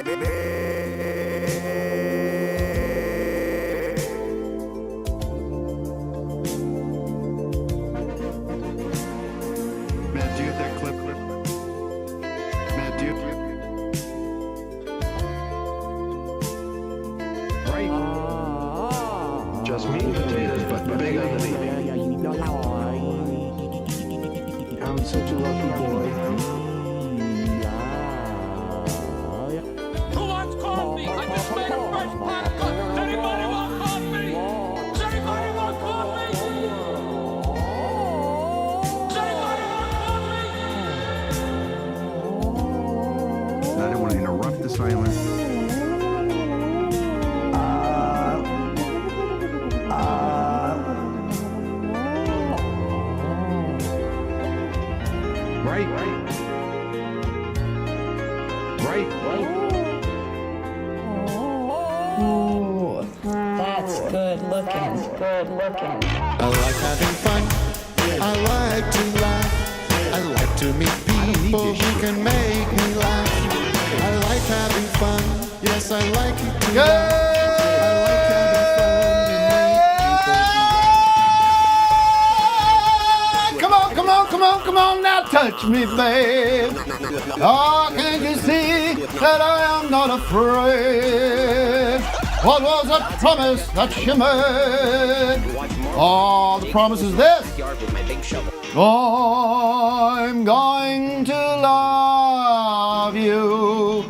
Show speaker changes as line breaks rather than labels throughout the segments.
Just meat and potatoes, but big underneath. I'm such a lucky boy.
Who wants coffee? I just made a fresh pot of coffee. Does anybody want coffee? Does anybody want coffee? Does anybody want coffee?
I didn't want to interrupt the silence.
Ooh, that's good looking. Good looking.
I like having fun. I like to laugh. I like to meet people who can make me laugh. I like having fun. Yes, I like it to laugh.
Come on, now touch me, babe. Oh, can't you see that I am not afraid? What was that promise that you made? Oh, the promise is this. I'm going to love you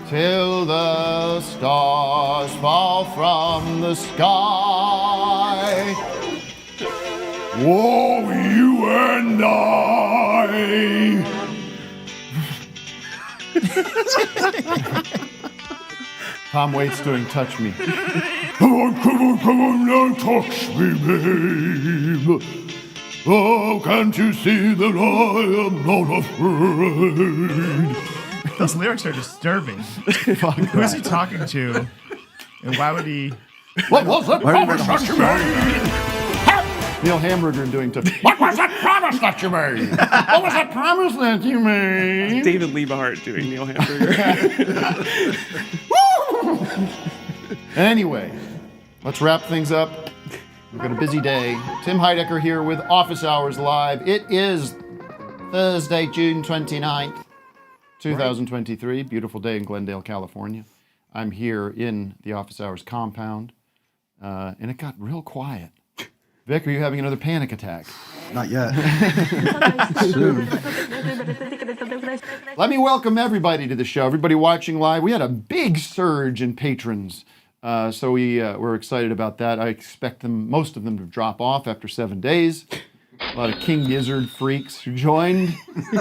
till the stars fall from the sky. Whoa, you and I. Tom Waits doing Touch Me. Come on, now touch me, babe. Oh, can't you see that I am not afraid?
Those lyrics are disturbing. Who is he talking to? And why would he...
What was that promise that you made? Neil Hamburger doing to. What was that promise that you made? What was that promise that you made?
David Liebehart doing Neil Hamburger.
Anyway, let's wrap things up. We've got a busy day. Tim Heidecker here with Office Hours Live. It is Thursday, June 29th, 2023. Beautiful day in Glendale, California. I'm here in the Office Hours compound, and it got real quiet. Vic, are you having another panic attack?
Not yet.
Soon. Let me welcome everybody to the show. Everybody watching live. We had a big surge in patrons, so we're excited about that. I expect most of them to drop off after 7 days. A lot of King Gizzard freaks who joined,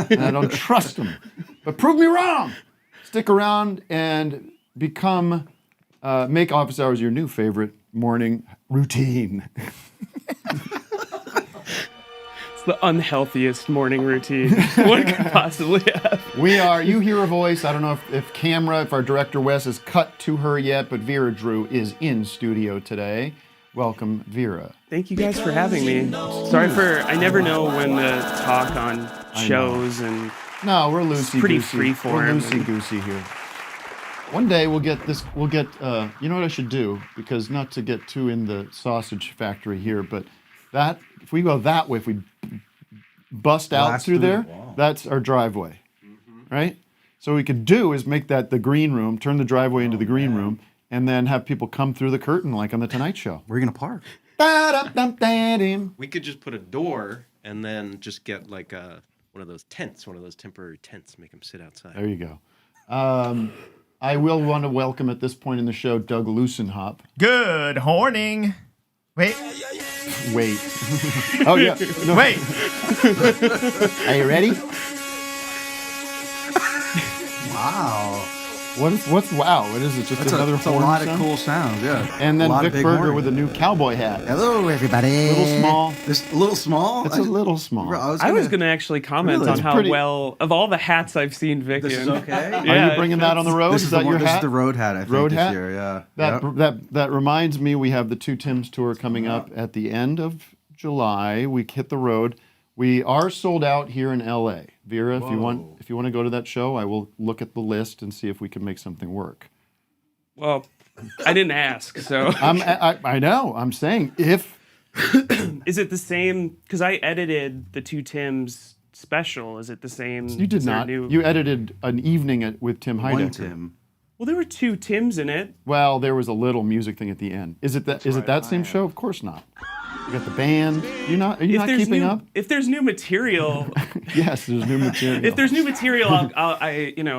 and I don't trust them. But prove me wrong. Stick around and become, make Office Hours your new favorite morning routine.
It's the unhealthiest morning routine one could possibly have.
You hear a voice. I don't know if our director Wes has cut to her yet, but Vera Drew is in studio today. Welcome, Vera.
Thank you guys for having me. Sorry I never know when to talk on shows and...
No, we're loosey-goosey.
Pretty free-form.
We're loosey-goosey here. One day you know what I should do? Because not to get too in the sausage factory here, but if we go that way, if we bust out through there, that's our driveway, right? So what we could do is make that the green room, turn the driveway into the green room, and then have people come through the curtain like on the Tonight Show.
Where are you going to park?
We could just put a door and then just get like one of those temporary tents, make them sit outside.
There you go. I will want to welcome at this point in the show Doug Loosenhop.
Good morning. Wait.
Oh, yeah. No.
Wait.
Are you ready?
Wow.
What's wow? What is it? Just another
horn? A lot of cool sounds, yeah.
And then Vic Berger with a new cowboy hat.
Hello, everybody.
Little small.
A little small?
It's a little small.
I was going to actually comment on how well, of all the hats I've seen Vic
this
in.
Is okay?
Yeah, are you bringing that on the road? Is that your hat?
This is the road hat, I think,
road
this
hat?
year, yeah.
That reminds me, we have the Two Tims tour coming up at the end of July. We hit the road. We are sold out here in LA. Vera, if you want to go to that show, I will look at the list and see if we can make something work.
Well, I didn't ask, so.
I know. I'm saying if.
Is it the same? Because I edited the Two Tims special. Is it the same?
You did not. You edited an evening with Tim Heidecker.
One Tim.
Well, there were two Tims in it.
Well, there was a little music thing at the end. Is it that same show? Of course not. You got the band. Are you not keeping up?
If there's new material.
Yes, there's new material.
If there's new material,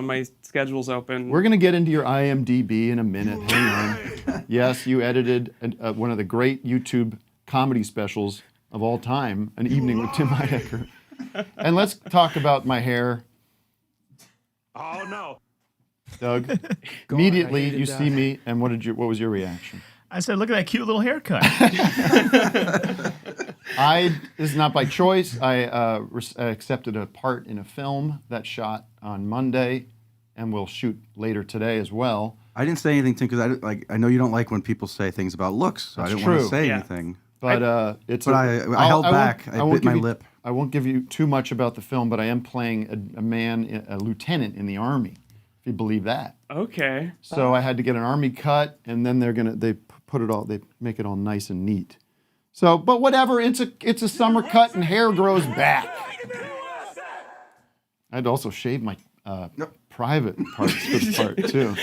my schedule's open.
We're gonna get into your IMDb in a minute. Hang on. Yes, you edited one of the great YouTube comedy specials of all time, An Evening with Tim Heidecker. And let's talk about my hair.
Oh no.
Doug, immediately you see me, and what was your reaction?
I said, look at that cute little haircut.
This is not by choice. I accepted a part in a film that shot on Monday, and will shoot later today as well.
I didn't say anything, Tim, because I know you don't like when people say things about looks, so I didn't want to say anything.
But I
held back. I bit my lip.
I won't give you too much about the film, but I am playing a lieutenant in the Army, if you believe that.
Okay.
So I had to get an Army cut, and then they make it all nice and neat. So, but whatever, it's a summer cut, and hair grows back. I'd also shave my private parts for the part too,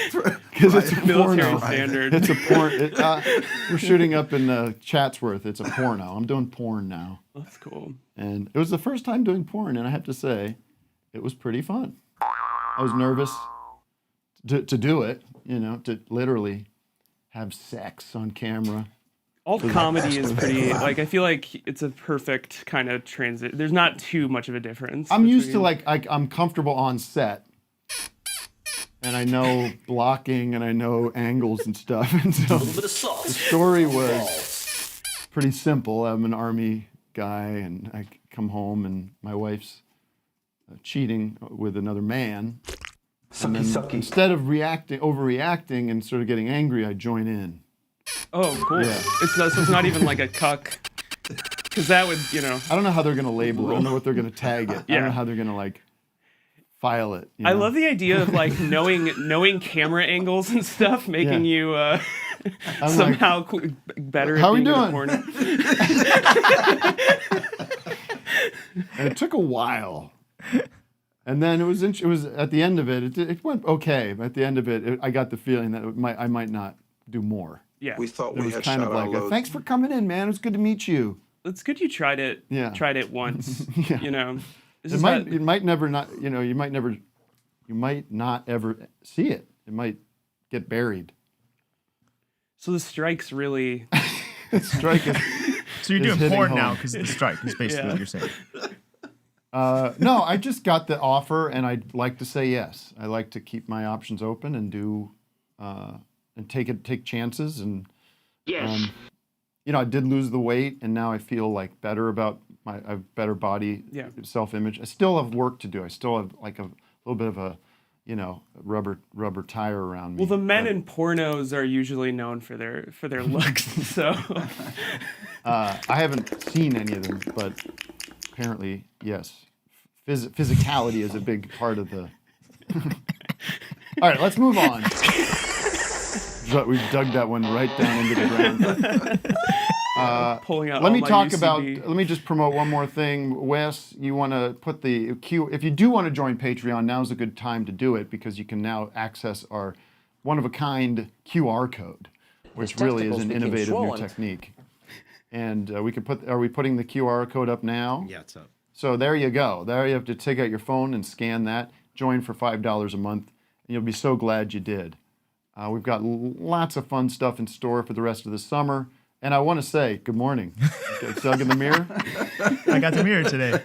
because it's a
military
porno.
standard.
It's a porn. We're shooting up in Chatsworth. It's a porno. I'm doing porn now.
That's cool.
And it was the first time doing porn, and I have to say, it was pretty fun. I was nervous to do it, to literally have sex on camera.
Alt comedy is pretty, I feel like it's a perfect kind of transit. There's not too much of a difference.
I'm used to, I'm comfortable on set. And I know blocking, and I know angles and stuff. And so the story was pretty simple. I'm an Army guy, and I come home, and my wife's cheating with another man. And then instead of overreacting and sort of getting angry, I join in.
Oh, cool.
Yeah.
So it's not even like a cuck. Because that would,
I don't know how they're going to label it. I don't know what they're going to tag it.
Yeah.
I don't know how they're going to, file it.
I love the idea of, knowing camera angles and stuff, making you somehow better at being a porno.
And it took a while. And then it was at the end of it went okay. But at the end of it, I got the feeling that I might not do more.
Yeah.
We thought
It
we
was
had
kind
shot
of
our
like,
load.
thanks for coming in, man. It was good to meet you.
It's good you tried it.
Yeah.
Tried it once.
Yeah.
It's
You
just
might not ever see it. It might get buried.
So the strike's really.
The strike is.
So you're
is
doing
hitting
porn
home.
now because of the strike, is basically what you're saying.
No, I just got the offer, and I'd like to say yes. I like to keep my options open and do, and take chances. And
Yes.
I did lose the weight, and now I feel better about I have better body self-image. I still have work to do. I still have a little bit of a, rubber tire around me.
Well, the men in pornos are usually known for their looks, so.
I haven't seen any of them, but apparently, yes. Physicality is a big part of the... All right, let's move on. We've dug that one right down into the ground.
Pulling out
Let
all
me
my
talk
UCB.
about, let me just promote one more thing. Wes, you want to put the if you do want to join Patreon, now's a good time to do it, because you can now access our one-of-a-kind QR code, which really is an innovative new technique. And are we putting the QR code up now?
Yeah, it's up.
So there you go. There you have to take out your phone and scan that. Join for $5 a month, and you'll be so glad you did. We've got lots of fun stuff in store for the rest of the summer. And I want to say, good morning. Doug in the mirror?
I got the mirror today.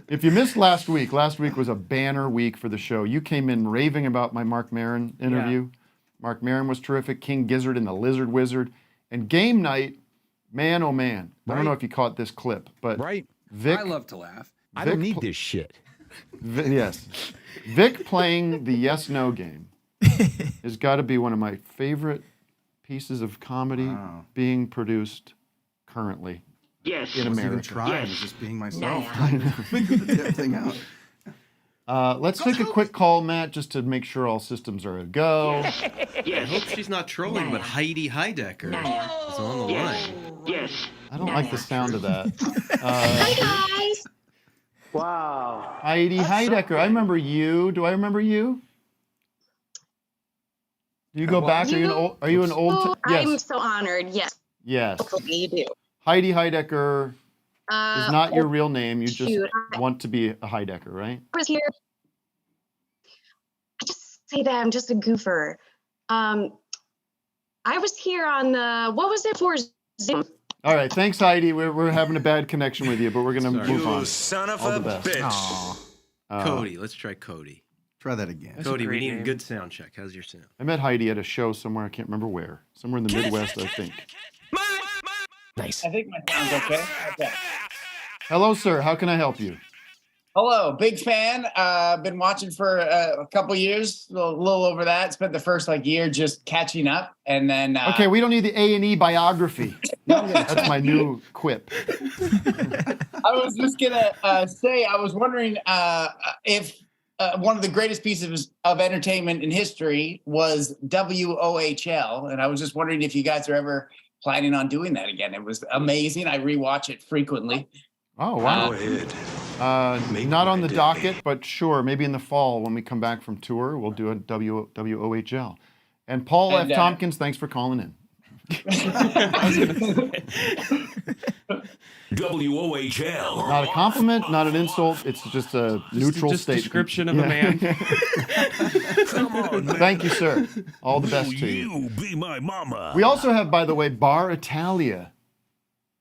If you missed last week was a banner week for the show. You came in raving about my Mark Maron interview. Yeah. Mark Maron was terrific. King Gizzard and the Lizard Wizard. And game night, man, oh man. Right. I don't know if you caught this clip, but Vic...
I love to laugh.
I don't need this shit.
Yes. Vic playing the yes-no game has got to be one of my favorite pieces of comedy being produced currently.
I
in
wasn't even
America.
trying. I was just being myself.
Yeah.
Figure the damn thing out.
Let's take a quick call, Matt, just to make sure all systems are a go.
I hope she's not trolling, but Heidi Heidecker is on the line.
I don't like the sound of that.
Hi guys.
Wow.
Heidi Heidecker, I remember you. Do I remember you? Do you go back? Are you an old?
I'm
Yes.
so honored. Yes.
Yes.
Hopefully you do.
Heidi Heidecker is not your real name. You just
shoot.
want to be a Heidecker, right?
I was here. I just say that I'm just a goofer. I was here on the what was it for Zoom?
All right. Thanks, Heidi. We're having a bad connection with you, but we're gonna move on.
Son of
All
a
the best.
bitch.
Cody, let's try Cody.
Try that again.
That's a
Cody, we
great
need a
name.
good sound check. How's your sound?
I met Heidi at a show somewhere. I can't remember where. Somewhere in the Midwest, I think.
I think my sound's okay. Okay.
Hello, sir. How can I help you?
Hello, big fan. Been watching for a couple years, a little over that. Spent the first year just catching up, and then
Okay, we don't need the A&E biography. That's my new quip.
I was just gonna say I was wondering if one of the greatest pieces of entertainment in history was WOHL, and I was just wondering if you guys are ever planning on doing that again. It was amazing. I rewatch it frequently.
Oh, wow.
Go ahead.
Not on the docket, but sure, maybe in the fall when we come back from tour, we'll do a WOHL. And Paul
And,
F. Tompkins, thanks for calling in.
WOHL.
Not a compliment, not an insult. It's just a neutral
Just
statement.
description of a man.
Come on, man.
Thank you, sir. All the best to you.
You be my mama.
We also have, by the way, Bar Italia.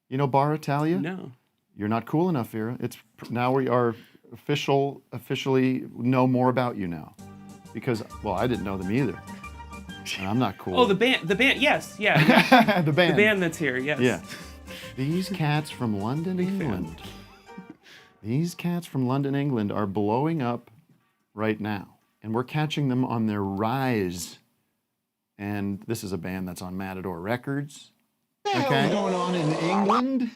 You know Bar Italia?
No.
You're not cool enough, Vera. It's now we are officially know more about you now, because I didn't know them either, and I'm not cool.
Oh, the band. Yes. Yeah.
the band.
The band that's here. Yes.
Yeah. These cats from London, England. These cats from London, England are blowing up right now, and we're catching them on their rise. And this is a band that's on Matador Records.
What the hell is going on in England?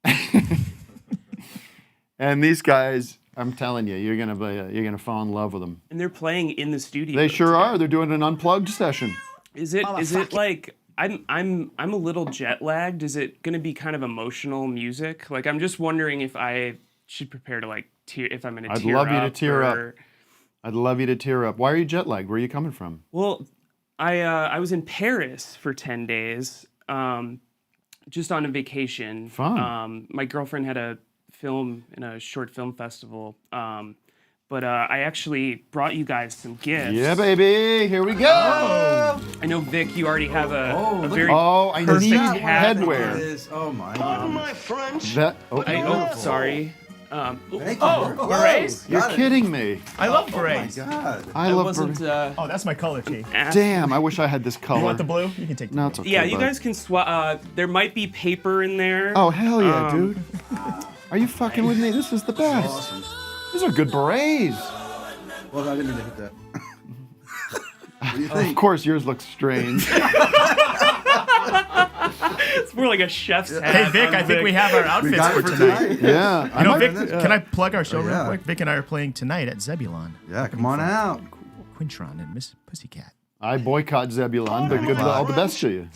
And these guys, I'm telling you, you're gonna fall in love with them.
And they're playing in the studio.
They sure
too.
are. They're doing an unplugged session.
Is it like I'm a little jet lagged? Is it gonna be kind of emotional music? Like I'm just wondering if I should prepare to tear if I'm gonna
I'd
tear up.
love you to tear
or...
up. I'd love you to tear up. Why are you jet lagged? Where are you coming from?
Well, I was in Paris for 10 days, just on a vacation.
Fun.
My girlfriend had a film in a short film festival. But I actually brought you guys some gifts.
Yeah, baby. Here we go.
I know, Vic, you already have a very
I
perfect
need
hat.
headwear.
Oh my
Pardon
God.
my French.
Sorry.
Berets?
You're kidding me.
I love berets.
God.
I
It
love
wasn't.
Oh, that's my color, T.
Damn, I wish I had this color.
You want the blue? You can take the
No,
blue.
it's okay.
Yeah, you
bud.
guys can swap. There might be paper in there.
Oh, hell yeah,
Um,
dude. Are you fucking with me? This is the best.
Awesome.
These are good berets.
Well, I didn't mean to hit that. What do you think?
Of course, yours looks strange.
It's more like a chef's hat.
Hey, Vic,
on
I think we have our outfits
got
for
it for
tonight.
Yeah.
You know,
might-
Vic, can I plug our show real
yeah.
quick? Vic and I are playing tonight at Zebulon.
Yeah, come on out.
Quintron and Miss Pussycat.
I boycott Zebulon, but good, all the best to you.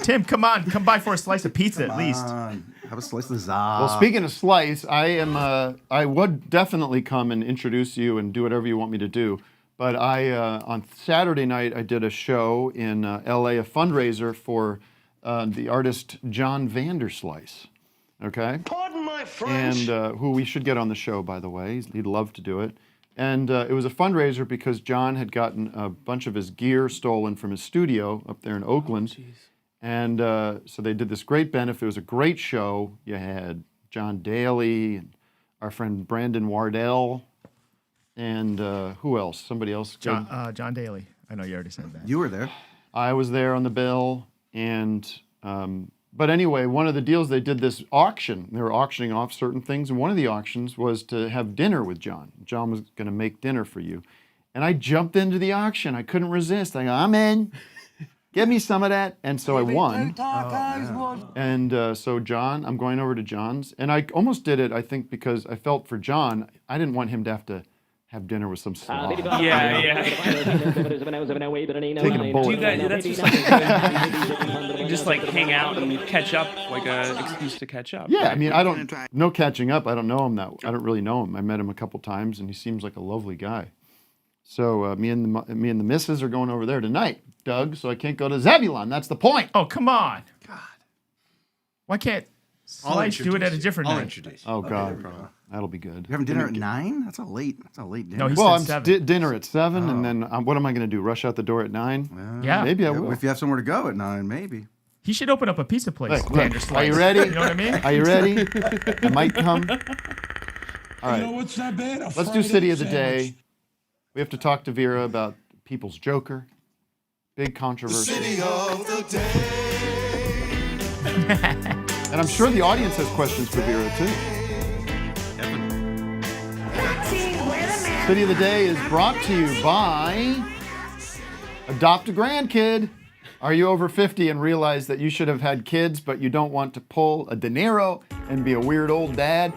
Tim, come on. Come by for a slice of pizza at least.
Have a slice of the za.
Well, speaking of slice, I would definitely come and introduce you and do whatever you want me to do. But on Saturday night, I did a show in L.A., a fundraiser for the artist John Vanderslice. Okay?
Pardon my French.
And who we should get on the show, by the way. He'd love to do it. And it was a fundraiser because John had gotten a bunch of his gear stolen from his studio up there in Oakland. And so they did this great benefit. It was a great show. You had John Daly, and our friend Brandon Wardell, and who else? Somebody else?
John Daly. I know you already said that.
You were there.
I was there on the bill. And but anyway, one of the deals, they did this auction. They were auctioning off certain things. And one of the auctions was to have dinner with John. John was going to make dinner for you. And I jumped into the auction. I couldn't resist. I go, I'm in. Get me some of that. And so I won. And so John, I'm going over to John's. And I almost did it, I think, because I felt for John, I didn't want him to have dinner with some slob.
Yeah.
Taking a bullet.
Do you guys, that's just like you just like hang out and catch up, like a excuse to catch up.
Yeah, I mean, no catching up. I don't know him I don't really know him. I met him a couple times, and he seems like a lovely guy. So me and the missus are going over there tonight, Doug. So I can't go to Zebulon. That's the point.
Oh, come on. God. Why can't Slice do it at a different night?
Oh God, that'll be good.
You're having dinner at 9? That's a late dinner.
No, he
well,
said
I'm
7.
dinner at 7, and then what am I going to do? Rush out the door at 9?
Yeah.
Maybe I will.
If you have somewhere to go at 9, maybe.
He should open up a pizza place.
Look, are you ready?
You know what I mean?
Are you ready? I might come. All right.
What's that bad?
Let's do City of the Day. We have to talk to Vera about People's Joker. Big controversy.
City of the day.
And I'm sure the audience has questions for Vera, too. City of the Day is brought to you by Adopt a Grandkid. Are you over 50 and realize that you should have had kids, but you don't want to pull a De Niro and be a weird old dad?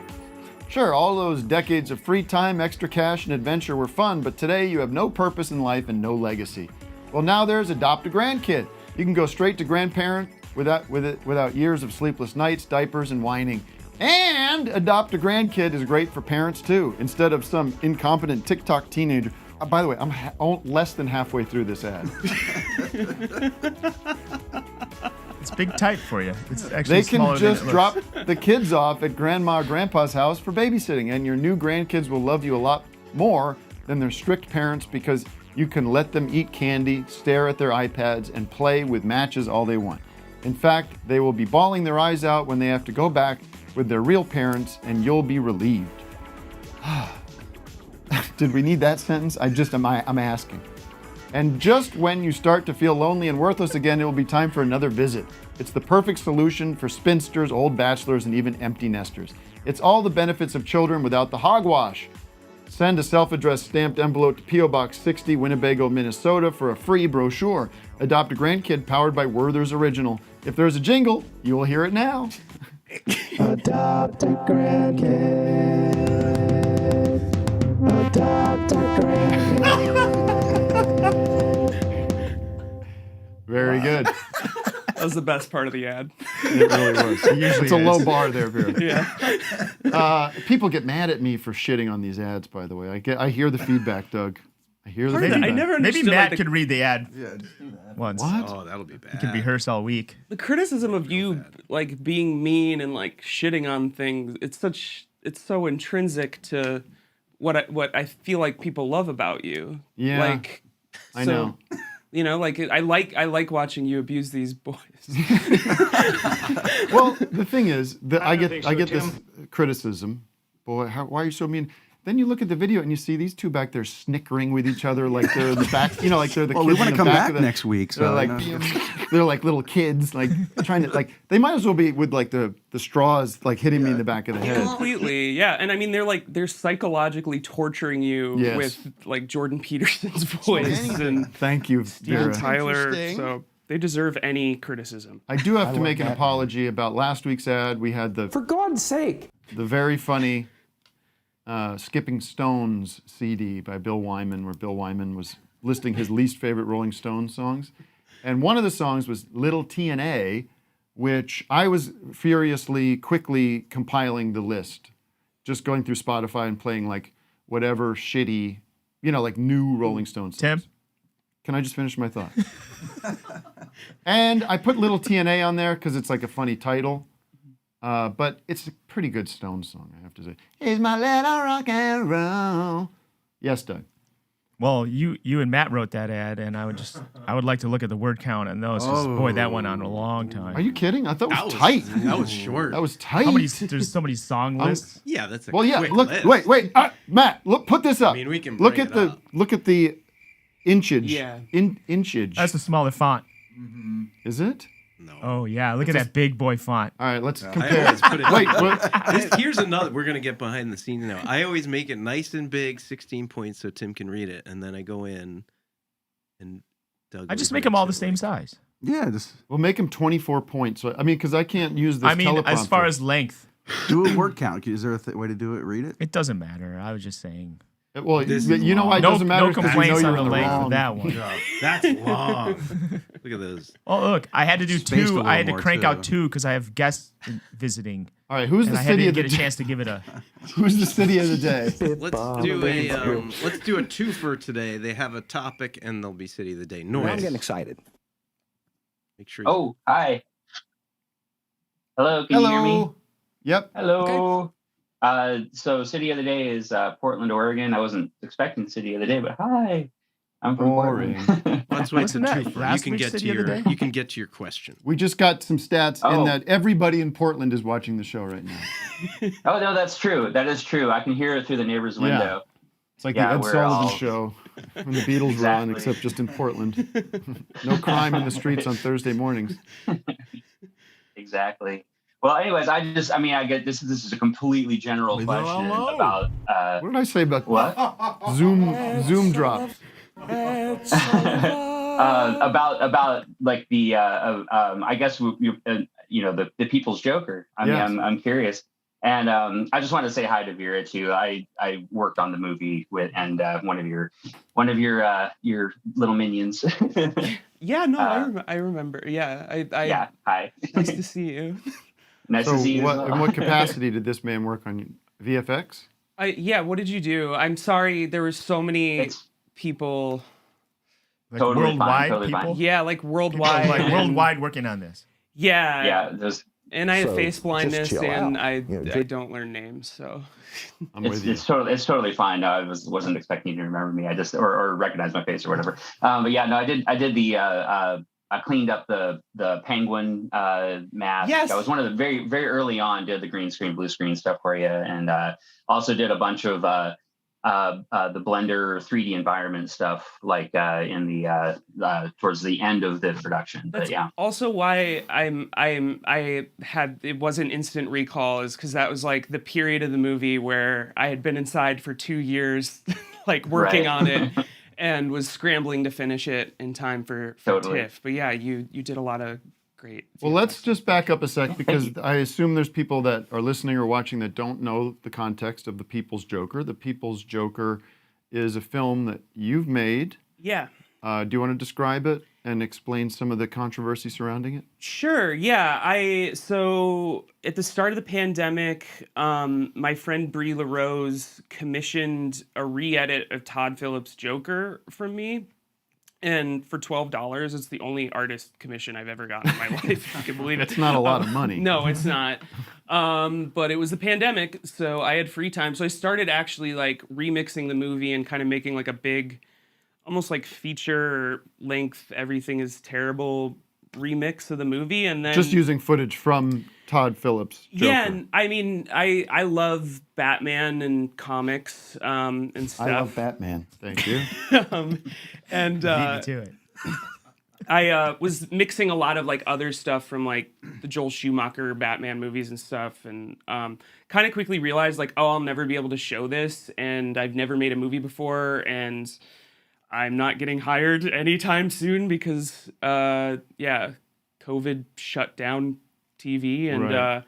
Sure, all those decades of free time, extra cash, and adventure were fun, but today you have no purpose in life and no legacy. Well, now there's Adopt a Grandkid. You can go straight to grandparent without years of sleepless nights, diapers, and whining. And Adopt a Grandkid is great for parents too, instead of some incompetent TikTok teenager. By the way, I'm less than halfway through this ad.
It's big type for you. It's actually
They can just drop the kids off at grandma or grandpa's house for babysitting, and your new grandkids will love you a lot more than their strict parents because you can let them eat candy, stare at their iPads, and play with matches all they want. In fact, they will be bawling their eyes out when they have to go back with their real parents, and you'll be relieved. Did we need that sentence? I'm asking. And just when you start to feel lonely and worthless again, it will be time for another visit. It's the perfect solution for spinsters, old bachelors, and even empty nesters. It's all the benefits of children without the hogwash. Send a self-addressed stamped envelope to P.O. Box 60, Winnebago, Minnesota for a free brochure. Adopt a Grandkid powered by Werther's Original. If there's a jingle, you will hear it now.
Adopt a grandkid. Adopt a grandkid.
Very good.
That was the best part of the ad.
It really was. It's a low bar there, Vera.
Yeah.
People get mad at me for shitting on these ads, by the way. I hear the feedback, Doug. I hear the feedback.
I never
Maybe
understood
Matt
like,
could read the ad once.
What?
Oh, that'll be bad.
He can rehearse all week.
the criticism of you like being mean and like shitting on things. It's so intrinsic to what I feel like people love about you.
Yeah,
like
I know.
You know, like I like watching you abuse these boys.
Well, the thing is that I get this criticism. Boy, why are you so mean? Then you look at the video and you see these two back there snickering with each other like they're in the back. You know, like they're the
Well,
kids
we want
in
to
the
come
back
back
of the,
next week.
They're
So
like they're like little kids, like trying to like. They might as well be with like the straws like hitting me in the back of the head.
Completely, yeah. And I mean, they're psychologically torturing you
Yes.
with like Jordan Peterson's voice and
Thank you,
Steven
Vera.
Tyler. So they deserve any criticism.
I do have to make an apology about last week's ad. We had
For God's sake.
the very funny Skipping Stones CD by Bill Wyman, where Bill Wyman was listing his least favorite Rolling Stones songs. And one of the songs was Little TNA, which I was furiously, quickly compiling the list, just going through Spotify and playing like whatever shitty, like new Rolling Stones songs.
Tim?
Can I just finish my thought? And I put Little TNA on there because it's like a funny title. But it's a pretty good Stones song, I have to say. Here's my little rock and roll. Yes, Doug.
Well, you and Matt wrote that ad, and I would like to look at the word count on those. 'Cause, boy, that went on a long time.
Are you kidding? I thought it was tight.
That was short.
That was tight.
There's so many song lists.
Yeah, that's a
Well, yeah.
quick
Look,
list.
wait. Matt, look. Put this up.
I mean, we can
look
bring
at
it
the
up.
look at the inchage.
Yeah.
Inchage.
That's a smaller font.
Is it?
No.
Oh yeah, look at that big boy font.
All right, let's
I
compare.
always put it.
Wait, what?
Here's another. We're gonna get behind the scenes now. I always make it nice and big, 16 points, so Tim can read it, and then I go in and Doug
I just
over
make
here
them all the
too,
same
like-
size.
Yeah, just
We'll make him 24 points. So, I mean, because I can't use this
I mean,
teleprompter.
as far as length,
do a word count. Is there a way to do it? Read it.
it doesn't matter. I was just saying.
Well,
This
you
is
know why it
No,
doesn't matter?
no
'Cause you know
complaints
you're
on the
in
length
wrong.
of that one.
That's long. Look at those.
Oh, look, I had to do
Spaced a
two.
little
I had to
more,
crank
too.
out two because I have guests visiting.
All right, who's
And
the
I
city
didn't
of the
get a chance to give it a.
Who's the city of the day?
Let's do a twofer today. They have a topic and they'll be city of the day. Noise.
I'm getting excited.
Make sure. You...
Oh, hi. Hello, can you hear me?
Yep.
Hello. So city of the day is Portland, Oregon. I wasn't expecting city of the day, but hi. I'm from Portland.
Let's wait to
Wasn't that
twofer. You
last
can
week's
get to
city of the
your.
day?
You can get to your question.
We just got some stats in
Oh.
that everybody in Portland is watching the show right now.
Oh, no, that's true. That is true. I can hear it through the neighbor's
Yeah.
window.
It's like
Yeah,
the Ed
we're
Sullivan
all-
show when the Beatles were on,
Exactly.
except just in Portland. No crime in the streets on Thursday mornings.
Exactly. Well, anyways, I get this is a completely general question about
What did I say about
what?
Zoom drops?
About like the I guess the People's Joker. I mean,
Yes.
I'm curious, and I just wanted to say hi to Vera too. I worked on the movie with one of your little minions.
Yeah, no, I remember. Yeah, I
Yeah, hi.
Nice to see you.
Nice
So
to see you. as
in
well.
what capacity did this man work on VFX?
Yeah, what did you do? I'm sorry, there were so many people.
Like
Totally fine,
worldwide
totally fine.
people.
Yeah, like
People
worldwide.
like
and-
worldwide working on this.
Yeah.
Yeah, there's
And I have
So,
face
just
blindness,
chill
and
out.
I
You know,
I don't learn names, so.
I'm with you.
it's totally fine. No, I wasn't expecting you to remember me. I just or recognize my face or whatever. But yeah, no, I did the I cleaned up the penguin mask.
Yes.
I was one of the very very early on did the green screen, blue screen stuff for you, and also did a bunch of the Blender 3D environment stuff like in the towards the end of the production. But
That's
yeah.
also why I had it wasn't instant recall is because that was like the period of the movie where I had been inside for 2 years, like working
Right.
on it, and was scrambling to finish it in time for
Totally.
TIFF. But yeah, you did a lot of great.
Well, let's just back up a sec because I assume there's people that are listening or watching that don't know the context of The People's Joker. The People's Joker is a film that you've made.
Yeah.
Do you want to describe it and explain some of the controversy surrounding it?
Sure. Yeah. So at the start of the pandemic, my friend Brie LaRose commissioned a re-edit of Todd Phillips' Joker from me. And for $12, it's the only artist commission I've ever gotten in my life. You can believe it.
It's not a lot of money.
No, it's not. But it was the pandemic, so I had free time. So I started actually like remixing the movie and kind of making like a big, almost like feature length, everything is terrible remix of the movie. And then
Just using footage from Todd Phillips' Joker.
yeah, and I mean, I love Batman and comics and stuff.
I love Batman.
Thank you.
And
Beat me to it.
I was mixing a lot of like other stuff from like the Joel Schumacher Batman movies and stuff, and kind of quickly realized like, oh, I'll never be able to show this, and I've never made a movie before, and I'm not getting hired anytime soon because COVID shut down TV, and
Right.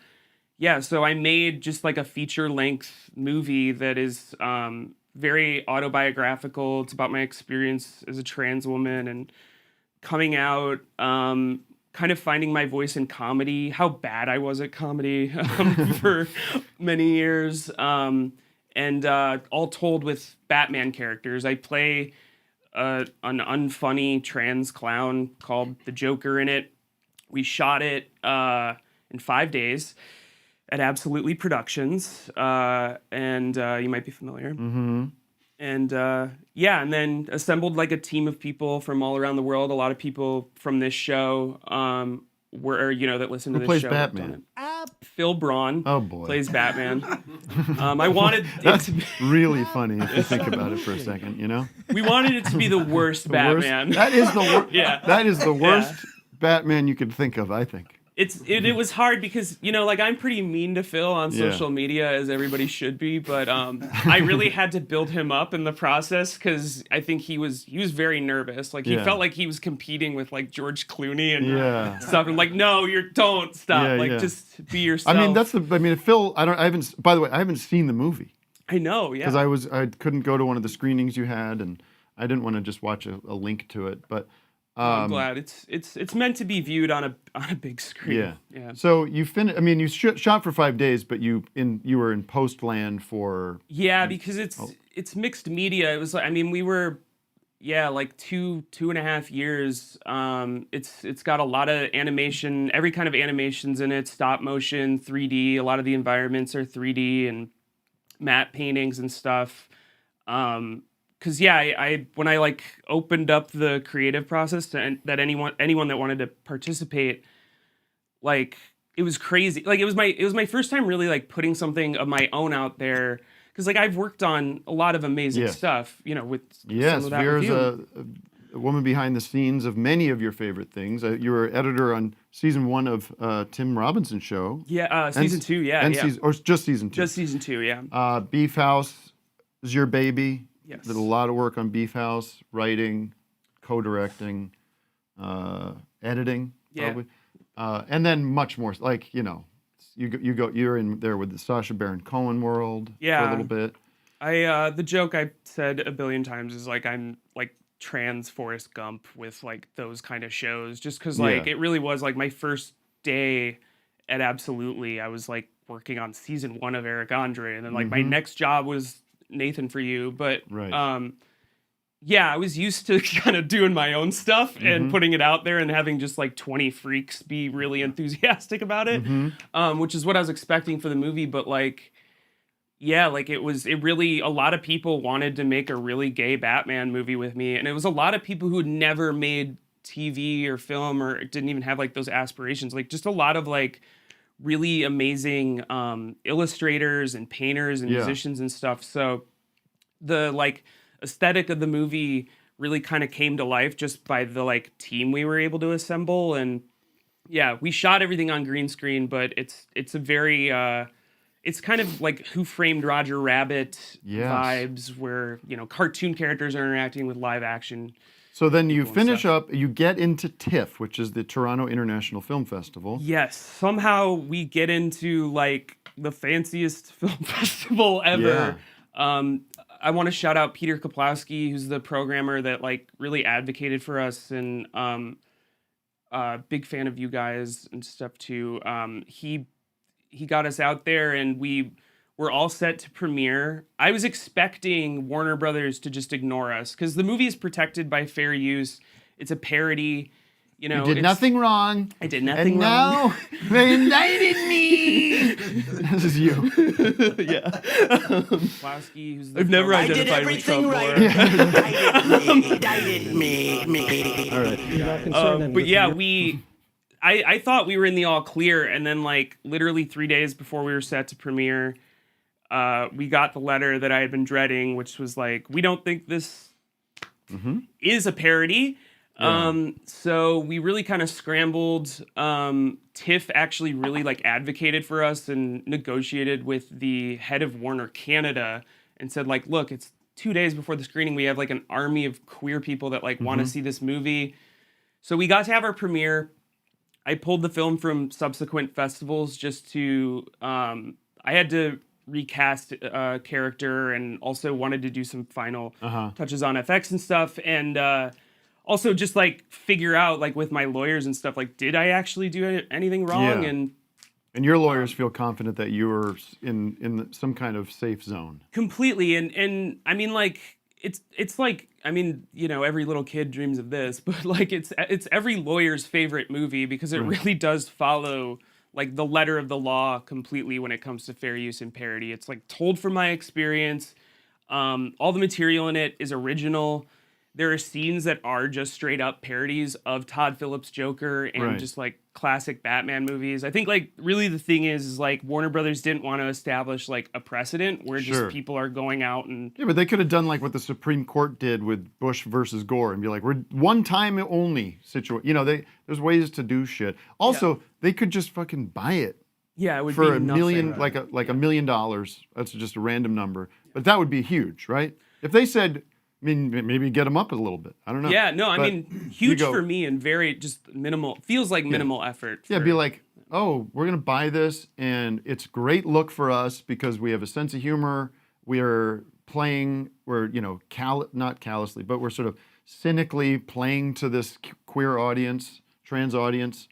yeah, so I made just like a feature length movie that is very autobiographical. It's about my experience as a trans woman and coming out, kind of finding my voice in comedy, how bad I was at comedy for many years, and all told with Batman characters. I play an unfunny trans clown called the Joker in it. We shot it in 5 days at Absolutely Productions, and you might be familiar.
Mm-hmm.
And and then assembled like a team of people from all around the world. A lot of people from this show that listen to
Who
this
plays
show. worked
Batman?
on it. Phil Braun
Oh, boy.
plays Batman. I wanted it
That's
to be,
really funny if you think about it for a second, you know?
we wanted it to be the worst
The worst-
Batman.
That is the worst.
Yeah.
That is the worst Batman you could think of, I think.
It was hard because, you know, like I'm pretty mean to Phil on social media, as everybody should be, but I really had to build him up in the process because I think he was very nervous. Like he felt like he was competing with like George Clooney and stuff. And like, no, don't stop. Just be yourself.
I mean, Phil. By the way, I haven't seen the movie.
I know, yeah.
Because I couldn't go to one of the screenings you had, and I didn't want to just watch a link to it, but.
I'm glad it's meant to be viewed on a big screen. Yeah.
So you finished. I mean, you shot for 5 days, but you were in post land for.
Yeah, because it's mixed media. It was like, I mean, we were, like 2.5 years. It's got a lot of animation, every kind of animations in it, stop motion, 3D. A lot of the environments are 3D and matte paintings and stuff. Because I when I like opened up the creative process to that anyone that wanted to participate, like it was crazy. Like it was my first time really like putting something of my own out there. Because like I've worked on a lot of amazing stuff, you know, with some of that
Vera's
review.
a woman behind the scenes of many of your favorite things. You were editor on season 1 of Tim Robinson's show.
Yeah, season 2. Yeah,
or just season 2.
Just season 2. Yeah.
Beef House is your baby.
Yes.
Did a lot of work on Beef House, writing, co-directing, editing, probably, and then much more. Like you're in there with the Sacha Baron Cohen world for a little bit.
The joke I said a billion times is like I'm like trans Forrest Gump with like those kind of shows, just because like it really was like my first day at Absolutely. I was like working on season 1 of Eric Andre, and then like my next job was Nathan For You, but I was used to kind of doing my own stuff and putting it out there and having just like 20 freaks be really enthusiastic about it, which is what I was expecting for the movie. But like, it really, a lot of people wanted to make a really gay Batman movie with me, and it was a lot of people who had never made TV or film or didn't even have like those aspirations, like just a lot of like really amazing illustrators and painters and musicians and stuff. So the like aesthetic of the movie really kind of came to life just by the like team we were able to assemble. And we shot everything on green screen, but it's a very it's kind of like Who Framed Roger Rabbit vibes, where you know cartoon characters are interacting with live action.
So then you finish up, you get into TIFF, which is the Toronto International Film Festival.
Yes, somehow we get into like the fanciest film festival ever. I want to shout out Peter Kaplowski, who's the programmer that like really advocated for us, and big fan of you guys and stuff too. He got us out there, and we were all set to premiere. I was expecting Warner Brothers to just ignore us because the movie is protected by fair use. It's a parody. You know,
you did nothing wrong.
I did nothing wrong.
And now they indicted me. This is you.
Plasky, who's
I've never identified with Trump
right.
Indicted me.
All right.
But I thought we were in the all clear, and then like literally 3 days before we were set to premiere, we got the letter that I had been dreading, which was like, we don't think this is a parody. So we really kind of scrambled. TIFF actually really like advocated for us and negotiated with the head of Warner Canada and said like, look, it's 2 days before the screening. We have like an army of queer people that like want to see this movie. So we got to have our premiere. I pulled the film from subsequent festivals just to, I had to recast a character and also wanted to do some final touches on FX and stuff. And also just like figure out like with my lawyers and stuff, like, did I actually do anything wrong?
Yeah. And your lawyers feel confident that you were in some kind of safe zone.
Completely. And I mean, like, it's like, I mean, you know, every little kid dreams of this, but like it's every lawyer's favorite movie because it really does follow like the letter of the law completely when it comes to fair use and parody. It's like told from my experience. All the material in it is original. There are scenes that are just straight up parodies of Todd Phillips' Joker and just like classic Batman movies. I think like really the thing is like Warner Brothers didn't want to establish like a precedent where just people are going out and...
Yeah, but they could have done like what the Supreme Court did with Bush versus Gore and be like, we're one time only situation. You know, there's ways to do shit. Also, they could just fucking buy it.
Yeah, it would
for
be
a
nothing.
million, like $1 million. That's just a random number, but that would be huge, right? If they said, I mean, maybe get them up a little bit. I don't know.
Yeah, no, I
But
mean, huge
you go-
for me and very just minimal. Feels like minimal effort.
Yeah,
for-
be like, oh, we're gonna buy this, and it's a great look for us because we have a sense of humor. We are playing, we're not callously, but we're sort of cynically playing to this queer audience, trans audience,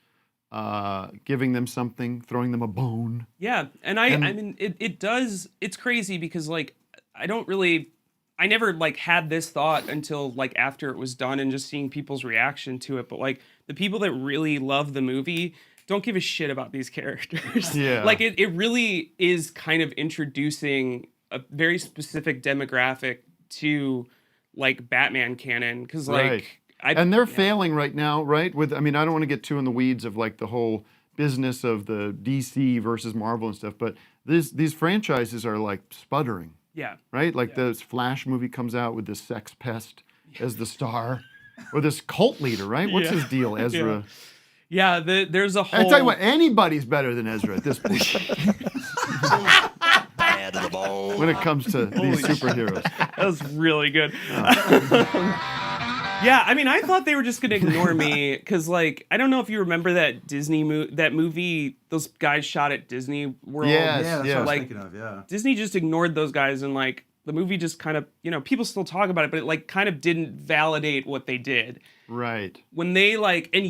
giving them something, throwing them a bone.
Yeah, and I mean, it does. It's crazy because like I never like had this thought until like after it was done and just seeing people's reaction to it. But like the people that really love the movie don't give a shit about these characters.
Yeah.
Like it really is kind of introducing a very specific demographic to like Batman canon because like.
Right. And they're failing right now, right? I mean, I don't want to get too in the weeds of like the whole business of the DC versus Marvel and stuff, but these franchises are like sputtering.
Yeah.
Right? Like this Flash movie comes out with this sex pest as the star, or this cult leader, right? What's his deal, Ezra?
Yeah, there's a whole.
I tell you what, anybody's better than Ezra at this point. When it comes to these superheroes.
That was really good. Yeah, I mean, I thought they were just gonna ignore me because, like, I don't know if you remember that that movie those guys shot at Disney World.
Yes,
Yeah, that's
yeah.
what I was
Like,
thinking of, yeah.
Disney just ignored those guys, and like the movie just kind of, people still talk about it, but it like kind of didn't validate what they did.
Right.
When they like, and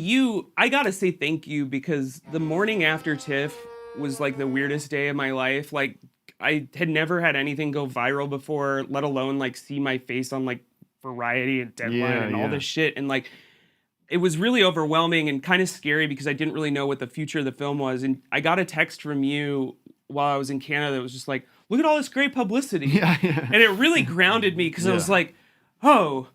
I gotta say thank you because the morning after TIFF was like the weirdest day of my life. Like, I had never had anything go viral before, let alone like see my face on like Variety and Deadline and all this shit. And like, it was really overwhelming and kind of scary because I didn't really know what the future of the film was. And I got a text from you while I was in Canada that was just like, look at all this great publicity.
Yeah.
And it really grounded me because I was like, oh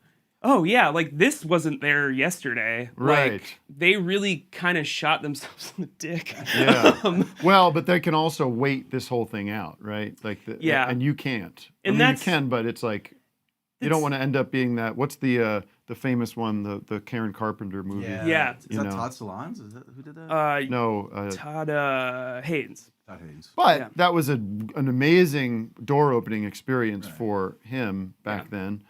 yeah, like this wasn't there yesterday.
Right.
Like they really kind of shot themselves in the dick.
Yeah. Well, but they can also wait this whole thing out, right? Like and you can't.
And
you
that's-
can, but it's like you don't want to end up being that. What's the famous one, the Karen Carpenter movie?
Yeah.
Is that Todd Solondz? Is that who did that?
Todd Haynes.
Todd Haynes.
But that was an amazing door-opening experience for him back then,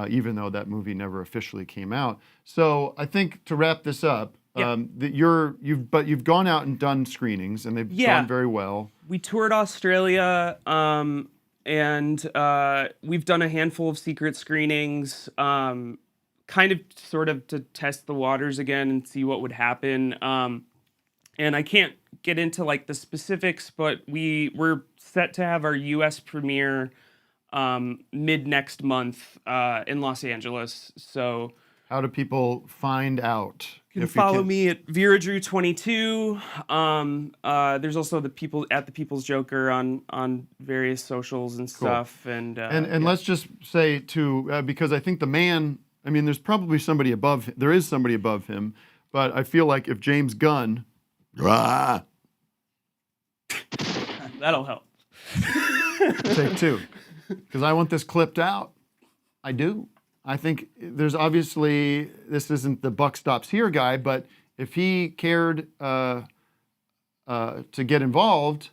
even though that movie never officially came out. So I think to wrap this up, you've gone out and done screenings, and they've gone very well.
We toured Australia, and we've done a handful of secret screenings, kind of sort of to test the waters again and see what would happen. And I can't get into like the specifics, but we're set to have our US premiere mid next month in Los Angeles. So
how do people find out?
You can follow me at Vera Drew 22. There's also the People's Joker on various socials and stuff. And
let's just say too, because I think the man. I mean, there's probably somebody above. There is somebody above him, but I feel like if James Gunn,
that'll help.
Take two, because I want this clipped out. I do. I think there's obviously, this isn't the buck stops here guy, but if he cared to get involved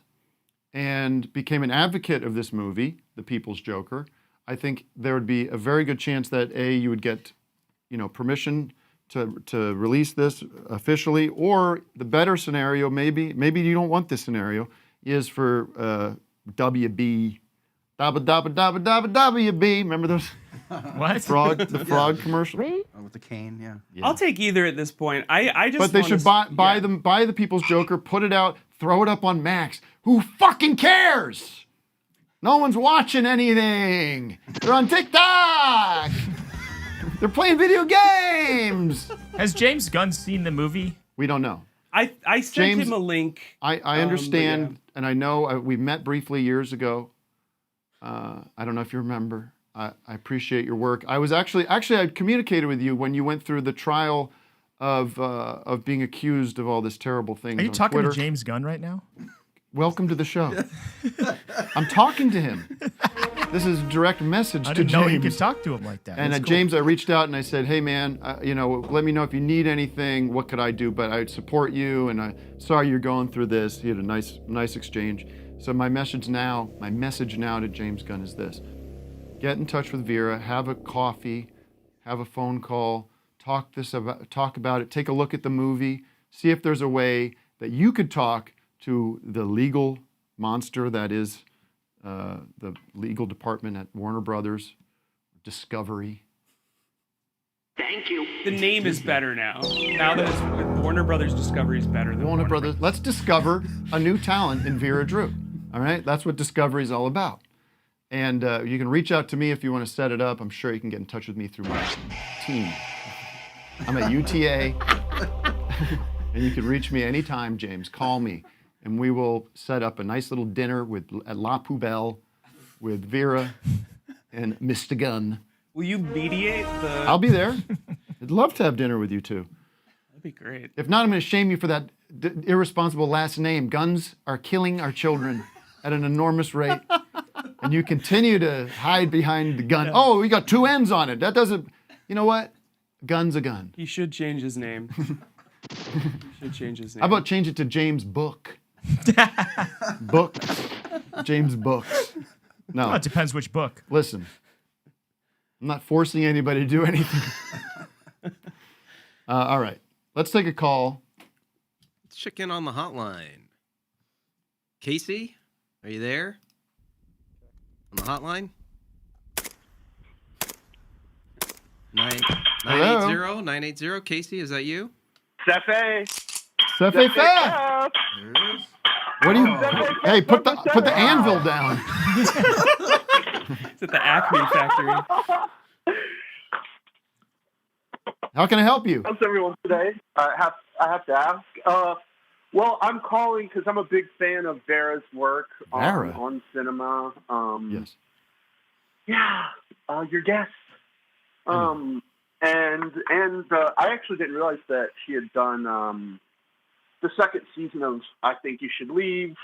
and became an advocate of this movie, The People's Joker, I think there would be a very good chance that you would get, permission to release this officially, or the better scenario, maybe you don't want this scenario, is for WB. WB. Remember those?
What?
The frog commercial?
With the cane, yeah.
I'll take either at this point. I just.
But they should buy the People's Joker, put it out, throw it up on Max. Who fucking cares? No one's watching anything. They're on TikTok. They're playing video games.
Has James Gunn seen the movie?
We don't know.
I sent him a link.
I understand, and I know we met briefly years ago. I don't know if you remember. I appreciate your work. I was actually I communicated with you when you went through the trial of being accused of all this terrible things.
Are you
on
talking
Twitter.
to James Gunn right now?
Welcome to the show. I'm talking to him. This is a direct message
I
to
didn't
James.
know you could talk to him like that.
And
That's cool.
James, I reached out and I said, hey man, let me know if you need anything. What could I do? But I'd support you, and I'm sorry you're going through this. He had a nice exchange. So my message now to James Gunn is this: get in touch with Vera, have a coffee, have a phone call, talk about it, take a look at the movie, see if there's a way that you could talk to the legal monster that is the legal department at Warner Brothers, Discovery.
Thank you. The name is better now. Now that it's with Warner Brothers, Discovery is better than
Warner Brothers. Let's discover a new talent in Vera Drew. All right, that's what Discovery is all about. And you can reach out to me if you want to set it up. I'm sure you can get in touch with me through my team. I'm at UTA, and you can reach me anytime, James. Call me, and we will set up a nice little dinner at La Poubelle with Vera and Mr. Gunn.
Will you mediate the...
I'll be there. I'd love to have dinner with you two.
That'd be great.
If not, I'm going to shame you for that irresponsible last name. Guns are killing our children at an enormous rate. And you continue to hide behind the gun. Yeah. Oh, we got two ends on it. That doesn't... You know what? Gun's a gun.
He should change his name.
How about change it to James Book? Books. James Books. No.
Well, it depends which book.
Listen. I'm not forcing anybody to do anything. All right. Let's take a call.
Let's check in on the hotline. Casey, are you there? On the hotline? 980. Casey, is that you?
Cefe.
Cefe Fa. What do you? Hey, put the anvil down.
It's at the Acme factory.
How can I help you?
How's everyone today? I have to ask. Well, I'm calling because I'm a big fan of Vera's work on cinema.
Yes.
Yeah, your guest. And I actually didn't realize that she had done the second season of I Think You Should Leave,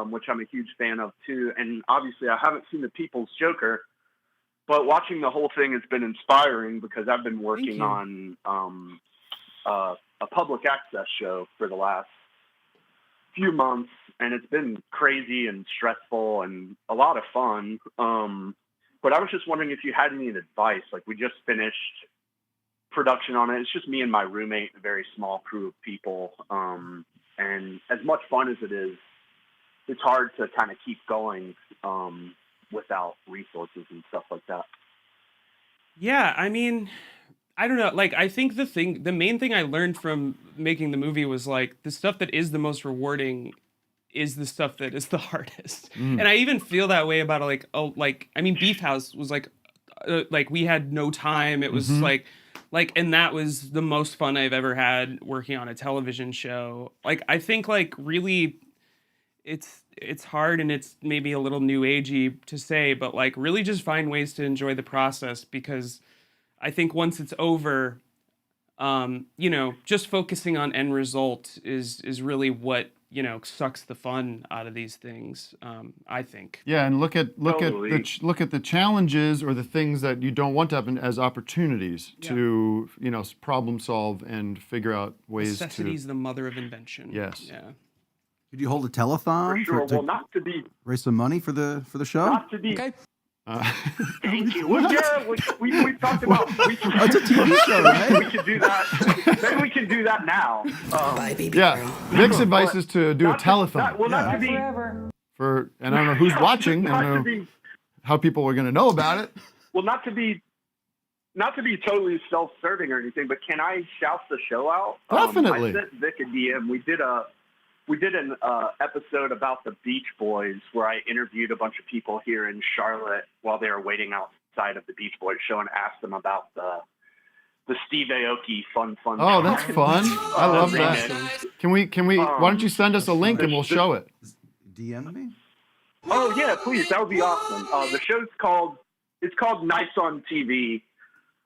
which I'm a huge fan of too. And obviously, I haven't seen The People's Joker, but watching the whole thing has been inspiring because I've been working on a public access show for the last few months, and it's been crazy and stressful and a lot of fun. But I was just wondering if you had any advice. Like, we just finished production on it. It's just me and my roommate, a very small crew of people. And as much fun as it is, it's hard to kind of keep going without resources and stuff like that.
Yeah, I mean, I don't know. Like, I think the main thing I learned from making the movie was like the stuff that is the most rewarding is the stuff that is the hardest. And I even feel that way about I mean, Beef House was like we had no time. It was like, and that was the most fun I've ever had working on a television show. Like, I think like really it's hard, and it's maybe a little new agey to say, but like really just find ways to enjoy the process, because I think once it's over, just focusing on end result is really what, sucks the fun out of these things. I think.
Yeah, and look at the challenges or the things that you don't want to happen as opportunities to problem solve and figure out ways
Necessity is the mother of invention.
Yes.
Yeah.
Did you hold a telethon
Well, not to be
raise some money for the show?
Not to be.
Okay.
Thank you. Well, yeah, we talked about.
It's a TV show, right?
We could do that. Maybe we can do that now.
Vic's advice is to do a telethon.
Not to be.
And I don't know who's watching. I don't know how people are going to know about it.
Well, not to be totally self-serving or anything, but can I shout the show out?
Definitely.
I sent Vic a DM. We did an episode about the Beach Boys where I interviewed a bunch of people here in Charlotte while they were waiting outside of the Beach Boys show and asked them about the Steve Aoki fun.
Oh, that's fun! I love that. Can we? Why don't you send us a link and we'll show it?
DM me.
Oh yeah, please. That would be awesome. The show's called Nights on TV.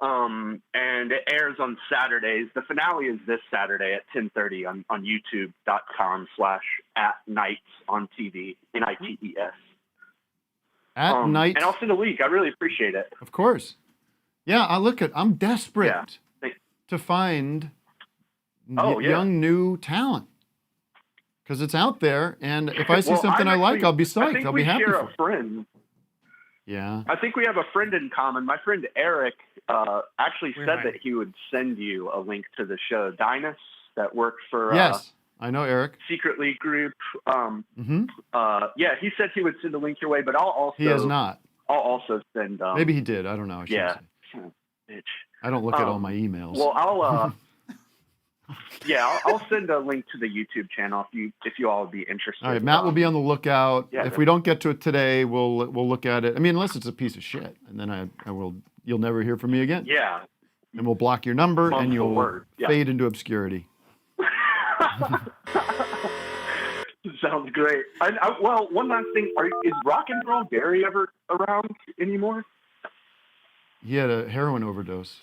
And it airs on Saturdays. The finale is this Saturday at 10:30 on youtube.com/@nightsontv, NITES.
At night.
And I'll send a link. I really appreciate it.
Of course. Yeah, I'm desperate
Yeah.
to find
Oh, yeah.
young, new talent. Because it's out there, and if I see
Well,
something I like, I'll be
I
psyched.
think
I'll
we
be happy
share
for
a
it.
friend.
Yeah.
I think we have a friend in common. My friend Eric actually
Where
said
am I?
that he would send you a link to the show. Dinus, that worked for
Yes, I know Eric.
Secret League Group.
Mm-hmm.
Yeah, he said he would send a link your way, but I'll also
He has not.
I'll also send.
Maybe he did. I don't know. I shouldn't
Yeah.
say.
Son of a bitch.
I don't look at all my emails.
Well, I'll. I'll send a link to the YouTube channel if you all would be interested.
All right, Matt will be on the lookout.
Yeah,
If we don't get to it today, we'll look at it. I mean, unless it's a piece of shit, and then I will. You'll never hear from me again.
Yeah.
And we'll block your number, and
Monthful
you'll
word. Yeah.
fade into obscurity.
Sounds great. Well, one last thing: is Rock and Roll Gary ever around anymore?
He had a heroin overdose,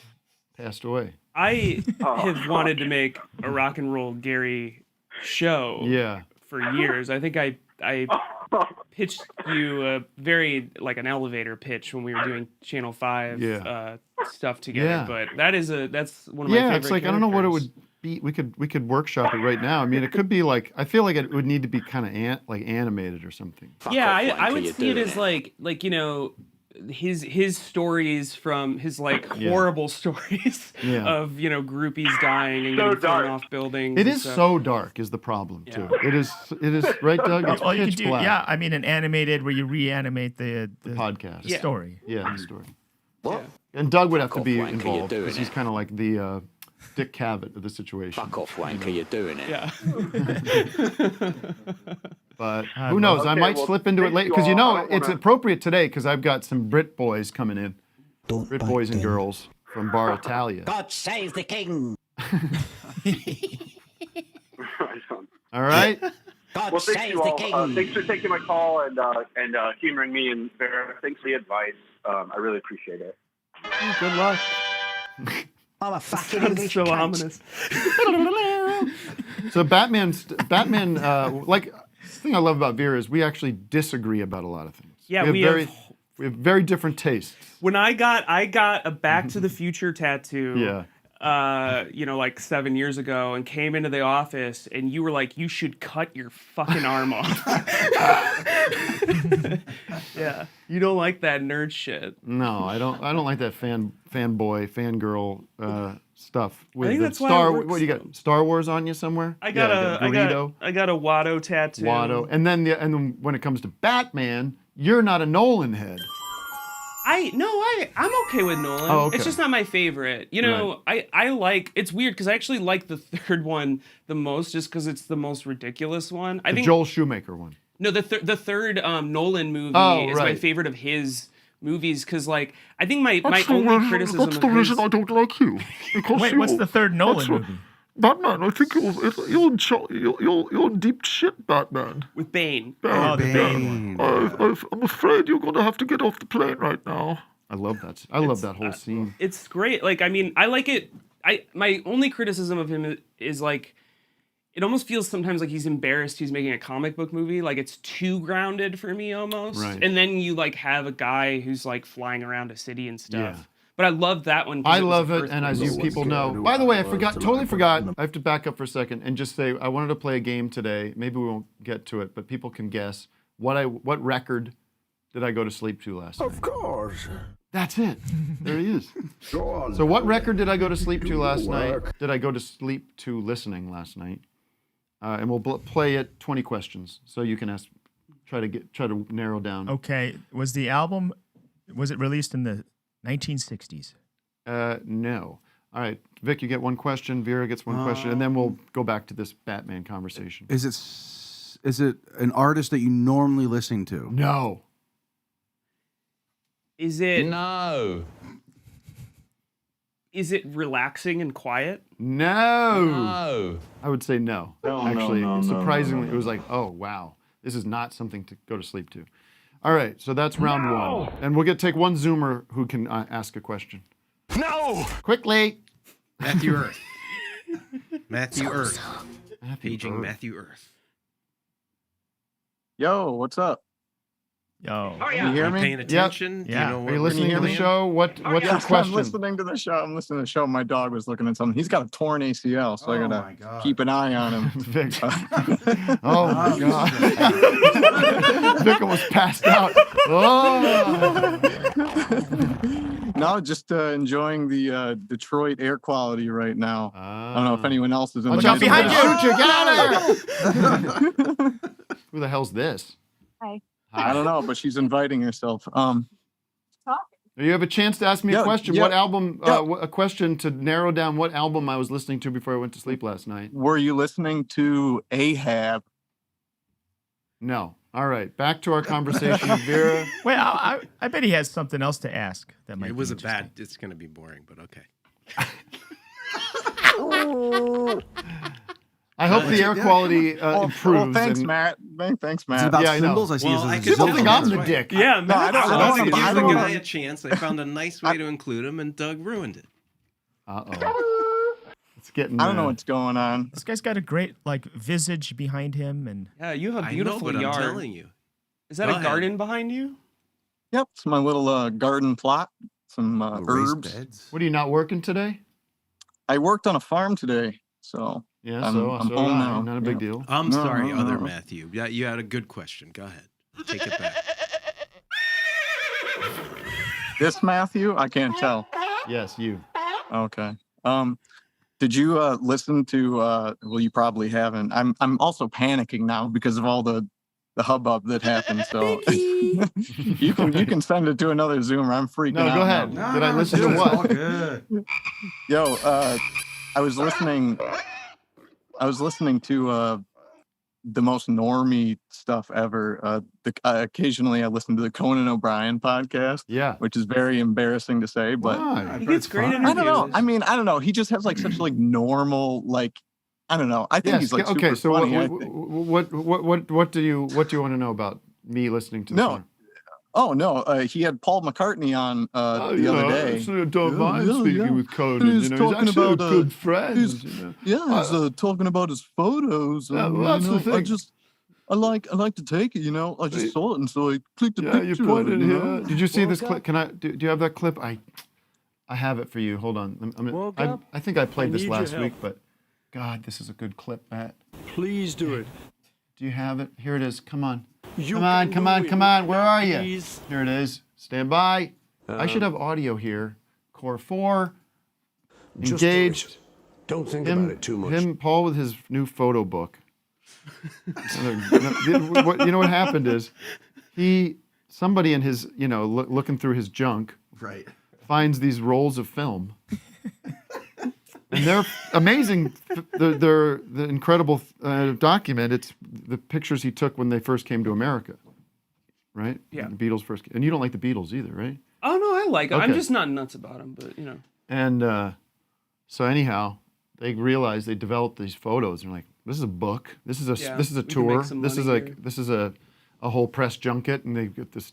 passed away.
I have wanted to make a rock and roll Gary show
Yeah.
for years. I think I pitched you a very like an elevator pitch when we were doing Channel 5 stuff together.
Yeah.
But that's one of my favorite
it's like I don't know what it
characters.
would be. We could workshop it right now. I mean, it could be like I feel like it would need to be kind of like animated or something.
Yeah, I would see it as like you know his stories from his like horrible stories of you know groupies dying and getting thrown off buildings.
It
and
is
stuff.
so dark is the problem too. It is right, Doug? It's
All you
pitch
could do,
black.
yeah. I mean, an animated where you reanimate the
podcast,
the story.
Yeah, the story.
What?
And Doug would have to be
wanker, you're
involved
doing
because he's
it.
kind of like the Dick Cavett of the situation.
Fuck off, wanker, you're doing it.
Yeah.
But who knows? I might slip into it late because you know it's appropriate today because I've got some Brit boys coming in. Brit boys and girls from Bar Italia.
God save the king.
All right.
God
Well, thank
save
you
the
all.
king.
Thanks for taking my call and humoring me and Vera. Thanks for the advice. I really appreciate it.
Good luck.
I'm a fucking
Sounds
English
so
cunt.
ominous.
So Batman, like the thing I love about Vera is we actually disagree about a lot of things.
Yeah,
we have very different tastes.
When I got a Back to the Future tattoo.
Yeah.
You know, like 7 years ago, and came into the office, and you were like, "You should cut your fucking arm off." Yeah, you don't like that nerd shit.
No, I don't like that fanboy, fangirl stuff. With
think
the
that's why it
Star.
works,
What do you got? Star Wars on you somewhere?
I got a Watto tattoo.
Watto, and then when it comes to Batman, you're not a Nolan head.
I'm okay with Nolan.
Oh, okay.
It's just not my favorite. You know, I like. It's weird because I actually like the third one the most, just because it's the most ridiculous one. I think
Joel Schumacher one.
No, the third Nolan movie is my favorite of his movies because, like, I think my only criticism.
That's the reason I don't like you.
Wait, what's the third Nolan movie?
Batman, I think you're in deep shit, Batman.
With Bane.
Oh, the Bane one.
I'm afraid you're going to have to get off the plane right now.
I love that. I love that whole scene.
It's great. Like, I mean, I like it. My only criticism of him is like, it almost feels sometimes like he's embarrassed he's making a comic book movie. Like, it's too grounded for me almost.
Right.
And then you like have a guy who's like flying around a city and stuff.
Yeah.
But I love that one. 'cause
I
was
love
the
it,
first
and
one.
as you people know, by the way, I totally forgot. I have to back up for a second and just say I wanted to play a game today. Maybe we won't get to it, but people can guess what record did I go to sleep to last night?
Of course.
That's it. There he is. So what record did I go to sleep to last night? Did I go to sleep to listening last night? And we'll play it 20 questions, so you can try to narrow down.
Okay, was it released in the 1960s?
No. All right, Vic, you get one question. Vera gets one question, and then we'll go back to this Batman conversation.
Is it an artist that you normally listen to?
No.
Is it?
No.
Is it relaxing and quiet?
No.
No.
I would say no. Actually, surprisingly, it was like, oh wow, this is not something to go to sleep to. All right, so that's round one, and we'll take one Zoomer who can ask a question.
No.
Quickly.
Matthew Earth. Matthew Earth. Paging Matthew Earth.
Yo, what's up?
Yo.
You hear me?
Paying attention? Do you know
Are you
what
listening to the
me?
show? What's your
Yes,
question?
I'm listening to the show. I'm listening to the show. My dog was looking at something. He's got a torn ACL, so I gotta keep an eye on him.
Vic. Oh my God. Vic almost passed out. Oh.
No, just enjoying the Detroit air quality right now. I don't know if anyone else is in
Watch
the
out behind you! Shoot you! Get out of there! Who the hell's this?
Hi.
I don't know, but she's inviting herself.
You have a chance to ask me a question.
yeah.
What album? A question to narrow down what album I was listening to before I went to sleep last night.
Were you listening to Ahab?
No. All right. Back to our conversation, Vera.
Wait, I bet he has something else to ask. That might.
It
be
was a
interesting.
bad. It's going to be boring, but okay.
I hope the air quality improves.
Well, thanks,
and-
Matt. Thanks, Matt.
Is it about
Yeah, I know.
symbols? I see
Well, I
this
could
as
Something
symbols.
on the dick.
Yeah,
No, I don't
I wanted to give
I
the
don't
guy
wanna-
a chance. I found a nice way to include him, and Doug ruined it.
Uh-oh. It's getting.
I don't know what's going on.
This guy's got a great visage behind him, and
Yeah, you have a
I know,
beautiful
but
yard.
I'm telling you.
Is that
Go
a
ahead.
garden behind you?
Yep, it's my little garden plot. Some
Raised
herbs.
beds.
What are you not working today?
I worked on a farm today, so
Yeah,
I'm
so
home
did I.
now.
Not a big deal.
I'm
No,
sorry,
no,
other
no.
Matthew. Yeah, you had a good question. Go ahead. Take it back.
This Matthew, I can't tell.
Yes, you.
Okay. Did you listen to? Well, you probably haven't. I'm also panicking now because of all the hubbub that happened. So you can send it to another Zoomer. I'm freaking
No,
out.
go ahead.
now.
Did I listen to
It's all
what?
good.
Yo, I was listening. I was listening to the most normie stuff ever. Occasionally, I listen to the Conan O'Brien podcast.
Yeah.
Which is very embarrassing to say, but
Why?
He gets great interviews.
I don't know. I mean, I don't know. He just has like such like normal like. I don't know. I think
Yes.
he's like
Okay.
super
So
funny.
what do you want to know about me listening to?
No. Oh no, he had Paul McCartney on the other day.
I don't mind
Yeah,
speaking
yeah.
with Conan.
He's
He's
talking
actually
about,
a good friend.
he's-
You know?
Yeah, he's talking about his photos.
Yeah,
And,
well, that's
you
the
know, I
thing.
just I like to take it. You know, I just saw it and so I clicked a
Yeah,
picture.
you pointed
of it,
here.
you know?
Did you see this clip? Can I? Do you have that clip? I have it for you. Hold on. I think I played this last week, but God, this is a good clip, Matt.
Please do it.
Do you have it? Here it is. Come on.
You
Come on,
can
come
do
on,
it.
come on. Where are you?
Please.
Here it is. Stand by. I should have audio here. Core 4.
Just do
Engage.
it. Don't think about it too much.
Paul with his new photo book. You know what happened is somebody in his, looking through his junk,
Right.
finds these rolls of film. And they're amazing. They're the incredible document. It's the pictures he took when they first came to America, right?
Yeah.
When the Beatles first came. And you don't like the Beatles either, right?
Oh no, I like him. I'm
Okay.
just not nuts about him, but you know.
And so anyhow, they realized they developed these photos. They're like, this is a book. This is a
Yeah,
this is a
we can make
tour.
some
This is
money
like
here.
this is a whole press junket, and they get this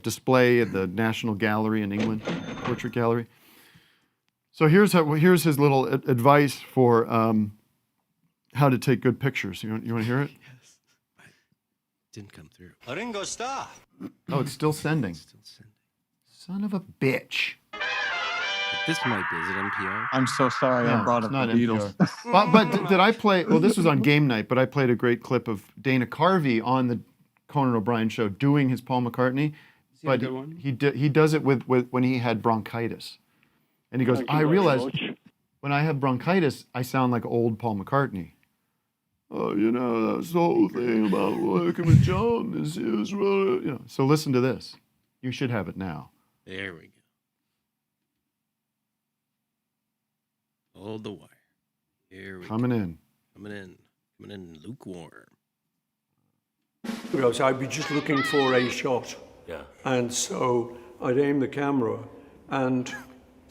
display at the National Gallery in England, Portrait Gallery. So here's his little advice for how to take good pictures. You want to hear it?
Yes. Didn't come through.
Ringo Starr.
Oh, it's still sending.
Still sending.
Son of a bitch.
But this might be. Is it NPR?
I'm so sorry I brought up the Beatles.
But did I play? Well, this was on game night, but I played a great clip of Dana Carvey on the Conan O'Brien show doing his Paul McCartney.
he a good one?
He does it with when he had bronchitis, and he goes,
Thank you
I
very
realized
much.
when I have bronchitis, I sound like old Paul McCartney. Oh, that's the whole thing about working with John is he was really, So listen to this. You should have it now.
There we go. Hold the wire. Here we
Coming
go.
in.
Coming in lukewarm.
Because I'd be just looking for a shot.
Yeah.
And so I'd aim the camera and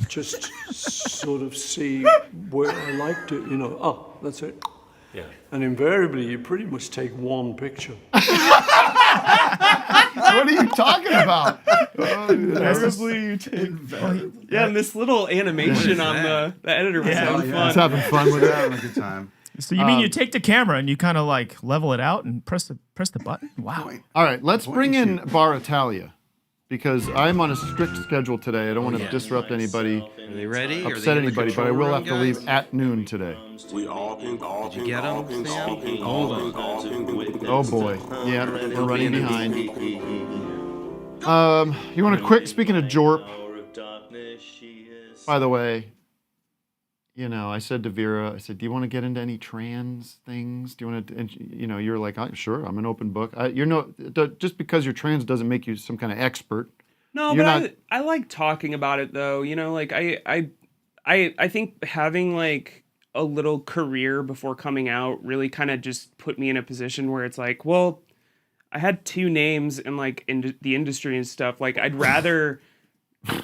just sort of see where I liked it, that's it.
Yeah.
And invariably, you pretty much take one picture.
What are you talking about?
Invariably, you take. Yeah, and this little animation on the editor was having fun.
He's having fun with
We're
it.
having a good time.
So you mean you take the camera and you kind of like level it out and press the button? Wow.
All right, let's bring in Bar Italia because I'm on a strict schedule today. I don't want to disrupt anybody.
Are they ready?
Upset anybody, but I will have to leave at noon today.
Did you get them, Sam? Hold on.
Oh boy. Yeah, we're running behind. You want to quick? Speaking of Jorp, by the way, you know, I said to Vera, I said, "Do you want to get into any trans things? Do you want to?" And you know, you're like, "Sure, I'm an open book." Just because you're trans doesn't make you some kind of expert.
No,
you're
but I like talking about it though. You know, like I think having like a little career before coming out really kind of just put me in a position where it's like, well, I had 2 names in like in the industry and stuff. Like I'd rather.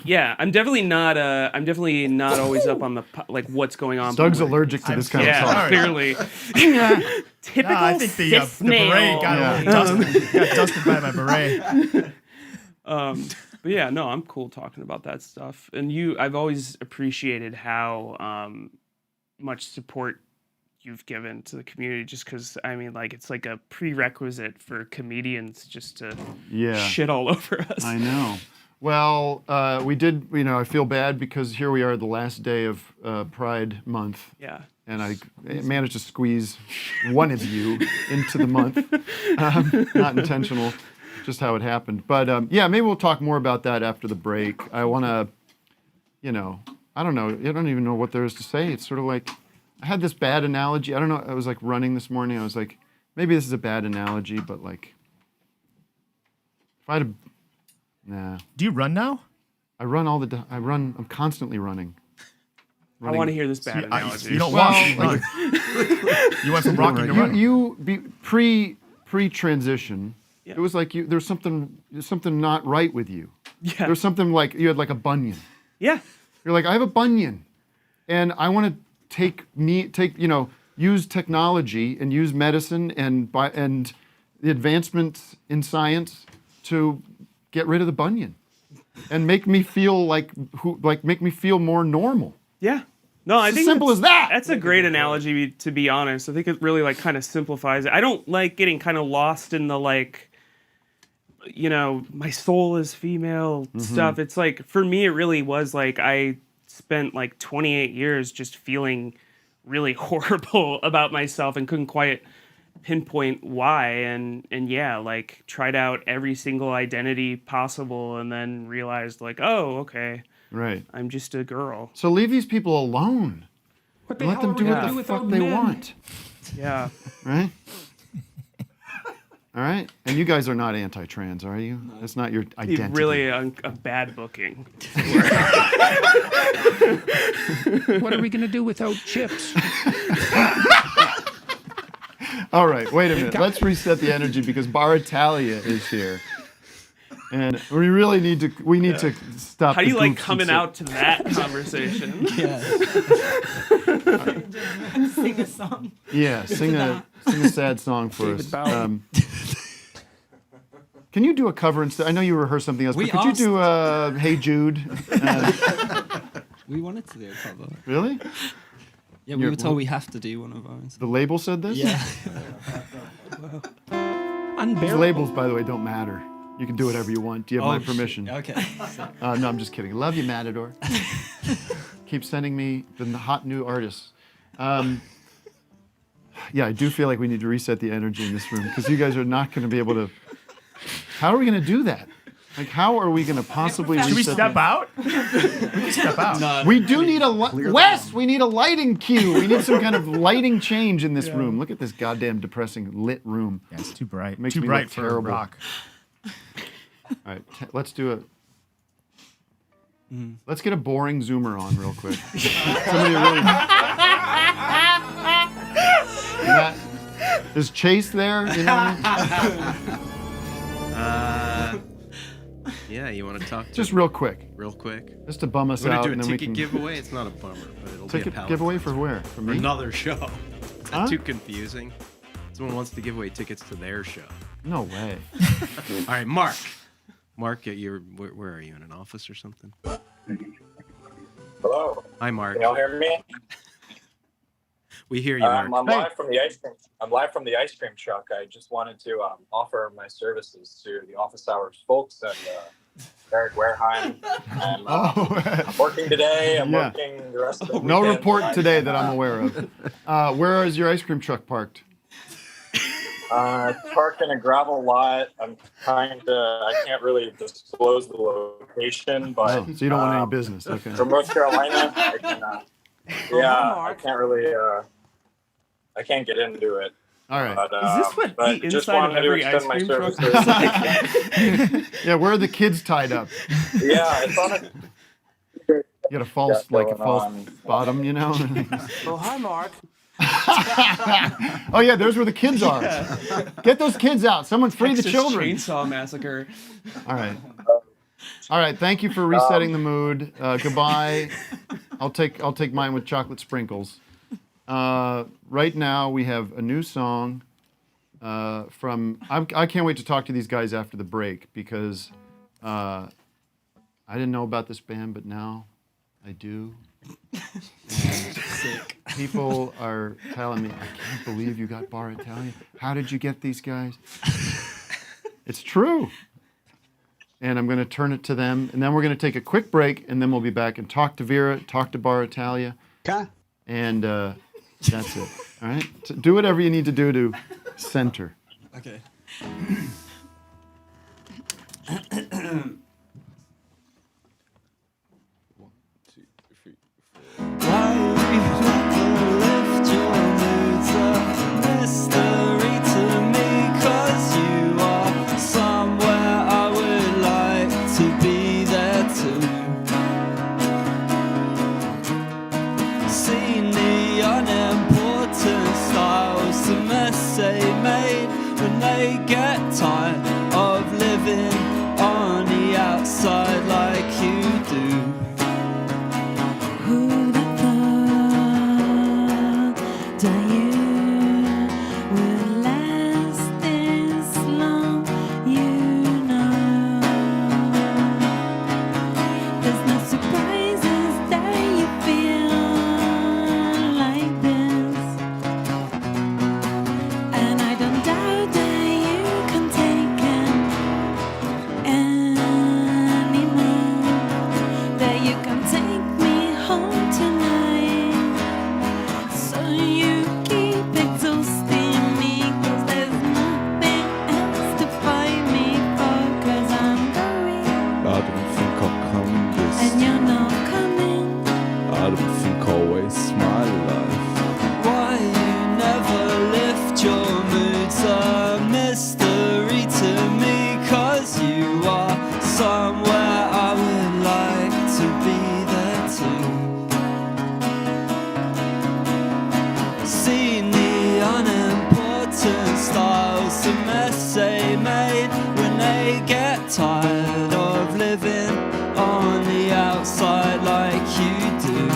Yeah, I'm definitely not always up on the like what's going on.
Doug's allergic to this kind of talk.
Clearly. Typical
I think the beret got dusted by my beret.
But yeah, no, I'm cool talking about that stuff. And I've always appreciated how much support you've given to the community, just because I mean, like, it's like a prerequisite for comedians just to shit all over us.
I know. Well, we did, you know, I feel bad because here we are the last day of Pride Month.
Yeah.
And I managed to squeeze one of you into the month. Not intentional, just how it happened. But yeah, maybe we'll talk more about that after the break. I want to, you know, I don't know. I don't even know what there is to say. It's sort of like, I had this bad analogy. I don't know. I was like running this morning. I was like, maybe this is a bad analogy, but like, if I had Nah.
Do you run now?
I run all the time. I'm constantly running.
I want to hear this bad analogy.
You don't walk. Like, you went from rocking to running.
You pre-transition. Yeah. It was like there's something not right with you.
Yeah.
There's something like you had like a bunion.
Yeah.
You're like, I have a bunion, and I want to use technology and use medicine and the advancements in science to get rid of the bunion and make me feel make me feel more normal.
Yeah. No, I think
simple as that.
That's a great analogy, to be honest. I think it really like kind of simplifies it. I don't like getting kind of lost in the like, you know, my soul is female stuff. It's like, for me, it really was like I spent like 28 years just feeling really horrible about myself and couldn't quite pinpoint why, and yeah, like tried out every single identity possible and then realized like, oh, okay,
right,
I'm just a girl.
So leave these people alone. Let them do what the fuck they want.
Yeah.
Right? All right? And you guys are not anti-trans, are you? No. That's not your identity.
Really a bad booking.
What are we going to do without chips?
All right, wait a minute. Let's reset the energy because Bar Italia is here. And we really need to stop.
How do you like coming out to that conversation?
Yeah. Sing a song.
Yeah, sing a sad song for us. Can you do a cover instead? I know you rehearsed something else, but could you do Hey Jude?
We wanted to do a cover.
Really?
Yeah, we were told we have to do one of ours.
The label said this?
Yeah.
These labels, by the way, don't matter. You can do whatever you want. Do you have my permission?
Okay.
No, I'm just kidding. Love you, Matador. Keep sending me the hot new artists. Yeah, I do feel like we need to reset the energy in this room because you guys are not going to be able to. How are we going to do that? Like, how are we going to possibly reset?
Should we step out? We can step out.
No, we do need Wes, we need a lighting cue. We need some kind of lighting change in this room. Look at this goddamn depressing lit room.
Yeah, it's too bright.
Makes
too
me
bright
look
for
terrible.
rock.
All right, let's do it. Let's get a boring Zoomer on real quick. Somebody really. Is Chase there? You know?
Yeah, you want to talk to
just
him?
real quick.
Real quick.
Just to bum us
We're
out,
gonna
and
do
then
a
we
ticket
can
giveaway. It's not a bummer, but it'll be a palate
giveaway for where? For me?
Another show. Is that
Huh?
too confusing? Someone wants to give away tickets to their show.
No way.
All right, Mark. Mark, where are you, in an office or something?
Hello.
Hi, Mark.
Can y'all hear me?
We hear you, Mark.
I'm live from the ice cream. I'm live from the ice cream truck. I just wanted to offer my services to the office hours folks and Eric Wareheim. I'm working today. I'm working the rest of the weekend.
No report today that I'm aware of. Where is your ice cream truck parked?
Parked in a gravel lot. I can't really disclose the location, but
So you don't want any business. Okay.
From North Carolina, I can. I can't really. I can't get into it.
All right.
But,
Is this what
but
the
just
inside of
wanted to
every ice
extend my
cream truck
services.
is like?
Yeah, where are the kids tied up?
Yeah, it's on a.
You got a false, bottom, you know?
Oh, hi, Mark.
Oh yeah, there's where the kids are. Get those kids out. Someone free the
Texas
children.
Chainsaw Massacre.
All right. Thank you for resetting the mood. Goodbye. I'll take mine with chocolate sprinkles. Right now we have a new song from. I can't wait to talk to these guys after the break because I didn't know about this band, but now I do. People are telling me, I can't believe you got Bar Italia. How did you get these guys? It's true. And I'm going to turn it to them. And then we're going to take a quick break. And then we'll be back and talk to Vera, talk to Bar Italia.
Okay.
And that's it. All right? So do whatever you need to do to center.
Okay.
Get tired of living on the outside like you do. Who'd have thought that you would last this long? You know, there's no surprises that you feel like this, and I don't doubt that tired of living on the outside like you do.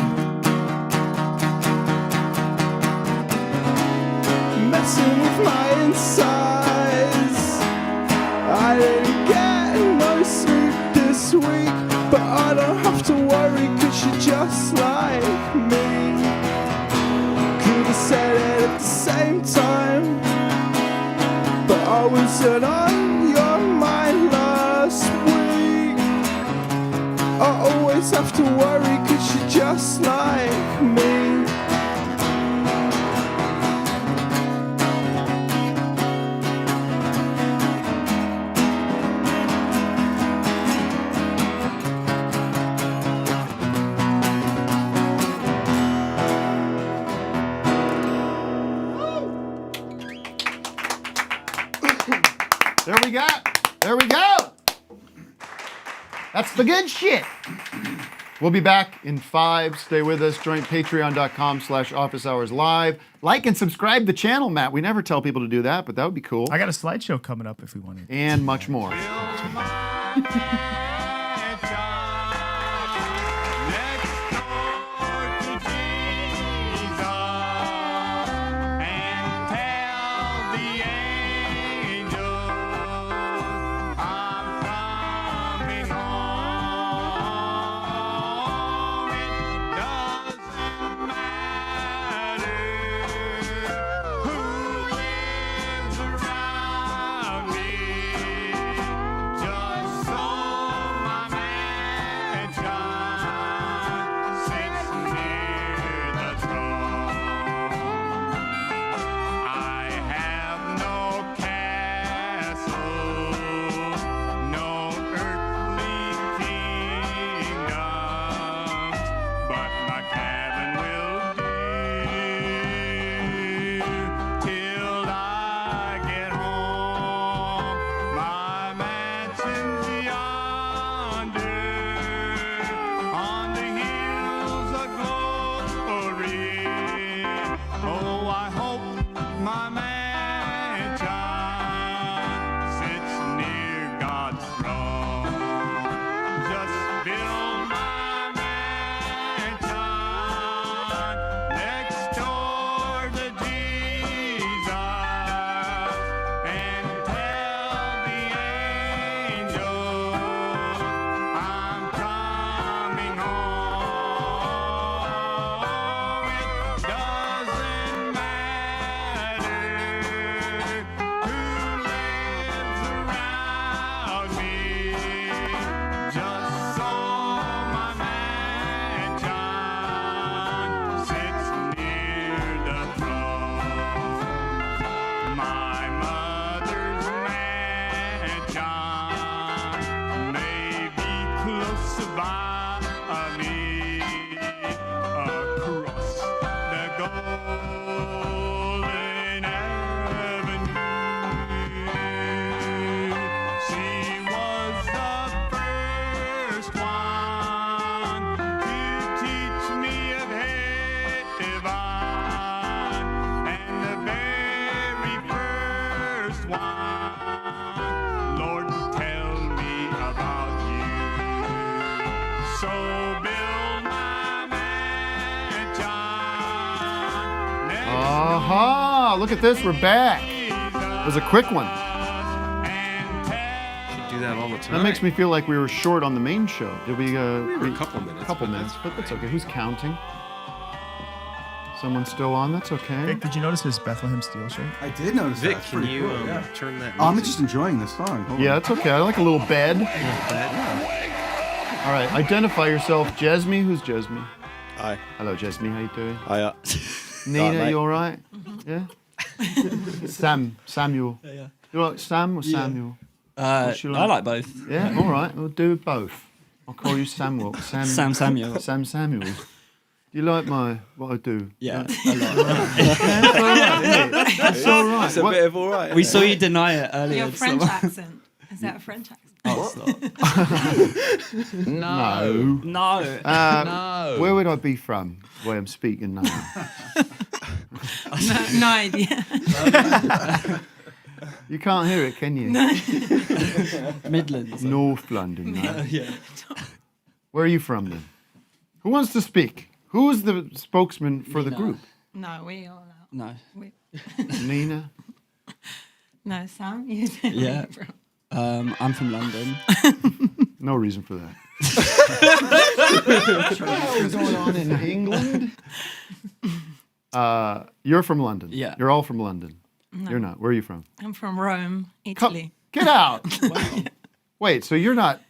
Messing with my insides. I didn't get no sleep this week, but I don't have to worry 'cause you're just like me. Could have said it at the same time, but I wasn't on your mind last week. I always have to worry 'cause you're just like me.
There we go. That's the good shit. We'll be back in 5. Stay with us. Join patreon.com/officehourslive. Like and subscribe to the channel, Matt. We never tell people to do that, but that would be cool.
I got a slideshow coming up if we want to.
And much more. Aha! Look at this. We're back. It was a quick one.
Should do that all the time.
That makes me feel like we were short on the main show. Did we?
We were a couple minutes.
Couple minutes, but that's okay. Who's counting? Someone's still on. That's okay.
Vic, did you notice his Bethlehem Steel shirt?
I did notice
Vic,
that. It's
can
pretty
you
cool, yeah.
turn that?
I'm
music?
just enjoying this song. Hold
Yeah,
on.
it's okay. I like a little bed. All right, identify yourself. Jesme, who's Jesme?
Hi.
Hello, Jesme. How you doing?
Hiya.
Nina,
mate.
you all right? Yeah. Samuel.
Yeah.
You like Sam or Samuel? What you
I like both.
Yeah, all right. We'll do both. I'll call you Samuel.
Sam Samuel.
Sam Samuel. Do you like what I do?
Yeah,
It's all right.
It's a bit of all right.
We saw you deny it earlier.
Your French accent. Is that a French accent?
Oh,
No.
No.
No.
Where would I be from? Where I'm speaking now.
No idea.
You can't hear it, can you?
Midlands.
North London. No?
Yeah.
Where are you from then? Who wants to speak? Who is the spokesman for the
Nina.
group?
No, we all know.
No.
Nina.
No, Sam, you
Yeah. I'm from London.
No reason for that. What's going on in England? You're from London.
Yeah.
You're all from London.
No.
You're not. Where are you from?
I'm from Rome, Italy.
Get out. Wow. Wait, so you're not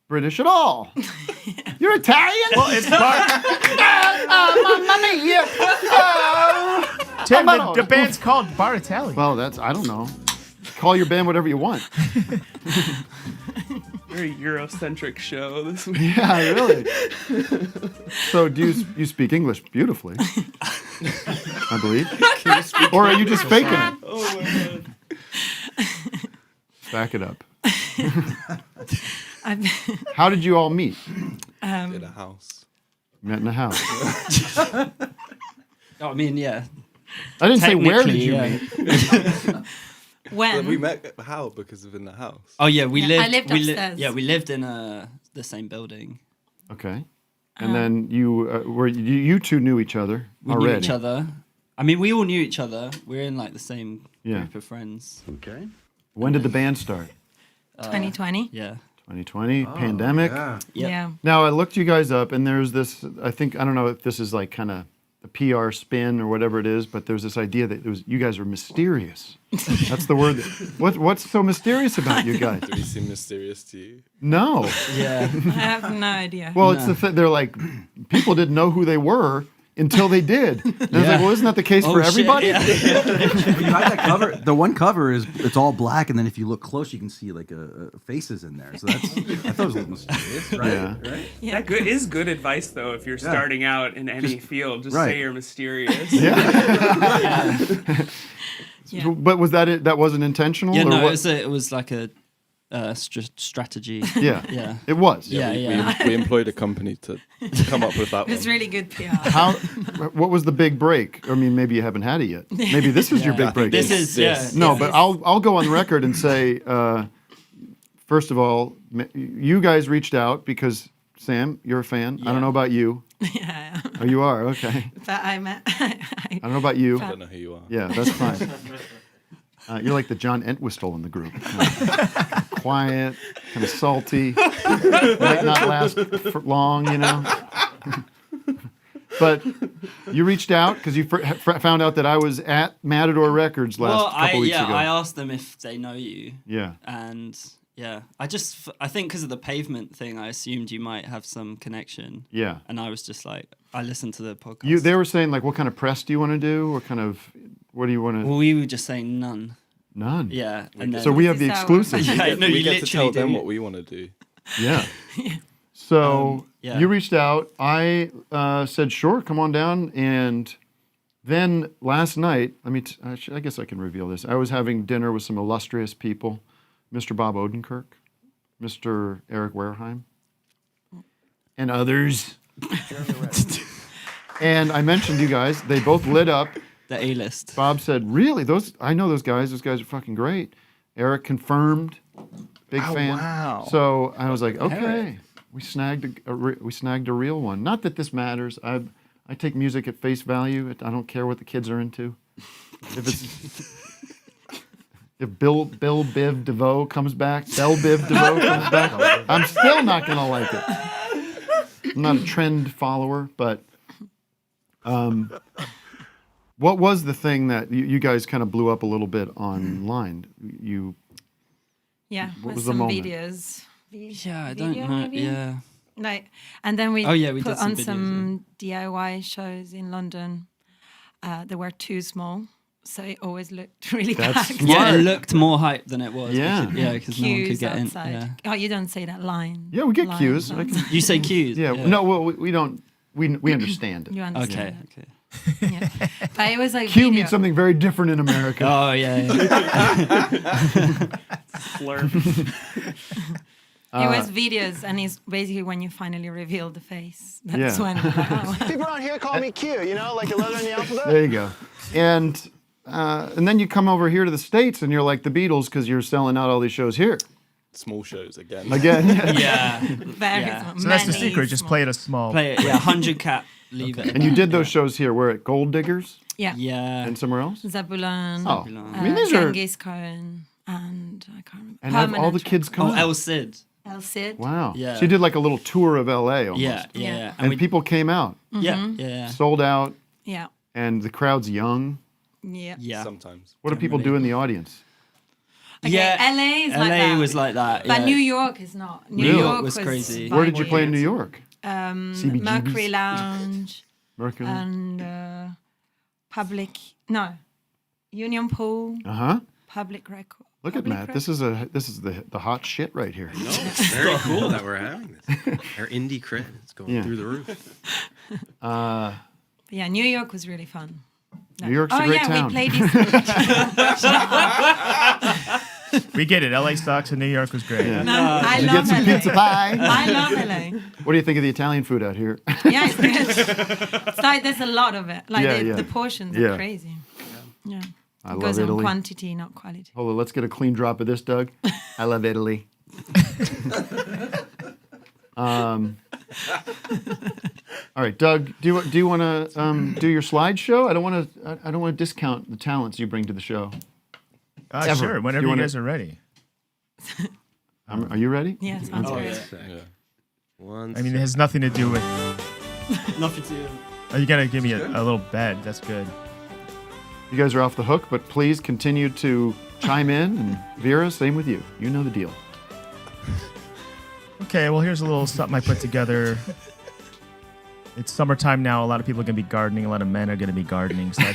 British at all? You're Italian?
Well, it's Bar.
Mamma mia.
Tim, the band's called Bar Italia.
Well, I don't know. Call your band whatever you want.
Very Eurocentric show this week.
Yeah, really. So do you speak English beautifully? I believe. Or are you just faking it?
Oh my god.
Back it up.
I've-
How did you all meet?
In a house.
Met in a house.
I mean, yeah.
I didn't say where did you
Technically,
meet.
when?
We met how? Because of in the house.
Oh yeah, we
Yeah,
lived.
I lived
we
upstairs.
yeah, we lived in the same building.
Okay. And then you two knew each other
We
already.
knew each other. I mean, we all knew each other. We're in like the same
Yeah.
group of friends.
Okay.
When did the band start?
2020.
Yeah.
2020, pandemic.
Yeah.
Now I looked you guys up, and there's this. I don't know if this is like kind of the PR spin or whatever it is, but there's this idea that you guys are mysterious. That's the word. What's so mysterious about you guys?
Do we seem mysterious to you?
No.
Yeah.
I have no idea.
Well, it's the thing. They're like, people didn't know who they were until they did. And I was like, well, isn't that the case for everybody?
You have that cover. The one cover it's all black, and then if you look close, you can see like faces in there. So that's I thought it was a little mysterious, right?
Yeah.
Right?
Yeah.
That is good advice though if you're starting out in any field. Just
right.
say you're mysterious.
Yeah.
Yeah.
But was that it? That wasn't intentional?
Yeah,
or
no,
what?
it was like a strategy.
Yeah.
Yeah.
It was.
Yeah,
We employed a company to come up with that
It was
one.
really good PR.
How? What was the big break? I mean, maybe you haven't had it yet. Maybe this is your big break.
This is
No, but I'll go on record and say, first of all, you guys reached out because Sam, you're a fan. I don't know about you.
Yeah.
Oh, you are? Okay.
But I met.
I don't know about you.
I don't know who you are.
Yeah, that's fine. You're like the John Entwistle in the group. Quiet, kind of salty, might not last for long, you know. But you reached out because you found out that I was at Matador Records couple weeks ago.
I asked them if they know you.
Yeah.
And yeah, I think because of the pavement thing, I assumed you might have some connection.
Yeah.
And I was just like, I listened to the podcast.
They were saying like, what kind of press do you want to do? What do you want to?
Well, we were just saying none.
None.
Yeah.
So we have the exclusive.
We get to tell them what we want to do.
Yeah. So
yeah.
you reached out. I said, sure, come on down. And then last night, I guess I can reveal this. I was having dinner with some illustrious people, Mr. Bob Odenkirk, Mr. Eric Wareheim, and others. And I mentioned you guys. They both lit up.
The A-list.
Bob said, really? I know those guys. Those guys are fucking great. Eric confirmed. Big fan.
Wow.
So I was like, okay. We snagged a real one. Not that this matters. I take music at face value. I don't care what the kids are into. If Bill Biv DeVoe comes back, Bell Biv DeVoe comes back, I'm still not gonna like it. I'm not a trend follower, but what was the thing that you guys kind of blew up a little bit online?
Yeah,
what
with
was the
some
moment?
videos.
Yeah, I don't
Video,
know.
maybe?
Yeah.
Like, and then we
We
put
did some
on
videos,
some DIY shows in London. They were too small, so it always looked really packed.
Yeah, it looked more hype than it was.
Yeah.
Because no one could
Queues
get in.
outside.
Yeah.
Oh, you don't say that line.
Yeah, we get
Line
cues.
outside.
You say cues?
Yeah. No, well, we don't. We understand it.
You understand.
Okay.
Yeah. But it was like
Q
video.
means something very different in America.
Oh yeah.
Slur.
It was videos, and it's basically when you finally reveal the face. That's
Yeah.
when. Oh.
People around here call me Q, you know, like a letter in the alphabet.
There you go. And then you come over here to the States, and you're like the Beatles because you're selling out all these shows here.
Small shows again.
Again.
Yeah.
So that's the secret. Just play it a small.
Play it. Yeah, 100 cap. Leave it.
And you did those shows here. Where at Gold Diggers?
Yeah.
Yeah.
And somewhere else?
Zabulon.
Oh. I mean, these are.
Genghis Khan, and I can't remember.
And have all the kids come.
Oh, El Cid.
El Cid.
Wow.
Yeah.
So you did like a little tour of LA almost.
Yeah.
And people came out.
Yeah.
Sold out.
Yeah.
And the crowd's young.
Yeah.
Yeah.
Sometimes.
What do people do in the audience?
Okay, LA is like
LA
that.
was like that.
But
yeah.
New York is not.
New York was crazy.
Where did you play in New York? CBGBs?
Mercury Lounge.
Mercury.
And Union Pool. Public Record.
Look at Matt. This is the hot shit right here.
No, it's very cool that we're having this. Our indie cred is going through the roof.
Yeah, New York was really fun.
New York's a great town.
We played this.
We get it. LA sucks and New York was great.
Yeah.
No, I
you
love
get some
LA.
pizza pie.
I love LA.
What do you think of the Italian food out here?
Yeah, it's good. It's like there's a lot of it. Like
Yeah,
the portions
Yeah.
are crazy. Yeah.
I
It
love
goes on
Italy.
quantity, not quality.
Hold on, let's get a clean drop of this, Doug. I love Italy. All right, Doug. Do you want to do your slideshow? I don't want to discount the talents you bring to the show. Ever.
Sure, whenever you guys are ready.
Are you ready?
Yeah, sounds great.
I mean, it has nothing to do with.
Nothing to do.
Oh, you gotta give me a little bed. That's good.
You guys are off the hook, but please continue to chime in. And Vera, same with you. You know the deal.
Okay, well, here's a little something I put together. It's summertime now. A lot of people are gonna be gardening. A lot of men are gonna be gardening. So I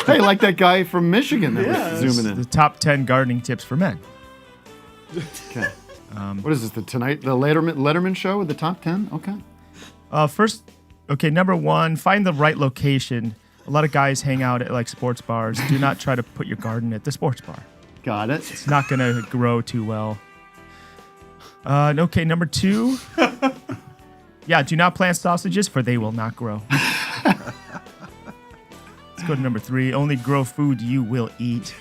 Hey, like that guy from Michigan that was zooming in.
The top 10 gardening tips for men.
Okay. What is this? The Letterman show with the top 10? Okay.
First, number one, find the right location. A lot of guys hang out at like sports bars. Do not try to put your garden at the sports bar.
Got it.
It's not going to grow too well. Okay, number two. Yeah, do not plant sausages, for they will not grow. Let's go to number three. Only grow food you will eat.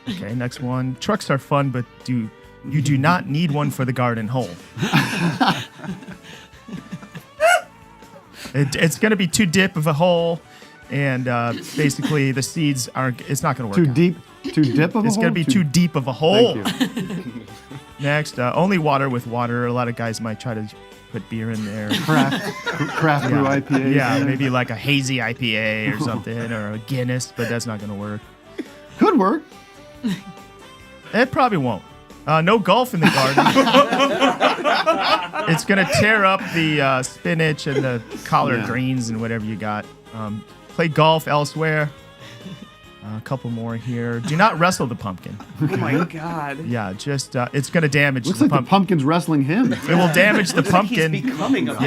Okay, next one. Trucks are fun, but you do not need one for the garden hole. It's going to be too deep of a hole, and basically the seeds aren't. It's not going to work.
Too deep. Too deep of a hole.
It's going to be too deep of a hole.
Thank you.
Next, only water with water. A lot of guys might try to put beer in there.
Craft brew IPA.
Yeah, maybe like a hazy IPA or something, or a Guinness, but that's not going to work.
Could work.
It probably won't. No golf in the garden. It's going to tear up the spinach and the collard greens and whatever you got. Play golf elsewhere. A couple more here. Do not wrestle the pumpkin.
Oh my God.
Yeah, just it's going to damage
Looks
the
like the pumpkin's wrestling him.
It will damage the
Looks like
pumpkin.
he's becoming a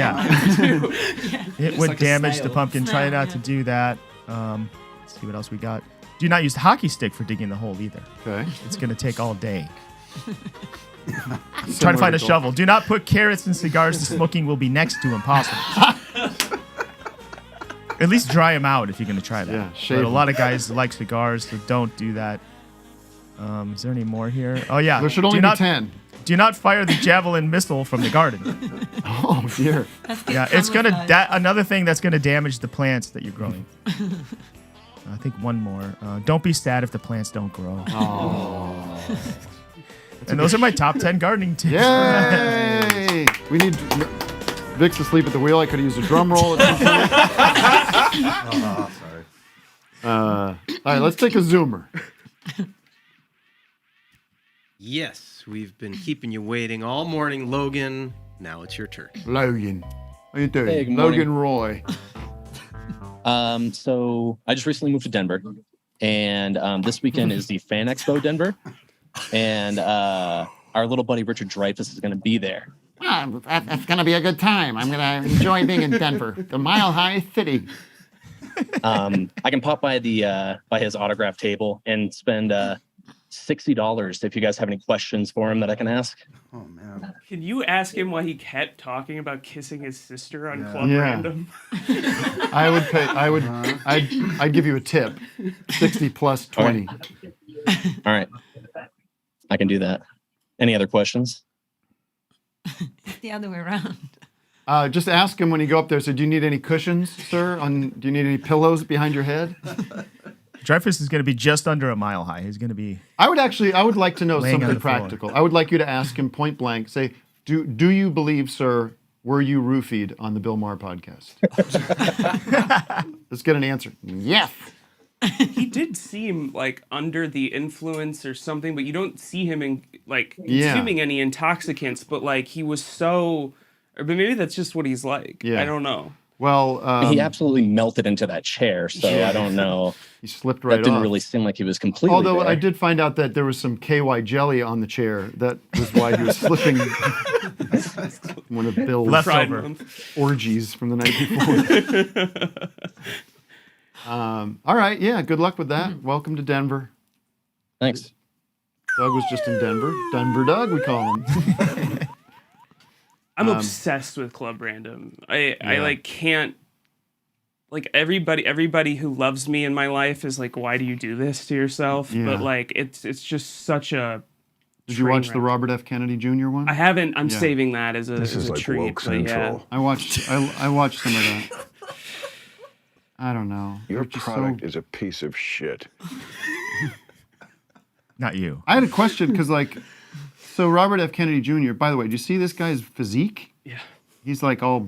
It would
like a
damage
snail.
the pumpkin. Try not to do that. Let's see what else we got. Do not use the hockey stick for digging the hole either.
Okay.
It's going to take all day. Try to find a shovel. Do not put carrots and cigars. The smoking will be next to impossible. At least dry them out if you're going to try that.
Yeah, shave
but a
them.
lot of guys like cigars, so don't do that. Is there any more here? Oh, yeah.
There should only
Do
be
not,
10.
Do not fire the javelin missile from the garden.
Oh dear.
Yeah, it's gonna another thing that's gonna damage the plants that you're growing. I think one more. Don't be sad if the plants don't grow.
Oh.
And those are my top 10 gardening tips.
Yay! We need Vic's asleep at the wheel. I could have used a drum roll.
Oh, sorry.
All right, let's take a zoomer.
Yes, we've been keeping you waiting all morning, Logan. Now it's your turn.
Logan. How you doing?
Hey, good morning.
Logan Roy.
So I just recently moved to Denver, and this weekend is the Fan Expo Denver, and our little buddy Richard Dreyfuss is going to be there.
That's going to be a good time. I'm going to enjoy being in Denver, the Mile High City.
I can pop by by his autograph table and spend $60 if you guys have any questions for him that I can ask.
Oh man!
Can you ask him why he kept talking about kissing his sister on Club
Yeah.
Random?
I would pay. I'd give you a tip. 60 plus 20.
All right, I can do that. Any other questions?
The other way around.
Just ask him when you go up there. So, do you need any cushions, sir? Do you need any pillows behind your head?
Dreyfuss is going to be just under a mile high. He's going to be.
I would like to know
laying on
something
the floor.
practical. I would like you to ask him point blank. Say, do you believe, sir, were you roofied on the Bill Maher podcast? Let's get an answer. Yes.
He did seem like under the influence or something, but you don't see him in like
Yeah.
consuming any intoxicants. But like he was so, but maybe that's just what he's like.
Yeah.
I don't know.
Well,
he absolutely melted into that chair, so
Yeah.
I don't know.
He slipped right
That didn't
off.
really seem like he was completely
Although
there.
I did find out that there was some KY jelly on the chair. That was why he was slipping. One of Bill's
Leftover.
orgies from the night before. All right, yeah. Good luck with that. Welcome to Denver.
Thanks.
Doug was just in Denver. Denver Doug, we call him.
I'm obsessed with Club Random. I like can't like everybody who loves me in my life is like, why do you do this to yourself?
Yeah.
But like it's just such a.
Did you watch the Robert F. Kennedy Jr. one?
I haven't. I'm
Yeah.
saving that as a,
This
as
is
a
like
treat.
woke
But yeah.
central.
I watched some of that. I don't know.
Your
They're just
product
so-
is a piece of shit.
Not you.
I had a question because, like, so Robert F. Kennedy Jr. By the way, do you see this guy's physique?
Yeah.
He's like all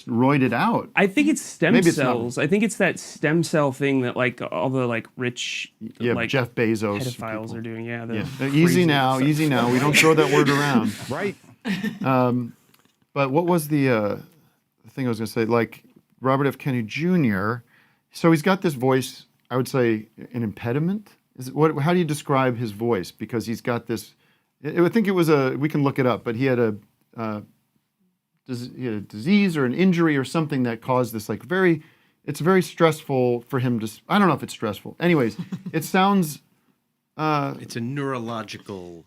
roided out.
I think it's stem
Maybe it's not.
cells. I think it's that stem cell thing that like all the like rich
Yeah,
like
Jeff Bezos.
pedophiles
people.
are doing. Yeah.
Yeah.
the
Easy
crazy
now,
stuff.
easy now. We don't throw that word around.
Right.
But what was the thing I was going to say? Like Robert F. Kennedy Jr. So he's got this voice. I would say an impediment. Is it, what? How do you describe his voice? Because he's got this. I think it was a. We can look it up. But he had a disease or an injury or something that caused this like very. It's very stressful for him to. I don't know if it's stressful. Anyways, it sounds.
It's a neurological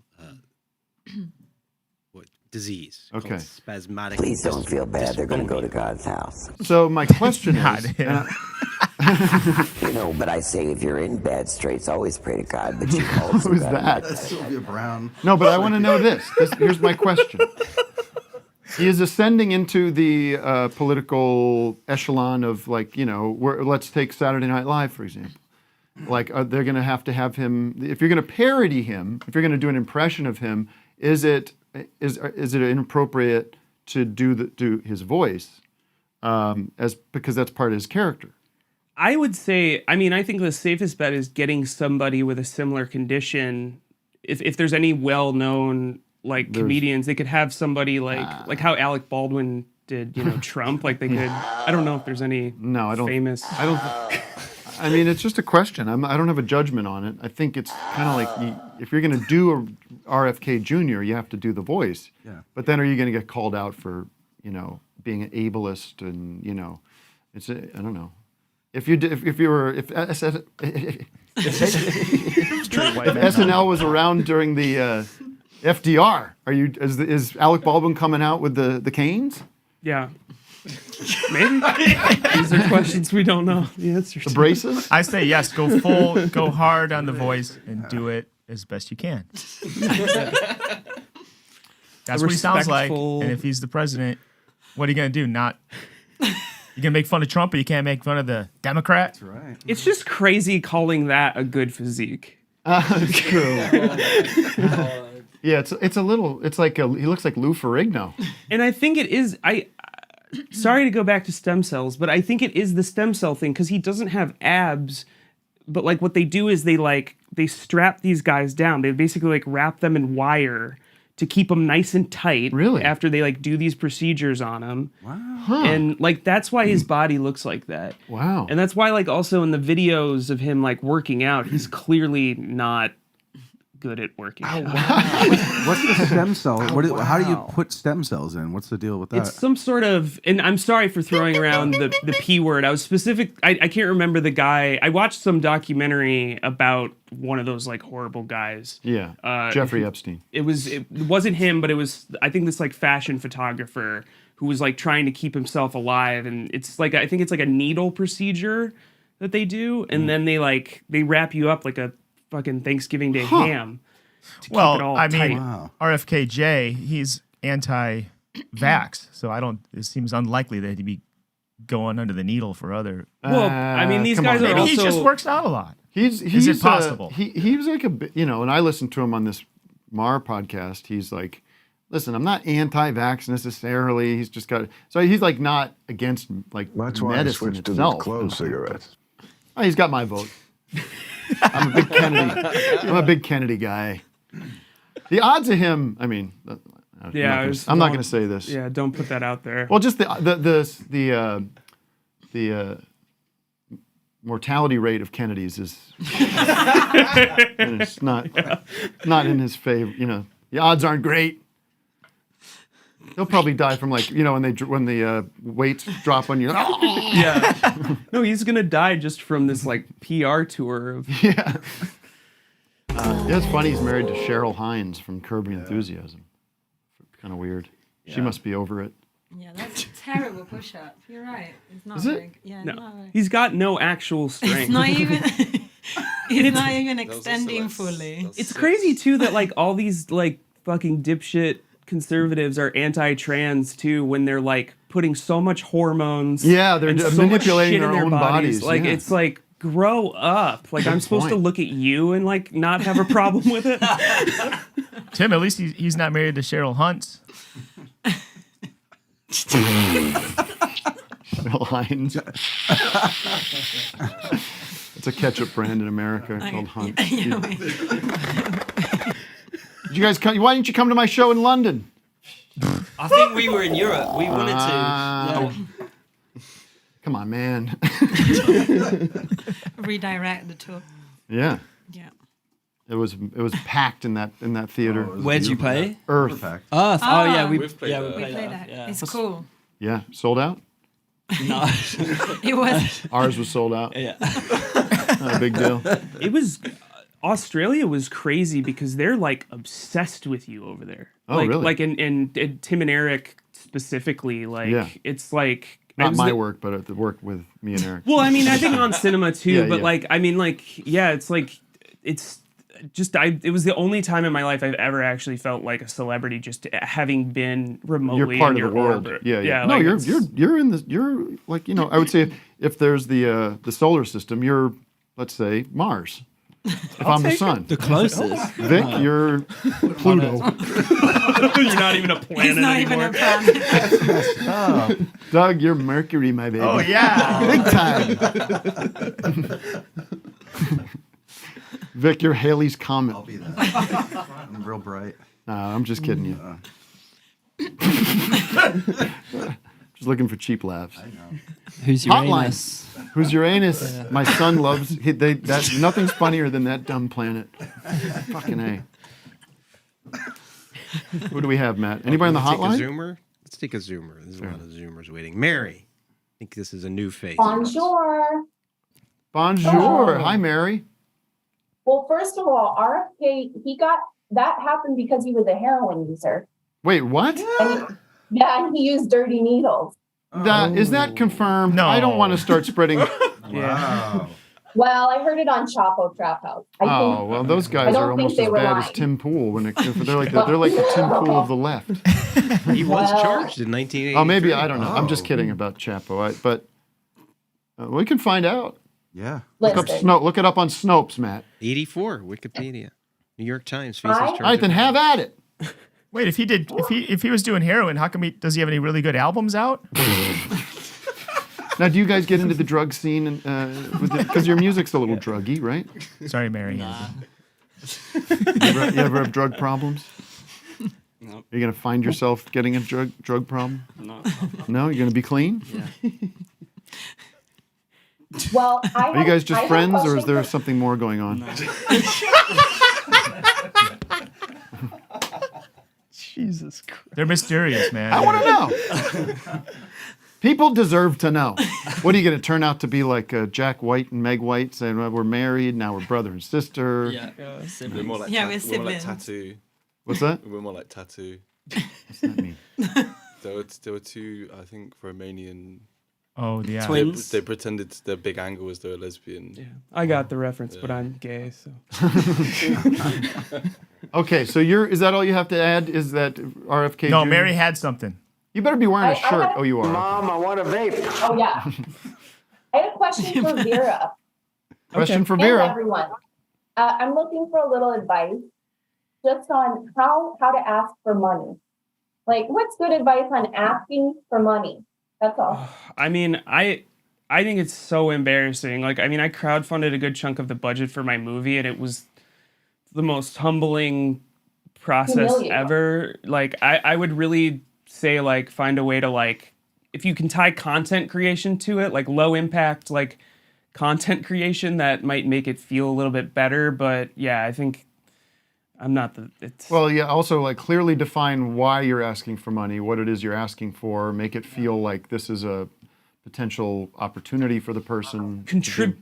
disease.
Okay.
Called spasmodic.
Please don't feel bad. They're going to go to God's house.
So my question is.
You know, but I say if you're in bad straits, always pray to God. But you also
Who's
gotta
that?
make
Sylvia Brown.
No, but I want to know this. Here's my question. He is ascending into the political echelon of, like, you know, let's take Saturday Night Live, for example. Like, they're going to have him, if you're going to parody him, if you're going to do an impression of him, is it inappropriate to do his voice because that's part of his character?
I would say, I mean, I think the safest bet is getting somebody with a similar condition. If there's any well-known like comedians, they could have somebody like how Alec Baldwin did, you know, Trump. Like they could. I don't know if there's any famous.
I don't. I mean, it's just a question. I don't have a judgment on it. I think it's kind of like if you're going to do a RFK Jr., you have to do the voice.
Yeah.
But then are you going to get called out for, you know, being an ableist and, you know, I don't know. If SNL was around during the FDR, is Alec Baldwin coming out with the canes?
Yeah. Maybe. These are questions we don't know the answers to.
The braces?
I say yes. Go hard on the voice and do it as best you can. That's what he sounds like.
respectful-
And if he's the president, what are you gonna do? Not you gonna make fun of Trump, but you can't make fun of the Democrat? That's
right.
It's just crazy calling that a good physique.
It's true. Yeah, it's a little. It's like he looks like Lou Ferrigno.
And I think it is. Sorry to go back to stem cells, but I think it is the stem cell thing because he doesn't have abs. But like what they do is they strap these guys down. They basically like wrap them in wire to keep them nice and tight.
Really?
After they like do these procedures on him.
Wow.
And like that's why his body looks like that.
Wow.
And that's why like also in the videos of him like working out, he's clearly not good at working out.
What's the stem cell? How do you put stem cells in? What's the deal with that?
It's some sort of, and I'm sorry for throwing around the P word. I was specific. I can't remember the guy. I watched some documentary about one of those like horrible guys.
Yeah, Jeffrey Epstein.
It wasn't him, but it was, I think, this like fashion photographer who was like trying to keep himself alive. And it's like, I think it's like a needle procedure that they do. And then they wrap you up like a fucking Thanksgiving Day ham. To keep it all
I mean,
tight.
RFKJ, he's anti-vax, so it seems unlikely that he'd be going under the needle for other.
Well, I mean, these guys are
maybe
also.
he just works out a lot.
Is
it possible?
He was like and I listened to him on this Mar podcast. He's like, listen, I'm not anti-vax necessarily. He's just got so he's like not against like
That's why I
medicine
switched to
itself.
the clove cigarettes.
Oh, he's got my vote. I'm a big Kennedy guy. The odds of him, I mean,
Yeah,
I'm not going to say this.
Yeah, don't put that out there.
Well, just the mortality rate of Kennedys is it's not in his favor. You know, the odds aren't great. They'll probably die from like when the weights drop on you.
Yeah. No, he's gonna die just from this like PR tour of.
Yeah. It's funny. He's married to Cheryl Hines from Curb Your Enthusiasm. Kind of weird. She must be over it.
Yeah, that's a terrible push-up. You're right. It's not
Is it?
big. Yeah,
No,
not very.
he's got no actual strength.
It's not even. It's not even extending fully.
It's crazy too that like all these like fucking dipshit conservatives are anti-trans too when they're like putting so much hormones.
Yeah, they're
and so much
manipulating
shit in
their own bodies,
Like
yeah.
it's like grow up. Like I'm supposed to
point.
look at you and like not have a problem with it.
Tim, at least he's not married to Cheryl Hunt.
Cheryl Hines. It's a ketchup brand in America called Hunt. Did you guys come? Why didn't you come to my show in London?
I think we were in Europe. We wanted to. Yeah.
Come on, man.
Redirect the tour.
Yeah.
Yeah.
It was packed in that theater.
Where'd you play?
Earth.
Earth. Oh yeah, we
played that.
Yeah.
It's cool.
Yeah, sold out.
No,
it was.
Ours was sold out.
Yeah.
Not a big deal.
It was. Australia was crazy because they're like obsessed with you over there.
Oh,
like,
really?
Like and Tim and Eric specifically. Like
Yeah.
it's like
Not my work, but the work with me and Eric.
Well, I mean, I think on cinema too,
Yeah,
but
yeah.
like, I mean, like, yeah, it's like, it's just, it was the only time in my life I've ever actually felt like a celebrity, just having been remotely
You're part
in
of the
your
world.
orbit.
Yeah. No,
like,
you're in the like I would say if there's the solar system, you're let's say Mars. If I'm the sun,
the closest.
Vic, you're Pluto.
You're not even a planet
He's not
anymore.
even a planet.
Doug, you're Mercury, my baby.
Oh yeah,
big time. Vic, you're Halley's Comet.
I'll be that. I'm real bright.
Nah, I'm just kidding you. Just looking for cheap laughs.
I know.
Who's
Hotline.
Uranus?
Who's Uranus? Yeah. My son loves. Nothing's funnier than that dumb planet. Fucking A. Who do we have, Matt? Anybody on the hotline?
Take a Zoomer? Let's take a Zoomer. There's a lot of Zoomers waiting. Mary. I think this is a new face.
Bonjour.
Bonjour. Hi, Mary.
Well, first of all, RFK, that happened because he was a heroin user.
Wait, what?
And he used dirty needles.
Is that confirmed?
No.
I don't want to start spreading.
Wow.
Well, I heard it on Chapo Trap House.
Well, those guys are almost as bad as Tim Pool when they're like the Tim Pool of the left.
He was charged in 1980.
Oh, maybe I don't know. I'm just kidding about Chapo, but we can find out.
Yeah.
Look it up on Snopes, Matt.
84, Wikipedia, New York Times.
All right, then have at it.
Wait, if he was doing heroin, how come does he have any really good albums out?
Now, do you guys get into the drug scene? Because your music's a little druggy, right?
Sorry, Mary.
You ever have drug problems?
No.
Are you going to find yourself getting a drug problem?
No.
No? You're going to be clean?
Yeah.
Well,
Are you guys just friends, or is there something more going on?
No. Jesus Christ. They're mysterious, man.
I want to know. People deserve to know. What are you going to turn out to be like Jack White and Meg White saying, well, we're married, now we're brother and sister?
Yeah.
We're more like,
Yeah, we're
we're more like
siblings.
Tattoo.
What's that?
We're more like Tattoo.
What's that mean?
There were two, I think, Romanian.
Oh, yeah.
Twins.
They pretended their big angle was they were lesbian.
Yeah, I got the reference, but I'm gay, so.
Okay, so is that all you have to add? Is that RFK?
No,
Jr.?
Mary had something.
You better be wearing a shirt.
had
Oh, you are.
Mom, I want a vape.
Oh yeah. I had a question for Vera.
Question for
And
Vera.
everyone. I'm looking for a little advice just on how to ask for money. Like, what's good advice on asking for money? That's all.
I mean, I think it's so embarrassing. Like, I mean, I crowdfunded a good chunk of the budget for my movie, and it was the most humbling process ever. Like, I would really say, like, find a way to, like, if you can tie content creation to it, like low impact, like content creation, that might make it feel a little bit better. But yeah, I think I'm not
Well, yeah, also like clearly define why you're asking for money, what it is you're asking for, make it feel like this is a potential opportunity for the person.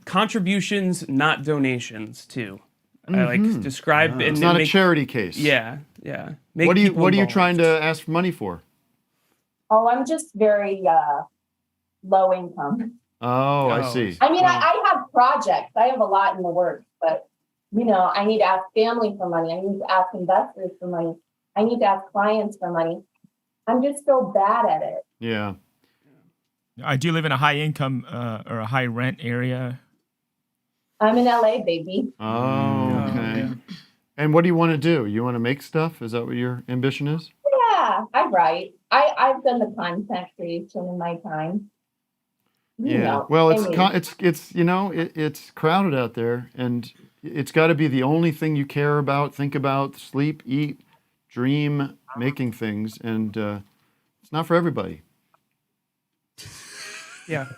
Contributions, not donations, too. I like describe
It's not a charity case.
Yeah. Make
What are
people
you
involved.
trying to ask for money for?
Oh, I'm just very low income.
Oh, I see.
I mean, I have projects. I have a lot in the works, but I need to ask family for money. I need to ask investors for money. I need to ask clients for money. I'm just so bad at it.
Yeah.
I do live in a high income or a high rent area.
I'm in LA, baby.
Oh, okay. Yeah. And what do you want to do? You want to make stuff? Is that what your ambition is?
Yeah, I write. I've done the content creation in my time.
Well, it's crowded out there, and it's got to be the only thing you care about, think about, sleep, eat, dream, making things, and it's not for everybody.
Yeah.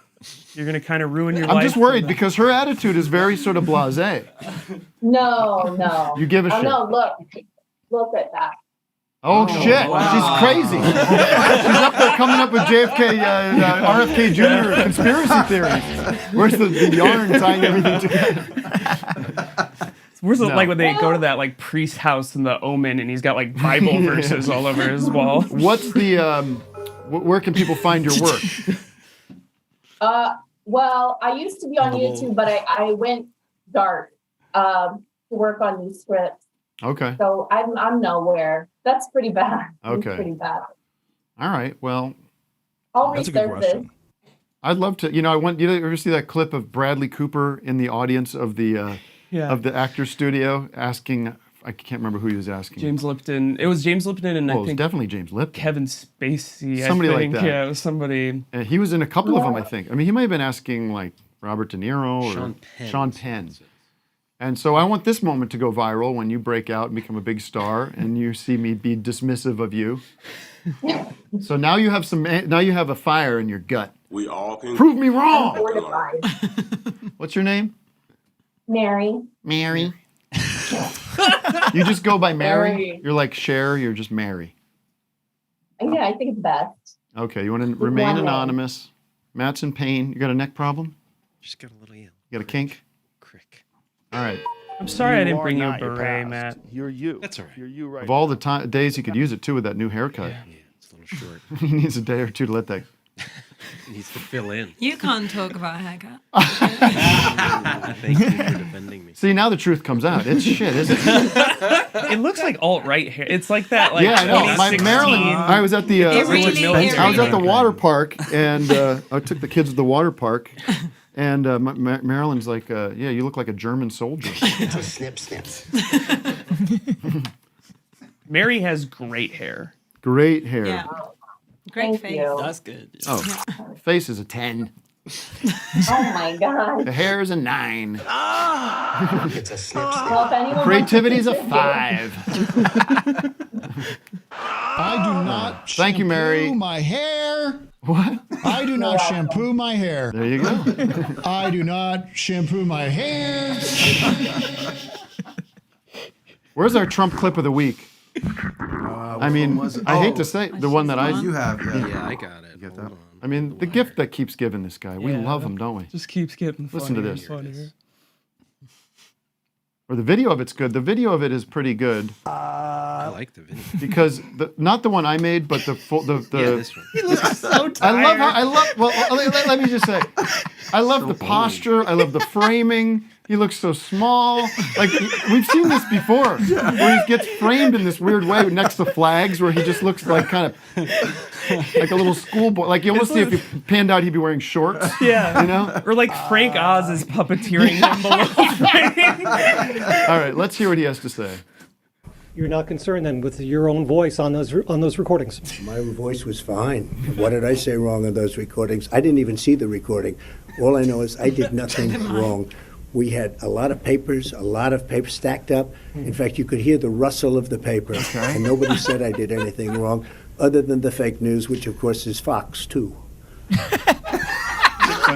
You're going to kind of ruin your life.
I'm just worried because her attitude is very sort of blasé.
No.
You give a shit.
No, look at that.
Oh, shit.
Wow.
She's crazy. She's up there coming up with JFK, RFK Jr. conspiracy theories. Where's the yarn tying everything together?
Where's like when they go to that like priest house in The Omen and he's got like Bible verses all over his wall?
What's the, where can people find your work?
Well, I used to be on YouTube, but I went dark to work on these scripts.
Okay.
So I'm nowhere. That's pretty bad.
Okay.
It's pretty bad.
All right. Well,
I'll resurface.
I'd love to. You ever see that clip of Bradley Cooper in the audience of the actor's studio asking? I can't remember who he was asking.
James Lipton. It was James Lipton, and I
it was
think
definitely James Lipton.
Kevin Spacey.
Somebody
I think.
like that.
Yeah, it was somebody.
And he was in a couple of them, I think. I mean, he may have been asking like Robert De Niro or
Sean Penn.
Sean Penn. And so I want this moment to go viral when you break out and become a big star, and you see me be dismissive of you. So now you have a fire in your gut.
We all can
prove me wrong.
I'm mortified.
What's your name?
Mary.
Mary. You just go by Mary?
Mary.
You're like Cher, you're just Mary.
Yeah, I think it's best.
Okay, you want to remain
one name.
anonymous. Matt's in pain. You got a neck problem?
Just got a little ill.
You got a kink?
Crick.
All right.
I'm sorry I didn't bring you a
not your
beret,
past.
Matt.
You're you.
That's all right.
You're you right
Of all the days you could use it too with that new haircut.
Yeah, it's a little short.
He needs a day or two to let that
needs to fill in.
You can't talk about a haircut.
Thank you for defending me.
See, now the truth comes out. It's shit, isn't it?
It looks like alt-right hair. It's like that. Like,
yeah, I know. My
2016.
Maryland. I was at the. I was at the water park, and I took the kids to the water park, and Marilyn's like, "Yeah, you look like a German soldier."
It's a snip.
Mary has great hair.
Great hair.
Yeah. Great face.
That's good.
Oh, face is a 10.
Oh my God.
The hair is a 9.
It's a snip.
Well, if anyone
Creativity's a
wants to
5.
I do not
Thank you, Mary.
shampoo my hair.
What?
I do not shampoo my hair.
There you go.
I do not shampoo my hair.
Where's our Trump clip of the week? I mean, I hate to say the one that
You have.
Yeah, I got it.
You got that?
I mean, the gift that keeps giving this guy. We love him, don't we?
Just keeps getting
Listen to
funnier
this.
and funnier.
Or the video of it's good. The video of it is pretty good.
I like the video.
Because not the one I made, but the full
Yeah, this one.
He looks so tired.
I love. Well, let me just say, I love the posture. I love the framing. He looks so small. Like we've seen this before, where he gets framed in this weird way next to flags, where he just looks like kind of like a little schoolboy. Like you almost see if he panned out, he'd be wearing shorts.
Yeah.
You know.
Or like Frank Oz is puppeteering him below frame.
All right, let's hear what he has to say.
You're not concerned then with your own voice on those recordings?
My voice was fine. What did I say wrong on those recordings? I didn't even see the recording. All I know is I did nothing wrong. We had a lot of papers stacked up. In fact, you could hear the rustle of the paper. And nobody said I did anything wrong, other than the fake news, which of course is Fox too.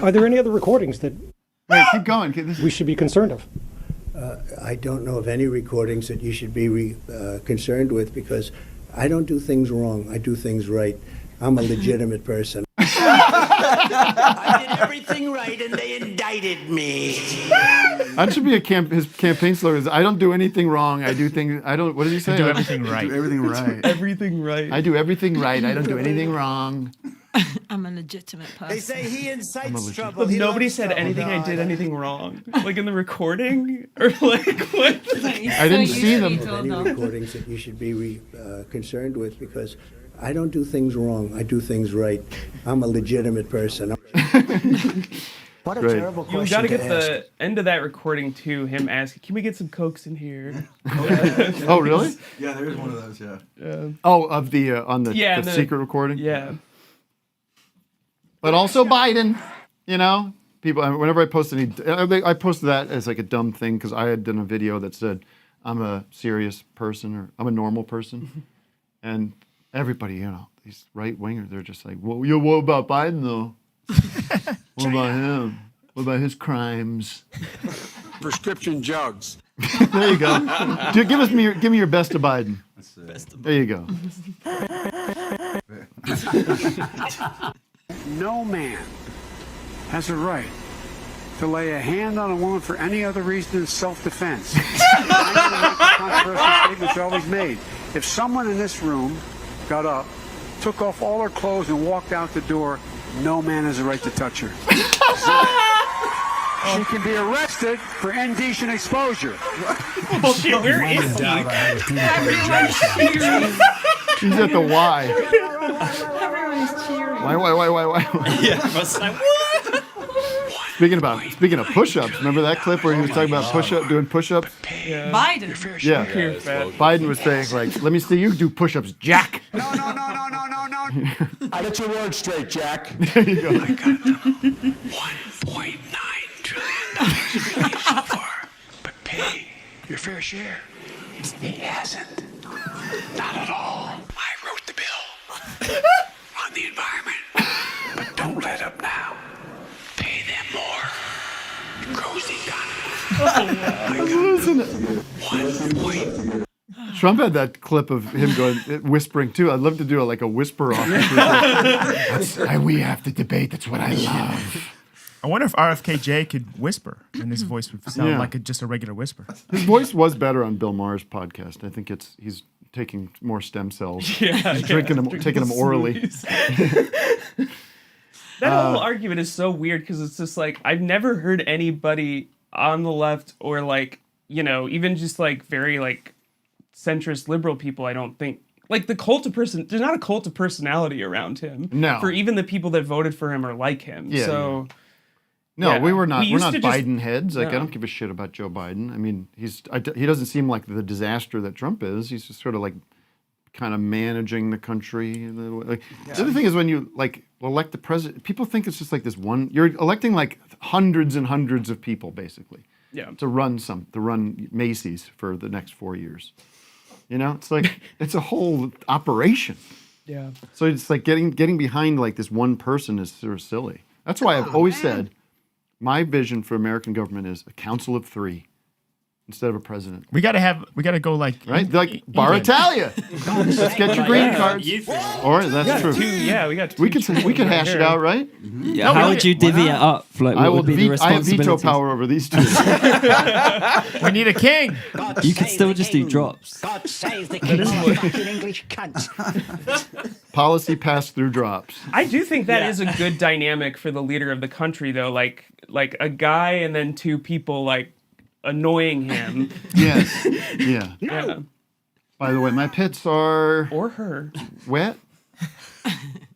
Are there any other recordings that
Wait, keep going.
we should be concerned of?
I don't know of any recordings that you should be concerned with, because I don't do things wrong. I do things right. I'm a legitimate person.
I did everything right and they indicted me.
That should be his campaign slogan. Is, I don't do anything wrong. I do things. I don't. What did he say?
I do everything right.
Do everything right.
Everything right.
I do everything right. I don't do anything wrong.
I'm a legitimate person.
They say he incites trouble.
But
He
nobody
loves
said
trouble.
anything
No,
I did
don't.
anything wrong. Like in the recording? Or like what?
I didn't see them.
Any recordings that you should be concerned with, because I don't do things wrong. I do things right. I'm a legitimate person.
What a
Great.
terrible
You
question
gotta
to
get
ask.
the end of that recording too, him asking, can we get some Cokes in here?
Oh, really?
Yeah, there's one of those. Yeah.
Oh, of the on the,
Yeah,
the secret recording.
Yeah.
But also Biden. You know, people. Whenever I post I posted that as like a dumb thing because I had done a video that said I'm a serious person or I'm a normal person, and everybody, you know, these right wingers, they're just like, well, yo, what about Biden though? What about him? What about his crimes?
Prescription jugs.
There you go. Dude, give me your best of Biden. There you go.
No man has a right to lay a hand on a woman for any other reason than self-defense. Controversial statements are always made. If someone in this room got up, took off all her clothes and walked out the door, no man has a right to touch her. She can be arrested for indecent exposure.
Bullshit, where is he? Everyone's cheering.
He's at the Y.
Everyone's cheering.
Why?
Yeah, but like, what?
Speaking of push-ups, remember that clip where he was talking about doing push-ups?
Yeah.
Biden.
Yeah. Biden was saying like, let me see you do push-ups, Jack.
No. I get your words straight, Jack.
There you go.
I got $1.9 trillion so far, but pay your fair share. He hasn't. Not at all. I wrote the bill on the environment, but don't let up now. Pay them more. It grows the economy.
Listen.
1
Trump had that clip of him going whispering too. I'd love to do a whisper off. We have to debate. That's what I love.
I wonder if RFKJ could whisper and his voice would sound like just a regular whisper.
His voice was better on Bill Maher's podcast. I think he's taking more stem cells.
Yeah,
He's taking them orally.
That whole argument is so weird because it's just like I've never heard anybody on the left or like, you know, even just like very like centrist liberal people, I don't think like the cult of there's not a cult of personality around him.
No.
For even the people that voted for him are like him.
Yeah,
so
No,
yeah.
we're not
used to just-
Biden heads. Like I
No.
don't give a shit about Joe Biden. I mean, he doesn't seem like the disaster that Trump is. He's just sort of like kind of managing the country. Like, The other thing is when you like elect the president, people think it's just like this one. You're electing like hundreds and hundreds of people basically.
Yeah.
To run Macy's for the next 4 years. You know, it's like it's a whole operation.
Yeah.
So it's like getting behind like this one person is sort of silly. That's why I've always said my vision for American government is a council of 3 instead of a president.
We gotta go like
like Bar Italia. Let's get your green cards. Or that's true.
we got two
We could hash it out, right?
Yeah, how would you divvy it up? Like,
I
what
will.
would be the
I have veto
responsibilities?
power over these two.
We need a king.
You could still just do drops.
God save the king, fucking English cunt.
Policy pass through drops.
I do think that is a good dynamic for the leader of the country though, like a guy and then 2 people like annoying him.
Yes. Yeah.
Yeah.
By the way, my pits are
or her
wet.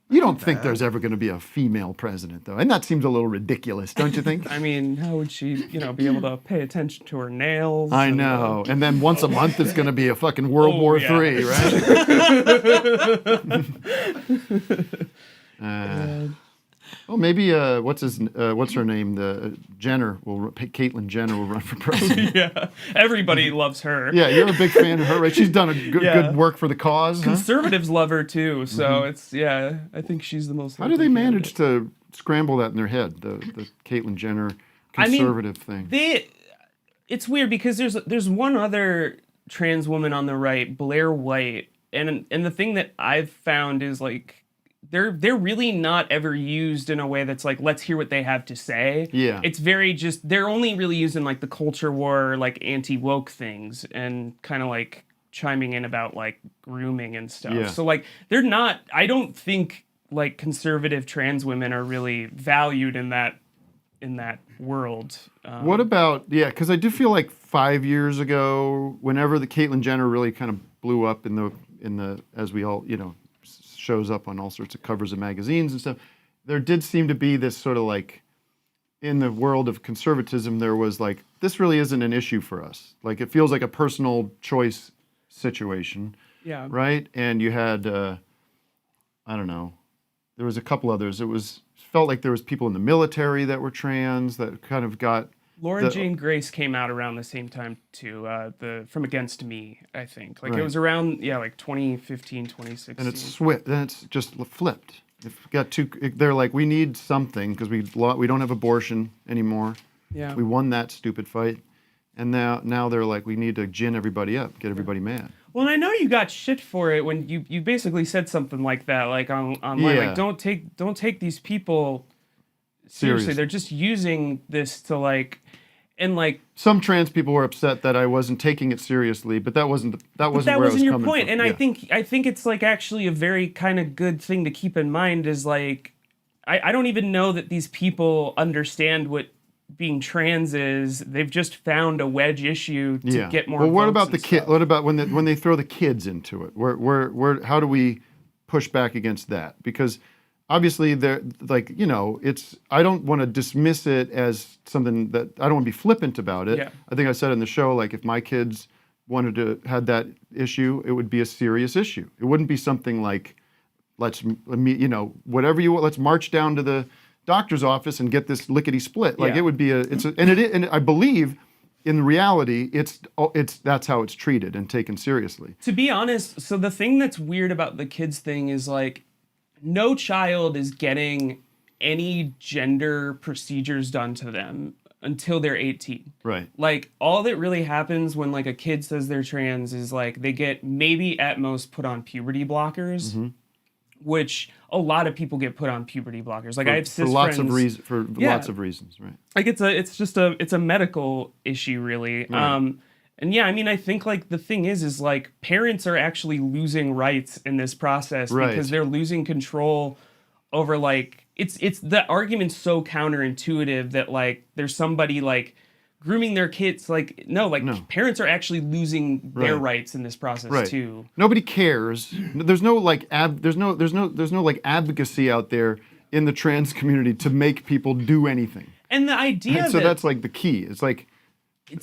You don't think there's ever going to be a female president, though, and that seems a little ridiculous, don't you think?
I mean, how would she, be able to pay attention to her nails?
I know. And then once a month, it's going to be a fucking World War III, right? Maybe what's her name? The Jenner Caitlyn Jenner will run for president.
Yeah, everybody loves her.
Yeah, you're a big fan of her, right? She's done a good work for the cause. Huh?
Conservatives love her too, so it's I think she's the most.
How do they manage to scramble that in their head? The Caitlyn Jenner conservative thing.
It's weird because there's one other trans woman on the right, Blair White, and the thing that I've found is like. They're really not ever used in a way that's like, let's hear what they have to say.
Yeah.
It's very just, they're only really used in like the culture war, like anti-woke things and kind of like chiming in about like grooming and stuff.
Yeah.
So like, they're not, I don't think like conservative trans women are really valued in that world.
What about, because I do feel like 5 years ago, whenever the Caitlyn Jenner really kind of blew up in the as we all, shows up on all sorts of covers of magazines and stuff, there did seem to be this sort of like, in the world of conservatism, there was like, this really isn't an issue for us. Like, it feels like a personal choice situation.
Yeah.
Right? And you had, I don't know, there was a couple others. Felt like there was people in the military that were trans that kind of got...
Lauren Jane Grace came out around the same time too, the From Against Me, I think. Like
Right.
it was around, like 2015, 2016.
And then it's just flipped. They're like, we need something because we don't have abortion anymore.
Yeah.
We won that stupid fight. And now they're like, we need to gin everybody up, get everybody mad.
Well, and I know you got shit for it when you basically said something like that, like online,
Yeah.
like don't take these people seriously.
Serious.
They're just using this to like, and like
some trans people were upset that I wasn't taking it seriously, but that wasn't where I was
your
coming
point.
from.
And
Yeah.
I think it's like actually a very kind of good thing to keep in mind is like I don't even know that these people understand what being trans is. They've just found a wedge issue to get more.
Well, what
votes
about
and
the kid? What about when they throw the kids into it? Where how do we push back against that? Because obviously they're like, I don't want to dismiss it as something that I don't want to be flippant about it.
Yeah.
I think I said in the show, like if my kids had that issue, it would be a serious issue. It wouldn't be something like, let's march down to the doctor's office and get this lickety split. Like
Yeah.
it would be and I believe in reality, that's how it's treated and taken seriously.
To be honest, so the thing that's weird about the kids thing is like, no child is getting any gender procedures done to them until they're 18.
Right.
Like all that really happens when like a kid says they're trans is like they get maybe at most put on puberty blockers,
Mm-hmm.
which a lot of people get put on puberty blockers. Like I have cis
for lots
friends,
of reasons, right?
Like it's a medical issue really.
Right.
And yeah, I mean, I think like the thing is like parents are actually losing rights in this process
Right.
because they're losing control over like it's the argument's so counterintuitive that like there's somebody like grooming their kids. Like no, parents are actually losing their rights in this process too.
Nobody cares. There's no like there's no like advocacy out there in the trans community to make people do anything.
And the idea
and so that's like the key. It's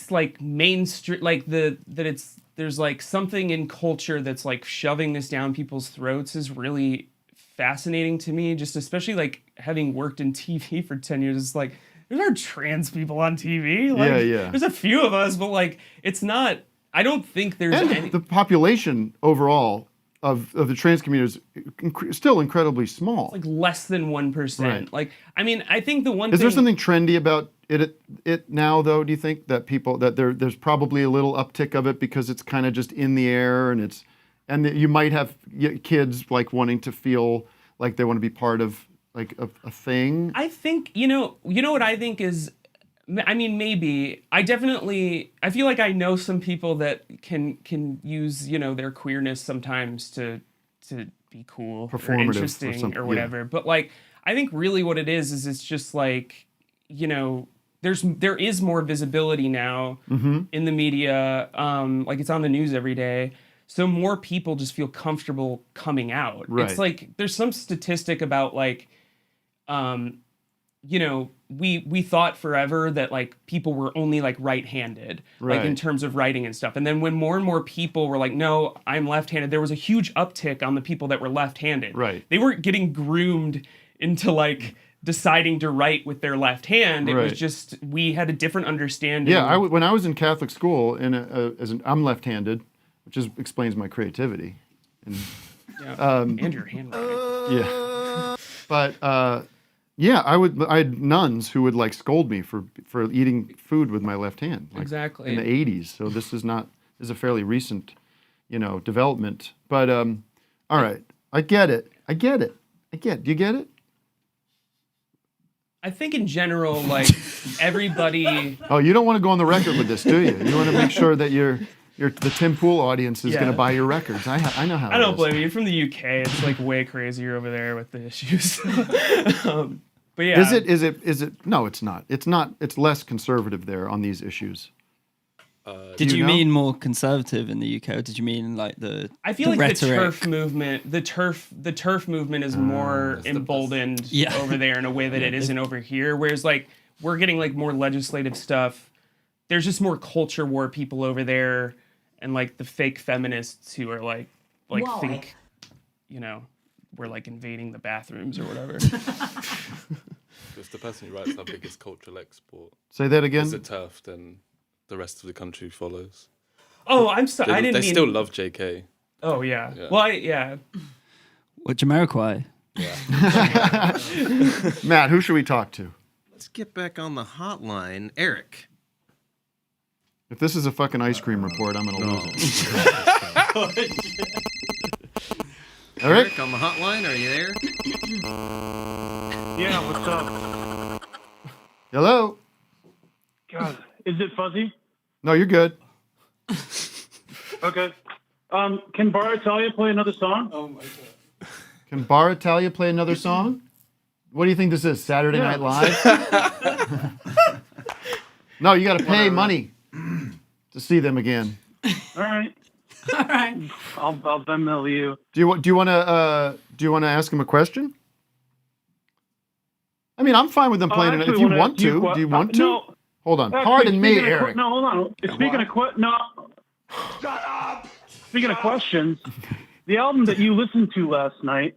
like
mainstream, like there's like something in culture that's like shoving this down people's throats is really fascinating to me. Just especially like having worked in TV for 10 years, it's like there are trans people on TV. Like, there's a few of us, but like it's not. I don't think there's any.
The population overall of the trans community is still incredibly small.
It's like less than 1%.
Right.
Like I mean, I think the one
is
thing,
there something trendy about it now though? Do you think that there's probably a little uptick of it because it's kind of just in the air and that you might have kids like wanting to feel like they want to be part of like a thing?
I think you know what I think is. I mean, maybe I feel like I know some people that can use their queerness sometimes to be cool or interesting or whatever. But like, I think really what it is it's just like there is more visibility now in the media. Like it's on the news every day, so more people just feel comfortable coming out.
Right.
It's like there's some statistic about like. We thought forever that like people were only like right-handed, like in terms of writing and stuff. And then when more and more people were like, no, I'm left-handed, there was a huge uptick on the people that were left-handed.
Right.
They weren't getting groomed into like deciding to write with their left hand. It was just, we had a different understanding.
Yeah, when I was in Catholic school, I'm left-handed, which explains my creativity. And
your handwriting.
Yeah. But yeah, I had nuns who would like scold me for eating food with my left hand. Like,
exactly.
In the 80s. So this is a fairly recent, development. But all right. I get it. Do you get it?
I think in general, like everybody.
Oh, you don't want to go on the record with this, do you? You want to make sure that the Tim Pool audience is going to buy your records. I know how.
I don't blame you. You're from the UK. It's like way crazier over there with the issues. But yeah.
Is it? No, it's not. It's not. It's less conservative there on these issues.
Did you mean more conservative in the UK, or did you mean like the?
I feel like
rhetoric?
the turf movement. The turf movement is more emboldened over there in a way that it isn't over here. Whereas like we're getting like more legislative stuff. There's just more culture war people over there, and like the fake feminists who are like think, we're like invading the bathrooms or whatever.
If the person who writes our biggest cultural export.
Say that again.
Is the turf, then the rest of the country follows.
Oh, I'm sorry. I didn't mean.
They still love JK.
Oh yeah. Well, yeah.
What, Jamiroquai?
Yeah.
Matt, who should we talk to?
Let's get back on the hotline. Eric.
If this is a fucking ice cream report, I'm gonna lose it.
Eric on the hotline, are you there?
Yeah, what's up?
Hello.
God, is it fuzzy?
No, you're good.
Okay. Can Bar Italia play another song?
Oh my god. Can Bar Italia play another song? What do you think this is? Saturday Night Live? No, you got to pay money to see them again.
All right. All right. I'll Venmo you.
Do you want to ask him a question? I mean, I'm fine with them playing it if you want to. Do you want to?
No.
Hold on.
Actually,
Pardon me, Eric.
No, hold on. Speaking of shut up. Speaking of questions, the album that you listened to last night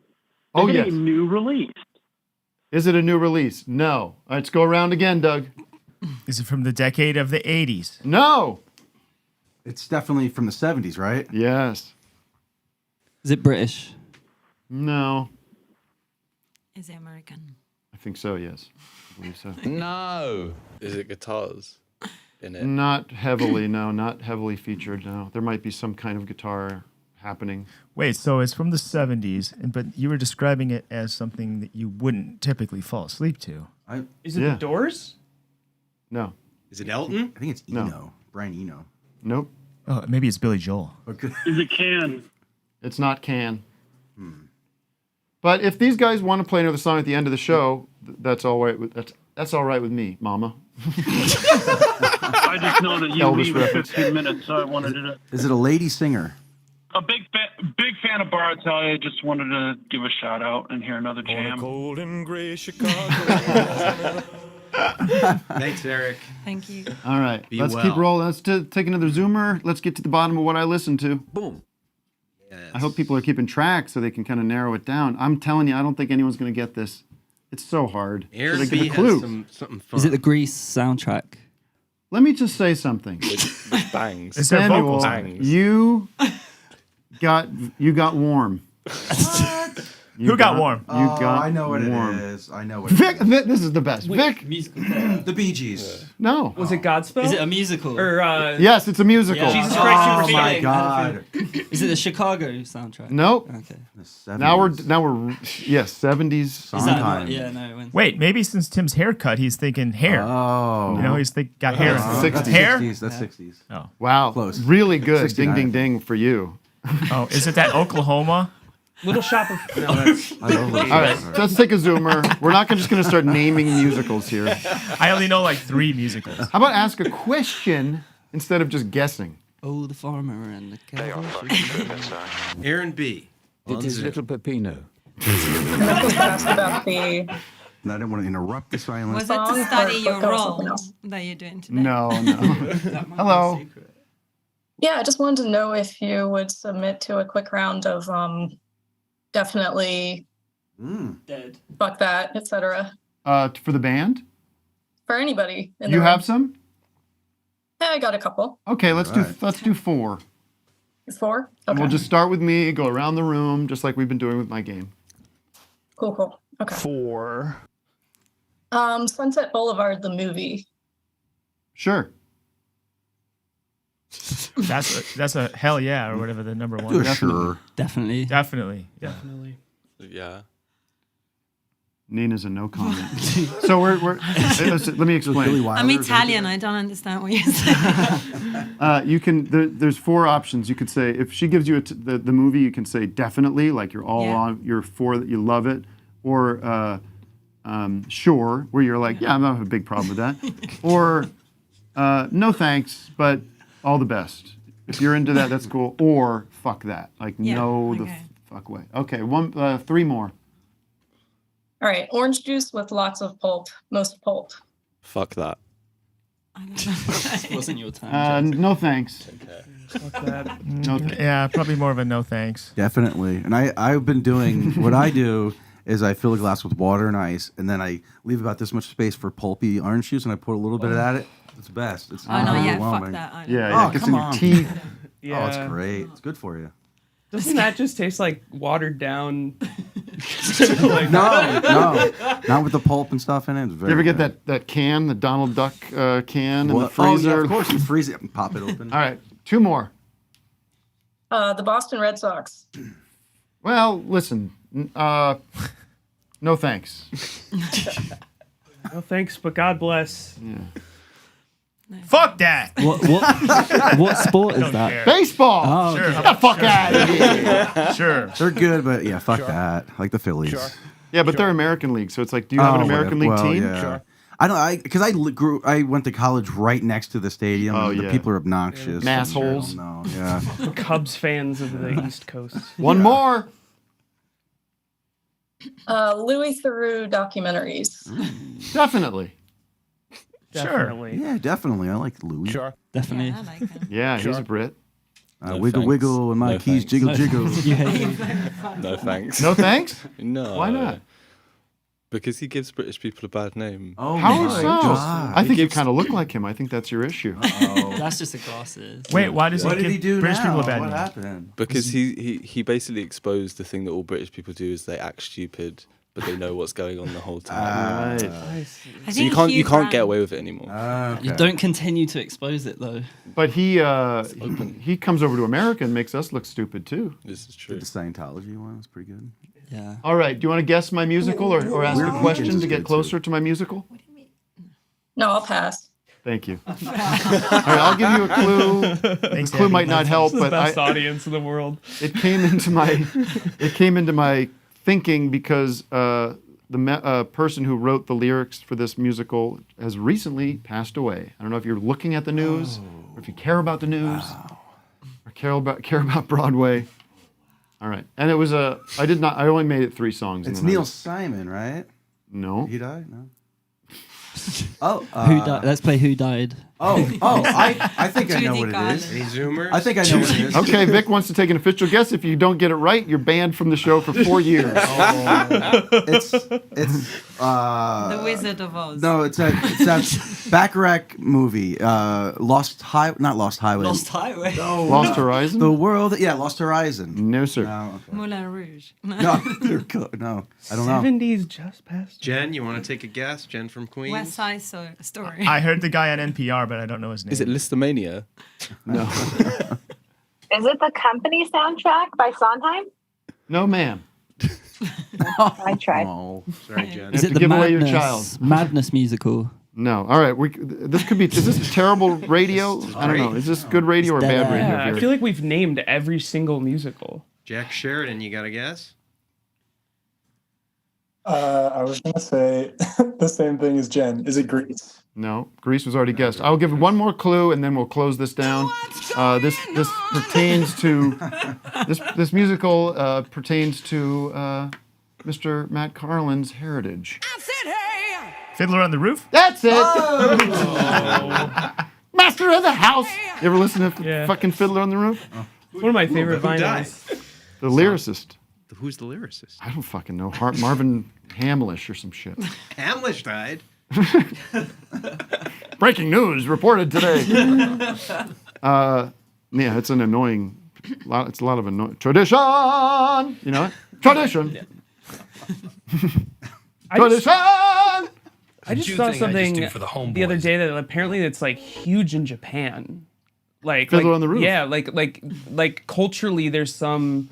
is a new release.
Is it a new release? No. Let's go around again, Doug.
Is it from the decade of the 80s?
No.
It's definitely from the 70s, right?
Yes.
Is it British?
No.
Is it American?
I think so, yes. I believe so.
No. Is it guitars in it?
Not heavily, no. Not heavily featured, no. There might be some kind of guitar happening.
Wait, so it's from the 70s, but you were describing it as something that you wouldn't typically fall asleep to.
Is it the Doors?
No.
Is it Elton?
I think it's Eno. Brian Eno.
Nope.
Oh, maybe it's Billy Joel.
Okay.
Is it Can?
It's not Can. But if these guys want to play another song at the end of the show, that's all right. That's all right with me, Mama.
I just know that you
Elvis
leave in
reference.
15 minutes, so I wanted to.
Is it a lady singer?
A big fan of Bar Italia. Just wanted to give a shout out and hear another jam.
Cold and gray Chicago.
Thanks, Eric.
Thank you.
All right,
Be
let's
well.
keep rolling. Let's take another zoomer. Let's get to the bottom of what I listened to.
Boom.
I hope people are keeping track so they can kind of narrow it down. I'm telling you, I don't think anyone's going to get this. It's so hard.
Aaron
Should I
B
give a clue?
has something fun.
Is it the Grease soundtrack?
Let me just say something.
Bangs.
Is there
Samuel,
vocals?
Bangs.
you got warm.
Who got warm?
You got
I know what
warm.
it is. I know what it
Vic, this is the best. Vic,
Musical.
The Bee Gees.
no.
Was it Godspell?
Is it a musical?
Or
Yes, it's a musical.
Yeah.
Jesus Christ
Oh
Superstar?
my God.
Is it the Chicago soundtrack?
Nope.
Okay.
The 70s.
Now we're yes, 70s.
Is that
Sometime.
not, yeah, no. When,
Wait, maybe since Tim's haircut, he's thinking hair.
Oh.
You know, got hair.
That's
in it.
60s.
Hair?
60s. That's 60s.
Oh.
Wow,
Close.
really good.
69.
Ding, ding, ding for you.
Oh, is it that Oklahoma?
Little Shop of. No, that's.
I love those.
All right, let's take a zoomer. We're not just going to start naming musicals here.
I only know like 3 musicals.
How about ask a question instead of just guessing?
oh, the farmer and the cow.
Aaron B.
It is little Peppino.
asked about the
And I didn't want to interrupt the silence.
Was that to
Song
study
or
your
book or
role
something else?
that you're doing today?
No. Hello.
Yeah, I just wanted to know if you would submit to a quick round of definitely
Dead.
fuck that, etc.
For the band,
For anybody. In
you
the
have
room.
some?
Yeah, I got a couple.
Okay, let's
All right.
do 4.
4?
And
Okay.
we'll just start with me, go around the room, just like we've been doing with my game.
Cool. Okay.
4.
Sunset Boulevard, the movie.
Sure.
That's a hell yeah, or whatever the number one.
Do a
Definitely.
sure.
Definitely.
Definitely. Yeah.
Definitely.
Yeah.
Nina's a no comment. So we're let me explain.
I'm Italian. I don't understand what you're saying.
You can there's 4 options. You could say if she gives you the movie, you can say definitely, like you're all on, you're for that, you love it, or sure, where you're like, yeah, I'm not have a big problem with that, or no thanks, but all the best. If you're into that, that's cool. Or fuck that, like no the fuck way. Okay, 3 more.
All right. Orange juice with lots of pulp, most pulp.
Fuck that.
This wasn't your time.
No thanks.
Fuck that.
No thanks.
Yeah, probably more of a no thanks.
Definitely. And I've been doing what I do is I fill a glass with water and ice, and then I leave about this much space for pulpy orange juice, and I put a little bit of that in it. It's best. It's
Oh no, yeah,
overwhelming.
fuck that. I don't.
Yeah, it gets in your teeth.
Yeah.
Oh, it's great. It's good for you.
Doesn't that just taste like watered down?
No, not with the pulp and stuff in it. It's very
You ever get
good.
that can, the Donald Duck can in the
What?
freezer?
Oh, yeah, of course. You freeze it and pop it open.
All right, 2 more.
The Boston Red Sox.
Well, listen, no thanks.
No thanks, but God bless.
Yeah.
Fuck that.
What sport is
Don't
that?
care.
Baseball.
Oh,
Sure.
Get the fuck out of here.
Sure.
They're good, but yeah, fuck that. Like the Phillies.
Yeah, but they're American League, so it's like, do you have an American League team?
Yeah. I don't. Because I went to college right next to the stadium.
Oh,
and the
yeah.
people are obnoxious.
Massholes.
No, yeah.
Cubs fans of the East Coast.
1 more.
Louis Theroux documentaries.
Definitely.
Definitely.
Yeah, definitely. I like Louis.
Sure.
Definitely.
Yeah, I like him.
Yeah, he's a Brit.
No
wiggle,
thanks.
wiggle, and my
No
keys
thanks.
jiggle, jiggle.
You hate him.
No thanks.
No thanks?
No.
Why not?
Because he gives British people a bad name.
Oh
How
my
so?
God.
I think you
gives-
kind of look like him. I think that's your issue.
That's just the glasses.
Wait, why does
What
he
did he
give
do
British
now?
people a bad
What
name?
happened?
Because he basically exposed the thing that all British people do is they act stupid, but they know what's going on the whole time.
Right.
I
So you
think
can't
Hugh
you can't get
Grant-
away with it anymore.
You don't continue to expose it though.
But he comes over to America and makes us look stupid too.
This is true.
The Scientology one was pretty good.
Yeah.
All right, do you want to guess my musical or ask
Weird
a
Weekends
question
is
to get
good,
closer to my musical?
No, I'll pass.
Thank you. All right, I'll give you a clue.
Thanks,
The clue
Andy.
might not help,
It's the
but
best audience in the world.
it came into my thinking because the person who wrote the lyrics for this musical has recently passed away. I don't know if you're looking at the news or if you care about the news or care about Broadway. All right, and it was I only made it 3 songs.
It's Neil Simon, right?
No.
He died? No. Oh,
Who died? Let's play Who Died.
I think I know what it is.
Any Zoomers?
I think I know what it is.
Okay, Vic wants to take an official guess. If you don't get it right, you're banned from the show for 4 years.
It's
The Wizard of Oz.
No, it's that Bacharach movie. Lost Highway.
Lost Highway.
No.
Lost Horizon?
The World. Yeah, Lost Horizon.
No, sir.
No, okay.
Moulin Rouge.
No, no, I don't know.
70s just passed.
Jen, you want to take a guess? Jen from Queens?
West Side Story.
I heard the guy on NPR, but I don't know his name.
Is it Listomania?
No.
Is it the Company soundtrack by Sondheim?
No, ma'am.
I tried.
Oh.
Sorry, Jen.
Is
You
it
have to
the
give away your
Madness,
child.
Madness musical?
No. All right. This could be. Is this terrible radio? I don't know. Is this good radio or bad radio?
Yeah, I
here?
feel like we've named every single musical.
Jack Sheridan, you got a guess?
I was going to say the same thing as Jen. Is it Grease?
No, Grease was already guessed. I'll give one more clue, and then we'll close this down. This pertains to this musical pertains to Mr. Matt Carlin's heritage.
Fiddler on the Roof?
That's it. Master of the house. You ever listen to fucking Fiddler on the Roof?
One of my favorite vinyls.
The lyricist.
Who's the lyricist?
I don't fucking know. Marvin Hamlish or some shit.
Hamlish died.
Breaking news reported today. Yeah, it's an annoying. It's a lot of annoying tradition. You know it? Tradition. Tradition.
I just saw something the other day that apparently it's like huge in Japan. Like
Fiddler on the Roof.
Yeah, like culturally, there's something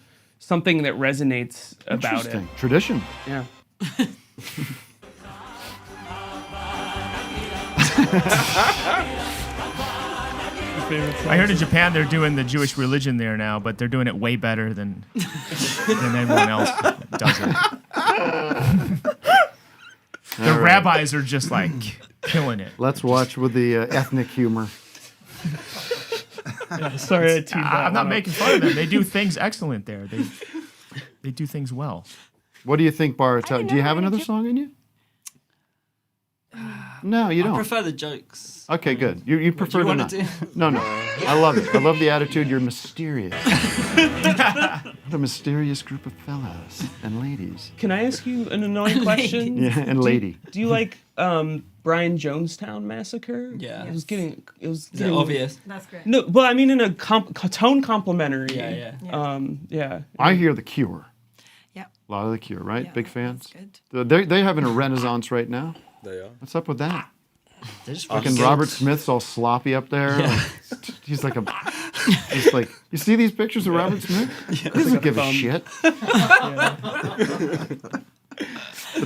that resonates about it.
Tradition.
Yeah.
I heard in Japan they're doing the Jewish religion there now, but they're doing it way better than everyone else does it. The rabbis are just like killing it.
Let's watch with the ethnic humor.
Yeah, sorry, I teed that
I'm not
one up.
making fun of them. They do things excellent there. They do things well.
What do you think, Bar Italia? Do you have another song in you? No, you don't.
I prefer the jokes.
Okay, good. You prefer
you
them
wanna
not.
do?
No. I love it. I love the attitude. You're mysterious. What a mysterious group of fellows and ladies.
Can I ask you an annoying question?
Yeah, and lady.
Do you like Brian Jonestown Massacre?
Yeah.
It was getting
Is it obvious?
That's great.
No, well, I mean in a tone complimentary.
Yeah.
I hear The Cure.
Yeah.
A lot of The Cure, right?
Yeah,
Big fans.
good.
They're having a renaissance right now.
They are.
What's up with that?
They're just
Fucking
really
Robert
good.
Smith's all sloppy up there.
Yeah.
He's like you see these pictures of Robert Smith? He doesn't give a shit. But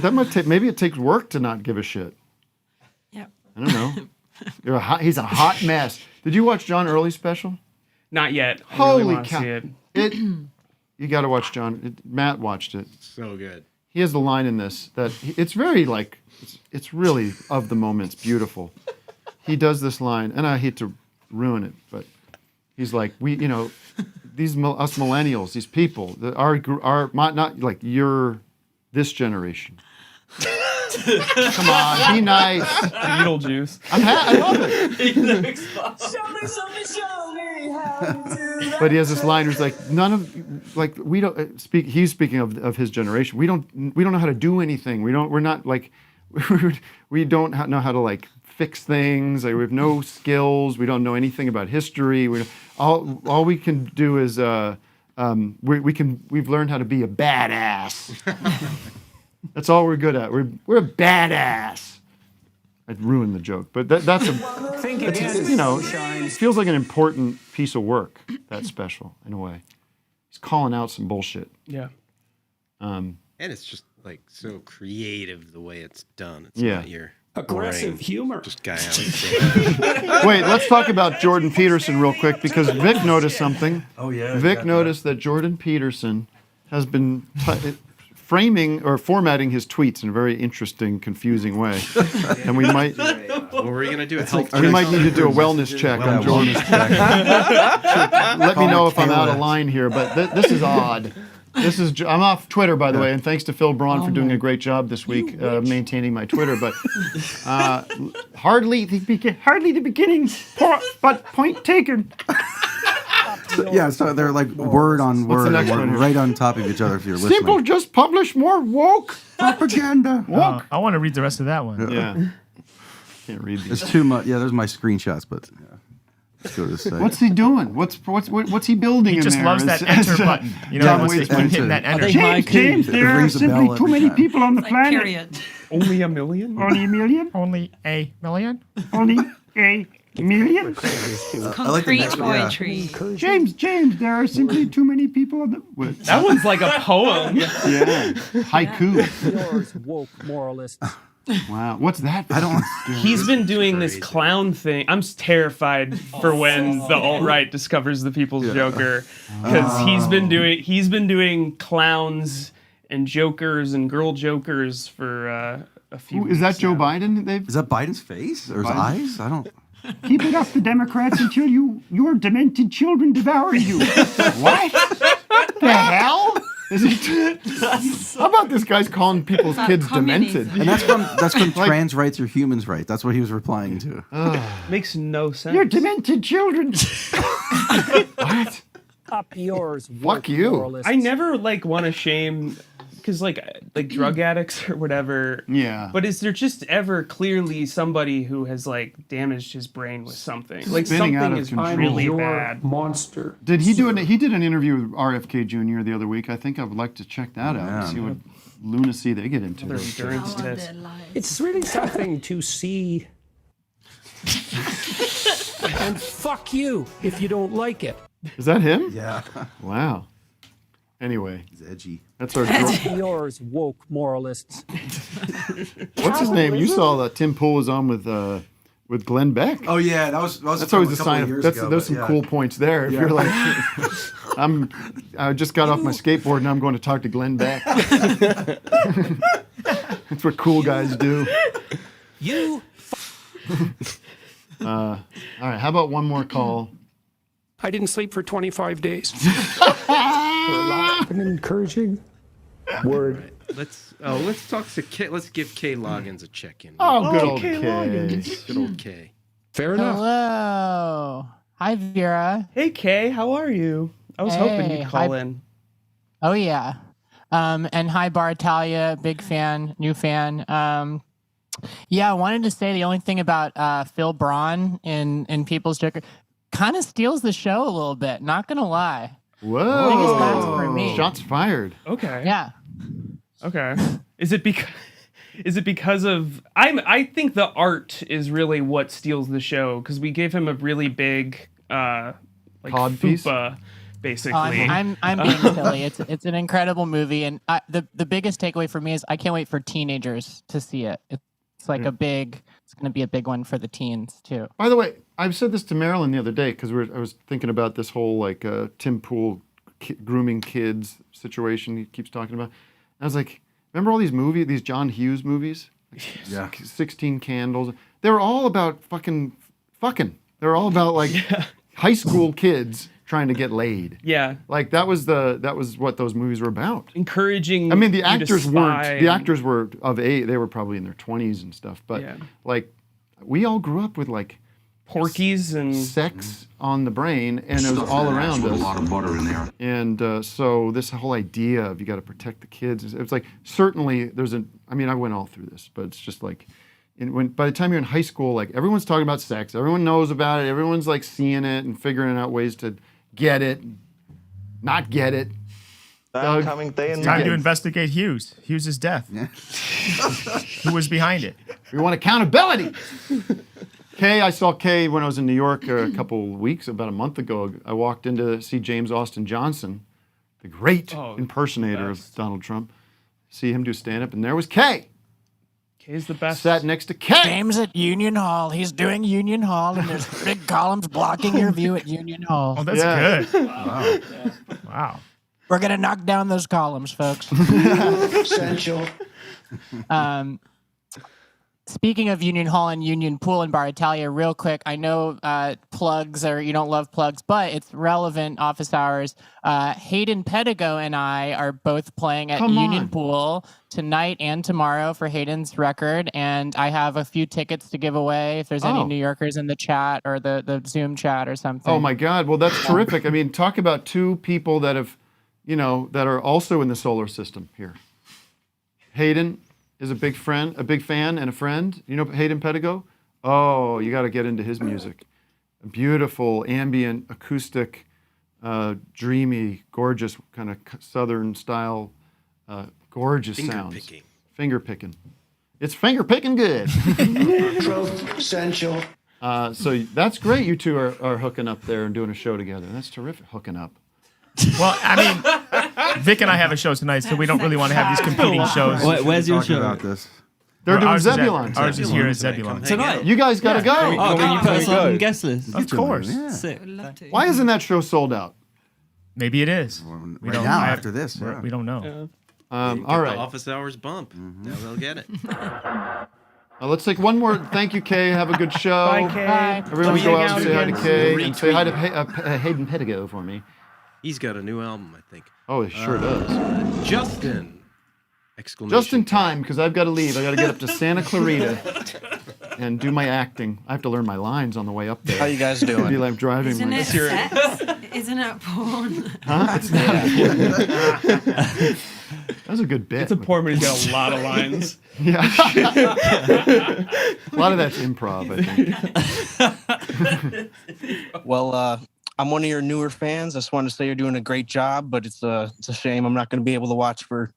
that might take. Maybe it takes work to not give a shit.
Yeah.
I don't know. He's a hot mess. Did you watch John Early's special?
Not yet. I
Holy
really wanna
cow!
see it.
You got to watch John. Matt watched it.
So good.
He has the line in this that it's very like it's really of the moment. It's beautiful. He does this line, and I hate to ruin it, but he's like, us millennials, these people, not like you're this generation. Come on, be nice.
Beetlejuice.
I love it. But he has this line where he's like, we don't speak. He's speaking of his generation. We don't know how to do anything. We're not like, we don't know how to like fix things. Like, we have no skills. We don't know anything about history. All we can do is we've learned how to be a badass. That's all we're good at. We're a badass. I ruined the joke, but that's it feels like an important piece of work. That special in a way. He's calling out some bullshit.
Yeah.
And it's just like so creative the way it's done. It's
Yeah.
not your
Aggressive
boring,
humor.
Just guy on stage.
Wait, let's talk about Jordan Peterson real quick because Vic noticed something.
Oh yeah.
Vic noticed that Jordan Peterson has been framing or formatting his tweets in a very interesting, confusing way. And we might.
What were we gonna do?
We might need to do a wellness check on Jordan. Let me know if I'm out of line here, but this is odd. I'm off Twitter, by the way, and thanks to Phil Braun for doing a great job this week maintaining my Twitter. But hardly the beginning, but point taken.
Yeah, so they're like word on
What's the
word,
next one here?
right on top of each other if you're listening.
Simple, just publish more woke propaganda. Woke.
I want to read the rest of that one.
Yeah. Can't read these.
It's too much. Yeah, there's my screenshots, but yeah. Let's go to the site.
What's he doing? What's he building?
He
in
just
there?
loves that enter button. You know,
Yeah,
he wants to keep hitting that enter.
James, there are simply too many people on the planet.
Period.
Only a million?
Only a million?
Only a million?
Only a million?
Concrete poetry.
James, there are simply too many people on the. What?
That one's like a poem.
Yeah. Haiku.
Yours woke moralists.
Wow. What's that?
He's been doing this clown thing. I'm terrified for when the alt-right discovers the People's Joker, because he's been doing clowns and jokers and girl jokers for a few.
Is that
weeks
Joe
now.
Biden?
Is that Biden's face or his eyes? I don't.
Keep it up, the Democrats, until your demented children devour you. What? The hell? How about this guy's calling people's kids demented?
And that's from trans rights or humans' rights. That's what he was replying to.
Makes no sense.
Your demented children. What?
Up yours.
Fuck you.
Moralists.
I never want to shame, because like drug addicts or whatever.
Yeah.
But is there just ever clearly somebody who has damaged his brain with something? Like
Spinning out
something
of
is
control.
really
Your
bad.
monster.
Did he do He did an interview with RFK Jr. the other week. I think I would like to check that out and see what lunacy they get into.
Their endurance test.
It's really something to see. And fuck you if you don't like it.
Is that him?
Yeah.
Wow. Anyway,
he's edgy.
That's our.
Yours woke moralists.
What's his name? You saw that Tim Pool was on with Glenn Beck.
Oh yeah, that's
always a sign of. There's some cool points there. If you're like, I just got off my skateboard and I'm going to talk to Glenn Beck. That's what cool guys do.
You.
All right. How about one more call?
I didn't sleep for 25 days. An encouraging word.
Let's talk to Kay. Let's give Kay Loggins a check-in.
Oh, good old
Kay.
Loggins.
Good old Kay.
Fair enough.
Hello. Hi, Vera.
Hey, Kay. How are you? I was hoping you'd call in.
Oh, yeah. And hi, Bar Italia. Big fan. New fan. Yeah, I wanted to say the only thing about Phil Braun in People's Joker kind of steals the show a little bit. Not going to lie.
Whoa.
Biggest facts for me.
Shots fired.
Okay.
Yeah.
Okay. Is it because of I think the art is really what steals the show, because we gave him a really big
Cod piece?
fupa, basically.
I'm being silly. It's an incredible movie, and the biggest takeaway for me is I can't wait for teenagers to see it. It's like it's going to be a big one for the teens too.
By the way, I said this to Marilyn the other day because I was thinking about this whole Tim Pool grooming kids situation he keeps talking about. And I was like, remember all these John Hughes movies?
Yeah.
16 Candles. They were all about fucking. They were all about high school kids trying to get laid.
Yeah.
Like that was what those movies were about.
Encouraging.
I mean, the
you to
actors
spy
The actors were of age. They were probably in their 20s and stuff. But we all grew up with
Porkies and
sex on the brain, and it was all around us.
A lot of butter in there.
And so this whole idea of you got to protect the kids, it's like certainly I went all through this, but it's just like, by the time you're in high school, everyone's talking about sex, everyone knows about it, everyone's seeing it and figuring out ways to get it, not get it.
It's time to investigate Hughes' death. Yeah. Who was behind it?
We want accountability. I saw Kay when I was in New York about a month ago. I walked in to see James Austin Johnson, the great impersonator of Donald Trump. See him do stand-up, and there was Kay.
Kay's the best.
Sat next to Kay.
James at Union Hall. He's doing Union Hall, and there's big columns blocking your view at Union Hall.
Oh, that's good. Wow.
We're gonna knock down those columns, folks.
Essential.
Speaking of Union Hall and Union Pool and Bar Italia, real quick, I know plugs or you don't love plugs, but it's relevant office hours. Hayden Pedigo and I are both playing at Union Pool tonight and tomorrow for Hayden's record, and I have a few tickets to give away if there's any New Yorkers in the chat or the Zoom chat or something.
Oh my God! Well, that's terrific. I mean, talk about two people that have, that are also in the solar system here. Hayden is a big fan and a friend. You know Hayden Pedigo? Oh, you got to get into his music. Beautiful, ambient, acoustic, dreamy, gorgeous, kind of southern style, gorgeous sounds. Finger picking. It's finger picking good.
Truth, essential.
So that's great. You two are hooking up there and doing a show together. That's terrific. Hooking up.
Well, I mean, Vic and I have a show tonight, so we don't really want to have these competing shows.
Where's your show?
About this.
They're doing Zebulon.
Ours is here at Zebulon.
Tonight?
You guys got to go.
Oh, can you put us on guest list?
Of course.
Yeah.
Sick.
Why isn't that show sold out?
Maybe it is.
Right now, after this. Yeah.
We don't know.
All right.
The office hours bump. Now they'll get it.
Let's take one more. Thank you, Kay. Have a good show.
Bye, Kay.
Everyone go out and say hi to Kay. And say hi to Hayden Pedigo for me.
He's got a new album, I think.
Oh, he sure does.
Justin!
Just in time, because I've got to leave. I got to get up to Santa Clarita and do my acting. I have to learn my lines on the way up there.
How you guys doing?
It'd be like driving.
Isn't it sex? Isn't it porn?
Huh? It's not. That was a good bit.
It's a porn, but he's got a lot of lines.
Yeah. A lot of that's improv, I think.
Well, I'm one of your newer fans. I just wanted to say you're doing a great job, but it's a shame I'm not going to be able to watch for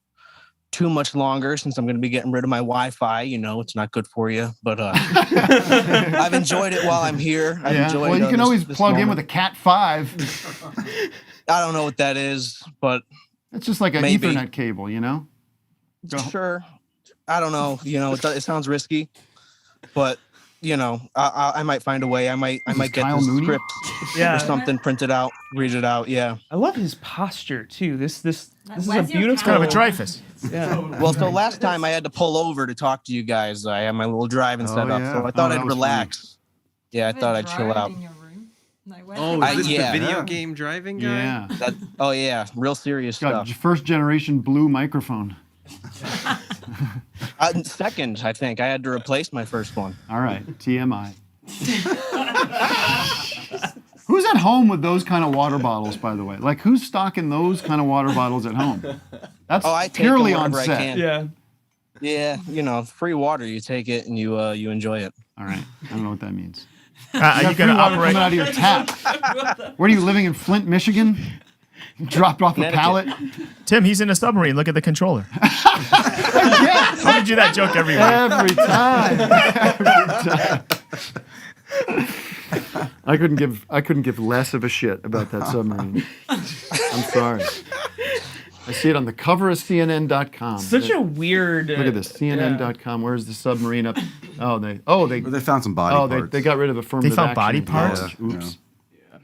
too much longer since I'm going to be getting rid of my Wi-Fi. It's not good for you, but I've enjoyed it while I'm here. I've enjoyed.
Well, you can always plug in with a Cat 5.
I don't know what that is, but
it's just like an Ethernet cable,
Sure. I don't know. It sounds risky, but. I might find a way. I might get the script or something printed out, read it out. Yeah.
I love his posture too. This is a beautiful.
It's kind of a Dreyfus.
Yeah.
Well, so last time I had to pull over to talk to you guys. I had my little driving set up, so I thought I'd relax.
Funny.
Yeah, I thought I'd chill out.
Is this the video game driving guy?
Yeah. Real serious stuff.
First generation blue microphone.
Second, I think. I had to replace my first one.
All right, TMI. Who's at home with those kind of water bottles, by the way? Like, who's stocking those kind of water bottles at home? That's
I take
purely
them
on
wherever I
set.
can. Yeah, free water. You take it and you enjoy it.
All right, I don't know what that means.
Are you going to operate
coming out of your tap? Where are you living in Flint, Michigan? Dropped off a pallet.
Tim, he's in a submarine. Look at the controller. I'm going to do that joke every week.
Every time. I couldn't give less of a shit about that submarine. I'm sorry. I see it on the cover of CNN.com.
Such a weird.
Look at this, CNN.com. Where's the submarine up? They
found some body parts.
They got rid of affirmative
They found
action.
body parts?
Yeah. Oops.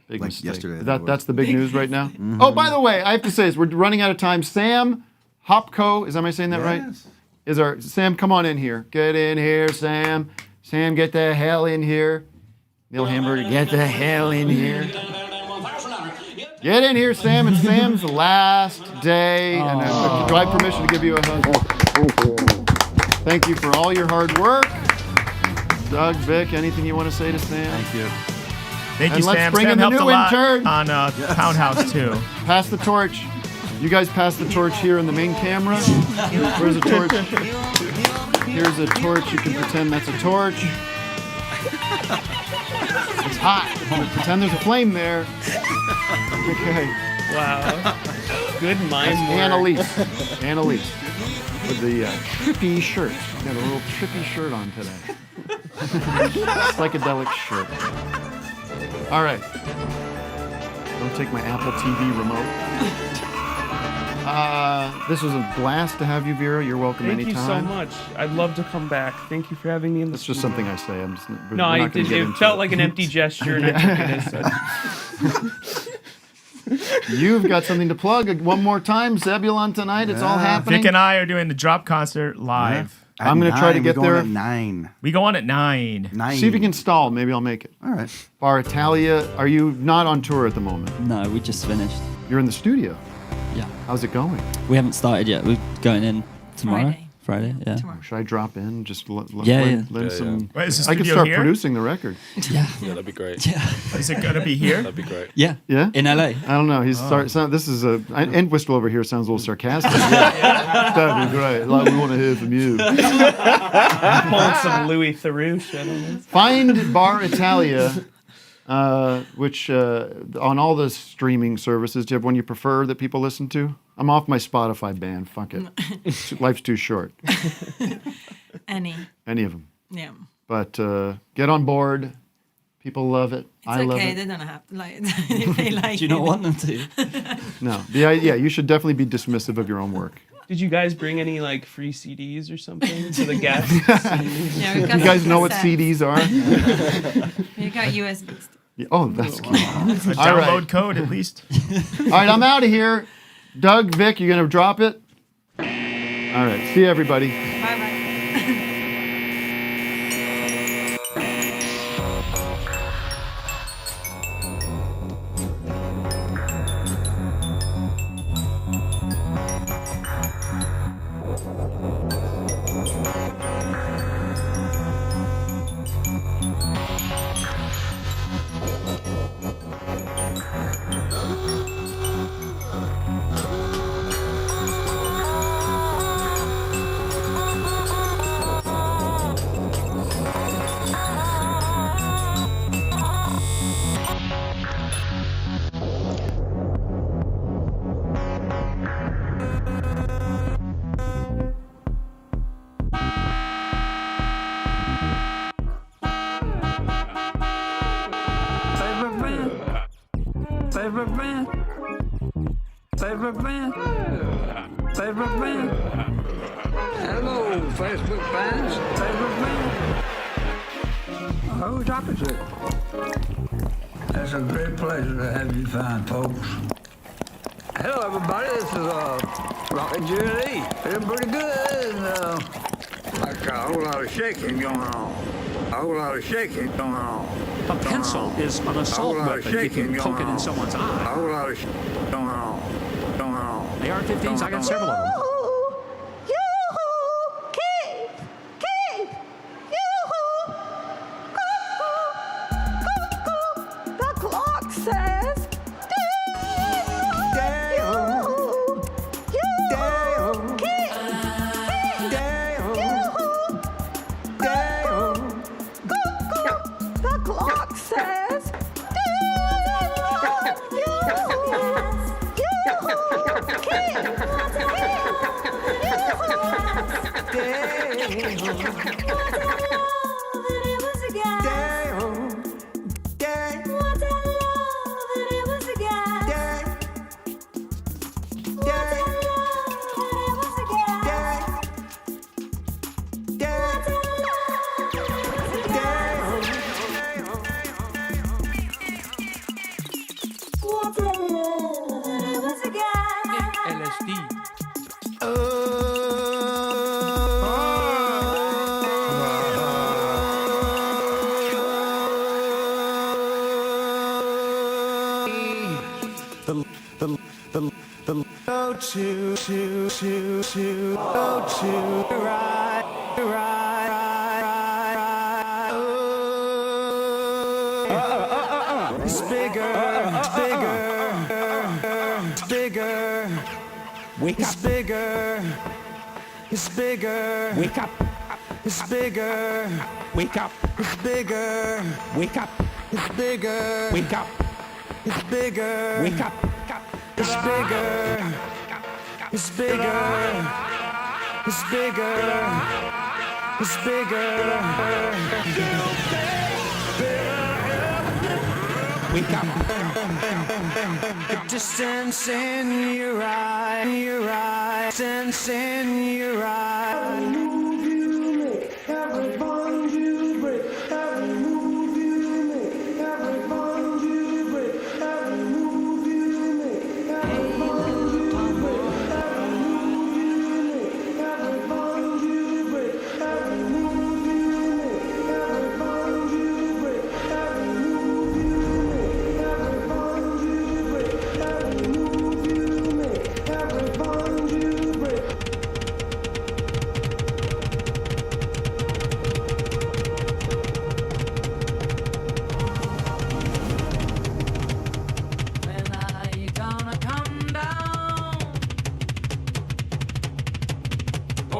Big
Like
mistake.
yesterday.
That's the big news right now? Mm-hmm. Oh, by the way, I have to say this. We're running out of time. Sam Hopko, am I saying that right? Sam, come on in here. Get in here, Sam. Sam, get the hell in here. Neil Hamburger, get the hell in here. Get in here, Sam. It's Sam's last day. And do I have permission to give you a hug? Thank you for all your hard work. Doug, Vic, anything you want to say to Sam?
Thank you.
Thank you,
and let's
Sam.
bring
Sam
in the
helped
new
a lot
intern
on Pound House too.
Pass the torch. You guys pass the torch here in the main camera. Where's a torch? Here's a torch. You can pretend that's a torch. It's hot. Pretend there's a flame there. Okay.
Wow. Good mind
Annalise with the trippy shirt. She's got a little trippy shirt on today. Psychedelic shirt. All right. Don't take my Apple TV remote. This was a blast to have you, Vera. You're welcome anytime.
Thank you so much. I'd love to come back. Thank you for having me in the
That's just something I say.
it felt like an empty gesture, and I took it as such.
You've got something to plug one more time. Zebulon tonight. It's all happening.
Vic and I are doing the Drop concert live.
Yeah.
I'm going to try to get there
at 9.
We go on at 9.
See if you can stall. Maybe I'll make it.
All right.
Bar Italia. Are you not on tour at the moment?
No, we just finished.
You're in the studio.
Yeah.
How's it going?
We haven't started yet. We're going in tomorrow. Friday, yeah.
Should I drop in? Just lend some.
Wait, is the
I can
studio
start
here?
producing the record.
Yeah.
Yeah, that'd be great.
Yeah.
Is it gonna be here?
That'd be great.
Yeah.
Yeah.
In LA.
I don't know. He's this is a Entwistle over here sounds a little sarcastic. That'd be great. Like, we want to hear from you.
Pulling some Louis Theroux shit on this.
Find Bar Italia, which on all the streaming services. Do you have one you prefer that people listen to? I'm off my Spotify ban. Fuck it. Life's too short.
Any
of them.
Yeah.
But get on board. People love it.
It's
I love
okay.
it.
They don't have to like. If they like
Do you not
it.
want them to?
No. Yeah, you should definitely be dismissive of your own work.
Did you guys bring any like free CDs or something to the guests?
Yeah, we've got
You guys
some
know what
cassettes.
CDs are?
We got USB.
Yeah, oh, that's cute.
A
All right.
download code at least.
All right, I'm out of here. Doug, Vic, you going to drop it? All right. See you, everybody.
Bye bye.
Favorite band? Favorite band? Favorite band? Hello, Facebook fans. Favorite band? Who's opposite? It's a great pleasure to have you fine folks. Hello, everybody. This is Rocket Julie. Feeling pretty good. And, like a whole lot of shaking going on. A whole lot of shaking going on.
A pencil is an assault weapon if you poke it in someone's eye.
A whole lot of going on. Going on.
AR-15s, I got several of them.
The clock says the clock says It's bigger. Wake up. It's bigger. It's bigger. Wake up. It's bigger. Wake up. It's bigger. Wake up. It's bigger. Wake up. It's bigger. Wake up. It's bigger. It's bigger. It's bigger. It's bigger. Wake up. The distance in your eye, distance in your eye. Every move you make, every bond you break, every move you make, every bond you break, every move you make,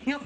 Heel.